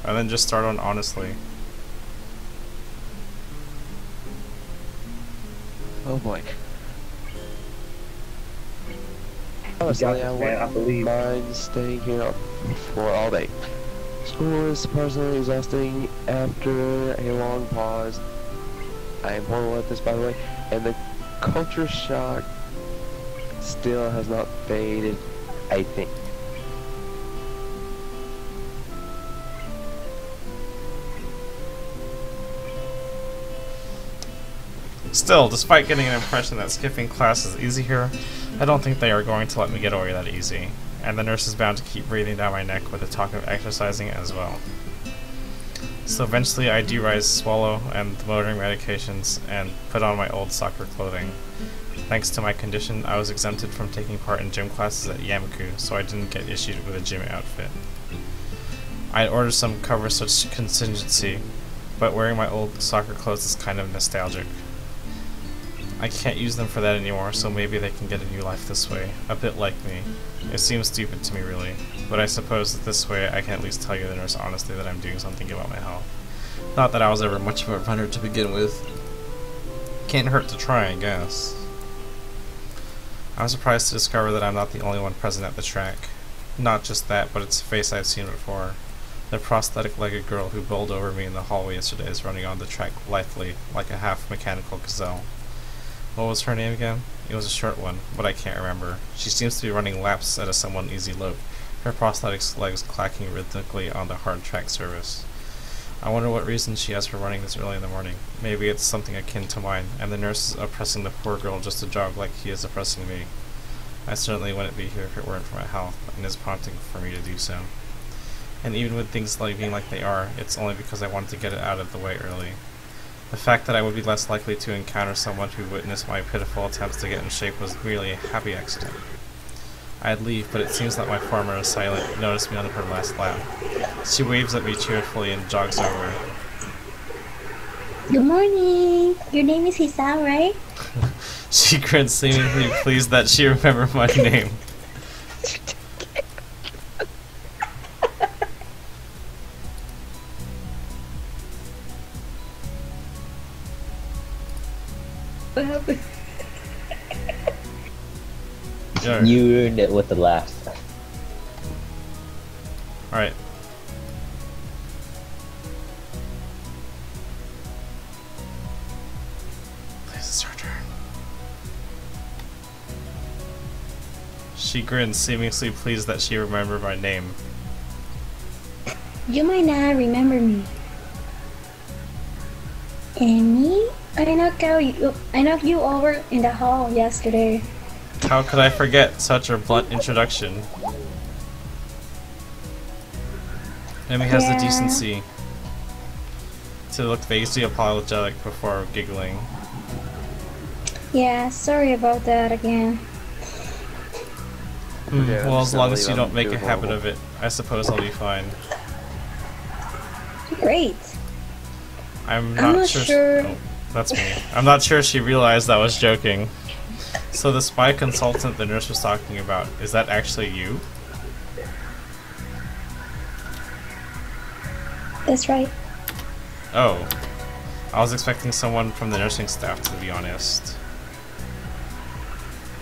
Speaker 1: And then just start on honestly.
Speaker 9: Oh boy.
Speaker 5: got
Speaker 9: Honestly,
Speaker 5: this,
Speaker 9: I
Speaker 5: man,
Speaker 9: wouldn't
Speaker 5: I believe.
Speaker 9: mind staying here for all day. School is surprisingly exhausting after a long pause. I am horrible at this, by the way, and the culture shock still has not faded, I think.
Speaker 1: Still, despite getting an impression that skipping class is easy here, I don't think they are going to let me get away that easy. And the nurse is bound to keep breathing down my neck with the talk of exercising as well. So eventually I do rise, swallow, and the motoring medications, and put on my old soccer clothing. Thanks to my condition, I was exempted from taking part in gym classes at Yamaku, so I didn't get issued with a gym outfit. I'd ordered some cover such contingency, but wearing my old soccer clothes is kind of nostalgic. I can't use them for that anymore, so maybe they can get a new life this way, a bit like me. It seems stupid to me, really, but I suppose that this way I can at least tell you the nurse honestly that I'm doing something about my health. Not that I was ever much of a runner to begin with. Can't hurt to try, I guess. I'm surprised to discover that I'm not the only one present at the track. Not just that, but it's a face I've seen before. The prosthetic-legged girl who bowled over me in the hallway yesterday is running on the track lithely, like a half-mechanical gazelle. What was her name again? It was a short one, but I can't remember. She seems to be running laps at a somewhat easy lope, her prosthetic legs clacking rhythmically on the hard track surface. I wonder what reason she has for running this early in the morning. Maybe it's something akin to mine, and the nurse is oppressing the poor girl just to jog like he is oppressing me. I certainly wouldn't be here if it weren't for my health, and is prompting for me to do so. And even with things like being like they are, it's only because I wanted to get it out of the way early. The fact that I would be less likely to encounter someone who witnessed my pitiful attempts to get in shape was merely a happy accident. I'd leave, but it seems that my former assailant noticed me on her last lap. She waves at me cheerfully and jogs over.
Speaker 6: Good morning. Your name is Hisao, right?
Speaker 1: She grins, seemingly pleased that she remembered my name.
Speaker 6: What happened?
Speaker 3: You ruined it with the last.
Speaker 1: Alright. Please, it's your turn. She grins, seemingly pleased that she remembered my name.
Speaker 6: You might not remember me. Amy? I knocked you over in the hall yesterday.
Speaker 1: How could I forget such a blunt introduction? Amy has the decency to look vaguely apologetic before giggling.
Speaker 6: Yeah, sorry about that again.
Speaker 9: Yeah,
Speaker 1: Well, as long as
Speaker 9: Sally,
Speaker 1: you don't
Speaker 9: I'm
Speaker 1: make a
Speaker 9: doing
Speaker 1: habit
Speaker 9: horrible.
Speaker 1: of it, I suppose I'll be fine.
Speaker 6: Great.
Speaker 1: I'm
Speaker 6: I'm
Speaker 1: not
Speaker 6: not
Speaker 1: sure.
Speaker 6: sure.
Speaker 1: Oh, that's me. I'm not sure she realized I was joking. So the spy consultant the nurse was talking about, is that actually you?
Speaker 6: That's right.
Speaker 1: Oh. I was expecting someone from the nursing staff, to be honest.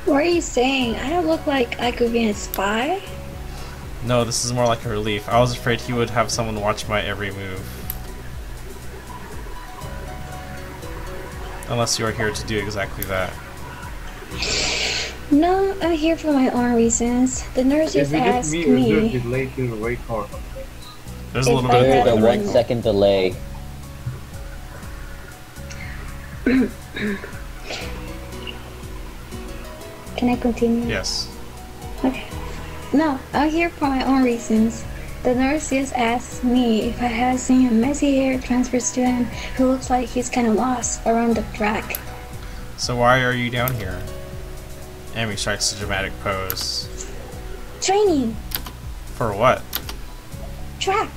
Speaker 6: What are you saying? I don't look like I could be a spy?
Speaker 1: No, this is more like a relief. I was afraid he would have someone watch my every move. Unless you are here to do exactly that.
Speaker 6: No, I'm here for my own reasons. The nurse
Speaker 5: Is
Speaker 6: just
Speaker 5: it just
Speaker 6: asked
Speaker 5: me or is there a
Speaker 6: me.
Speaker 5: delay to the wait car?
Speaker 1: There's a
Speaker 6: If
Speaker 1: little
Speaker 6: I
Speaker 1: bit
Speaker 6: had
Speaker 1: of
Speaker 3: There's a
Speaker 1: delay.
Speaker 3: 1 second delay.
Speaker 6: Can I continue?
Speaker 1: Yes.
Speaker 6: Okay. No, I'm here for my own reasons. The nurse just asked me if I had seen a messy hair transfer student who looks like he's kind of lost around the track.
Speaker 1: So why are you down here? Amy strikes a dramatic pose.
Speaker 6: Training!
Speaker 1: For what?
Speaker 6: Track!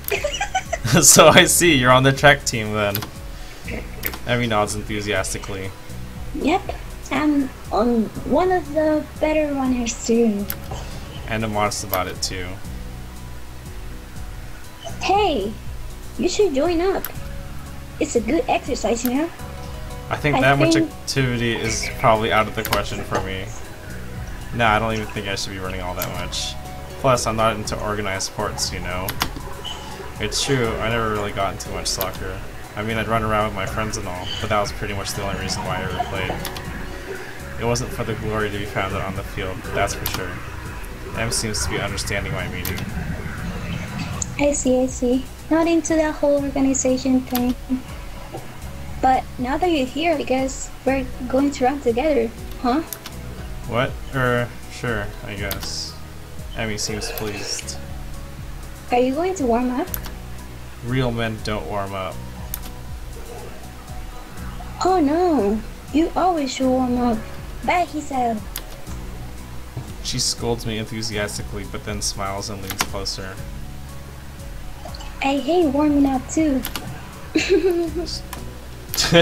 Speaker 1: So I see, you're on the track team then. Amy nods enthusiastically.
Speaker 6: Yep, I'm on one of the better runners too.
Speaker 1: And I'm honest about it too.
Speaker 6: Hey, you should join up. It's a good exercise, you know?
Speaker 1: I think
Speaker 6: I
Speaker 1: that much
Speaker 6: think-
Speaker 1: activity is probably out of the question for me. Nah, I don't even think I should be running all that much. Plus, I'm not into organized sports, you know. It's true, I never really got into much soccer. I mean, I'd run around with my friends and all, but that was pretty much the only reason why I ever played. It wasn't for the glory to be found on the field, that's for sure. Em seems to be understanding my meaning.
Speaker 6: I see. Not into that whole organization thing. But now that you're here, I guess we're going to run together, huh?
Speaker 1: What? Sure, I guess. Emmy seems pleased.
Speaker 6: Are you going to warm up?
Speaker 1: Real men don't warm up.
Speaker 6: Oh no, you always should warm up. Bye, he said.
Speaker 1: She scolds me enthusiastically, but then smiles and leans closer.
Speaker 6: I hate warming up too.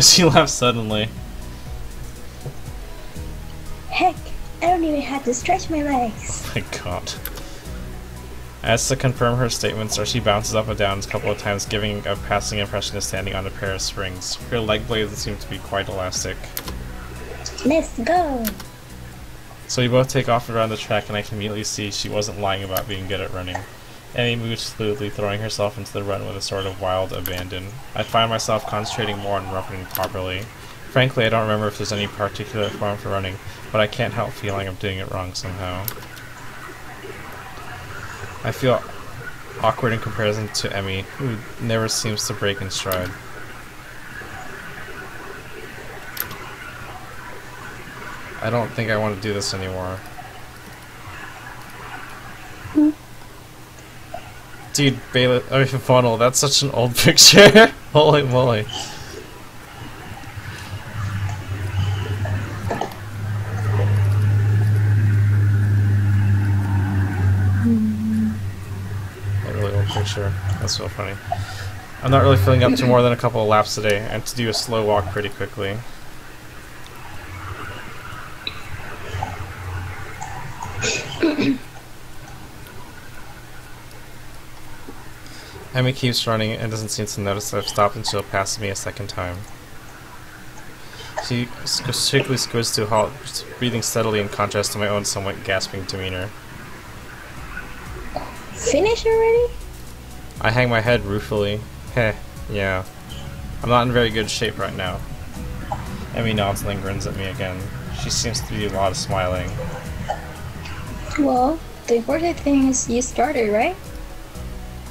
Speaker 1: She laughs suddenly.
Speaker 6: Heck, I don't even have to stretch my legs.
Speaker 1: My god. As to confirm her statements, Archie bounces up and down a couple of times, giving a passing impression of standing on a pair of springs. Her leg blades seem to be quite elastic.
Speaker 6: Let's go.
Speaker 1: So we both take off around the track, and I can immediately see she wasn't lying about being good at running. Amy moved smoothly, throwing herself into the run with a sort of wild abandon. I find myself concentrating more on running properly. Frankly, I don't remember if there's any particular form for running, but I can't help feeling I'm doing it wrong somehow. I feel awkward in comparison to Emmy, who never seems to break in stride. I don't think I want to do this anymore. Dude, funnel, that's such an old picture. Holy moly. A really old picture. That's so funny. I'm not really filling up to more than a couple of laps today, and to do a slow walk pretty quickly. Emmy keeps running and doesn't seem to notice that I've stopped until it passes me a second time. She quickly squirts to a halt, breathing steadily in contrast to my own somewhat gasping demeanor.
Speaker 6: Finish already?
Speaker 1: I hang my head ruefully. Heh, yeah. I'm not in very good shape right now. Emmy nods and then grins at me again. She seems to do a lot of smiling.
Speaker 6: Well, the important thing is you started, right?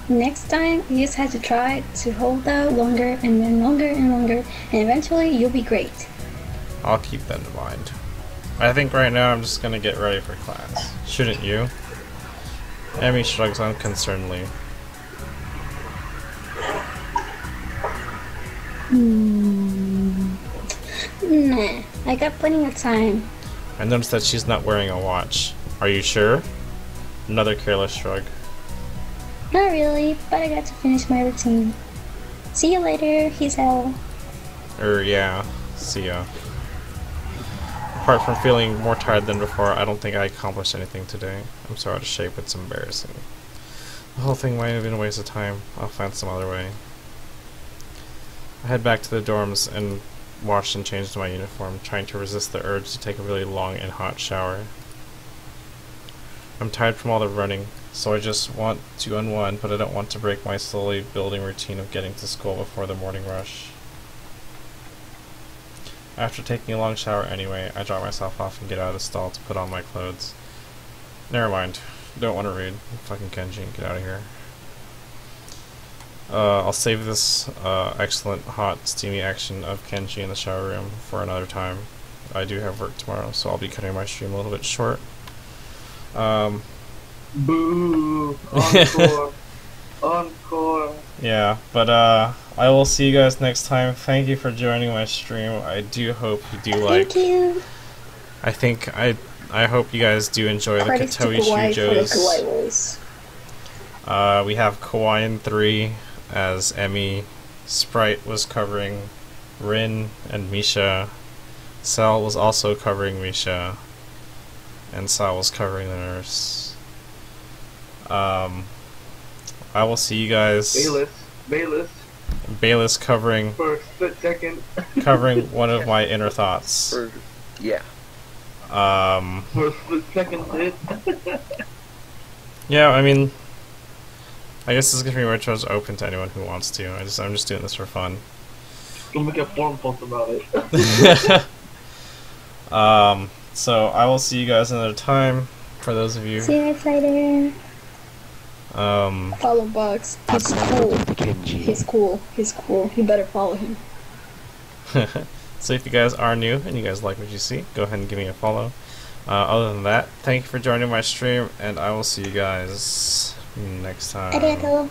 Speaker 6: Next time, you just have to try to hold out longer and then longer and longer, and eventually you'll be great.
Speaker 1: I'll keep that in mind. I think right now I'm just gonna get ready for class. Shouldn't you? Emmy shrugs unconcernedly.
Speaker 6: Nah, I got plenty of time.
Speaker 1: I noticed that she's not wearing a watch. Are you sure? Another careless shrug.
Speaker 6: Not really, but I got to finish my routine. See you later, he's out.
Speaker 1: Yeah. See ya. Apart from feeling more tired than before, I don't think I accomplished anything today. I'm so out of shape, it's embarrassing. The whole thing might have been a waste of time. I'll find some other way. I head back to the dorms and washed and changed my uniform, trying to resist the urge to take a really long and hot shower. I'm tired from all the running, so I just want to unwind, but I don't want to break my slowly building routine of getting to school before the morning rush. After taking a long shower anyway, I drop myself off and get out of the stall to put on my clothes. Never mind. Don't want to read. Fucking Kenji, get out of here. I'll save this excellent, hot, steamy action of Kenji in the shower room for another time. I do have work tomorrow, so I'll be cutting my stream a little bit short.
Speaker 5: Boo! Encore! Encore!
Speaker 1: Yeah, but I will see you guys next time. Thank you for joining my stream. I do hope you do like.
Speaker 6: Thank you.
Speaker 1: I hope you guys do enjoy the Katawa Shoujos. We have Kawaiian 3 as Emmy. Sprite was covering Rin and Misha. Cell was also covering Misha. And Sal was covering the nurse. I will see you guys. Bayless covering.
Speaker 5: For a split second.
Speaker 1: Covering one of my inner thoughts.
Speaker 9: Yeah.
Speaker 5: For a split second, dude.
Speaker 1: Yeah, I mean, I guess this is gonna be pretty much open to anyone who wants to. I'm just doing this for fun.
Speaker 5: We'll make a forum post about it.
Speaker 1: So I will see you guys another time. For those of you.
Speaker 6: See you guys later. Follow Bugs. He's cool. He's cool. He's cool. You better follow him.
Speaker 1: So if you guys are new and you guys like what you see, go ahead and give me a follow. Other than that, thank you for joining my stream, and I will see you guys next time.
Speaker 6: Arigato.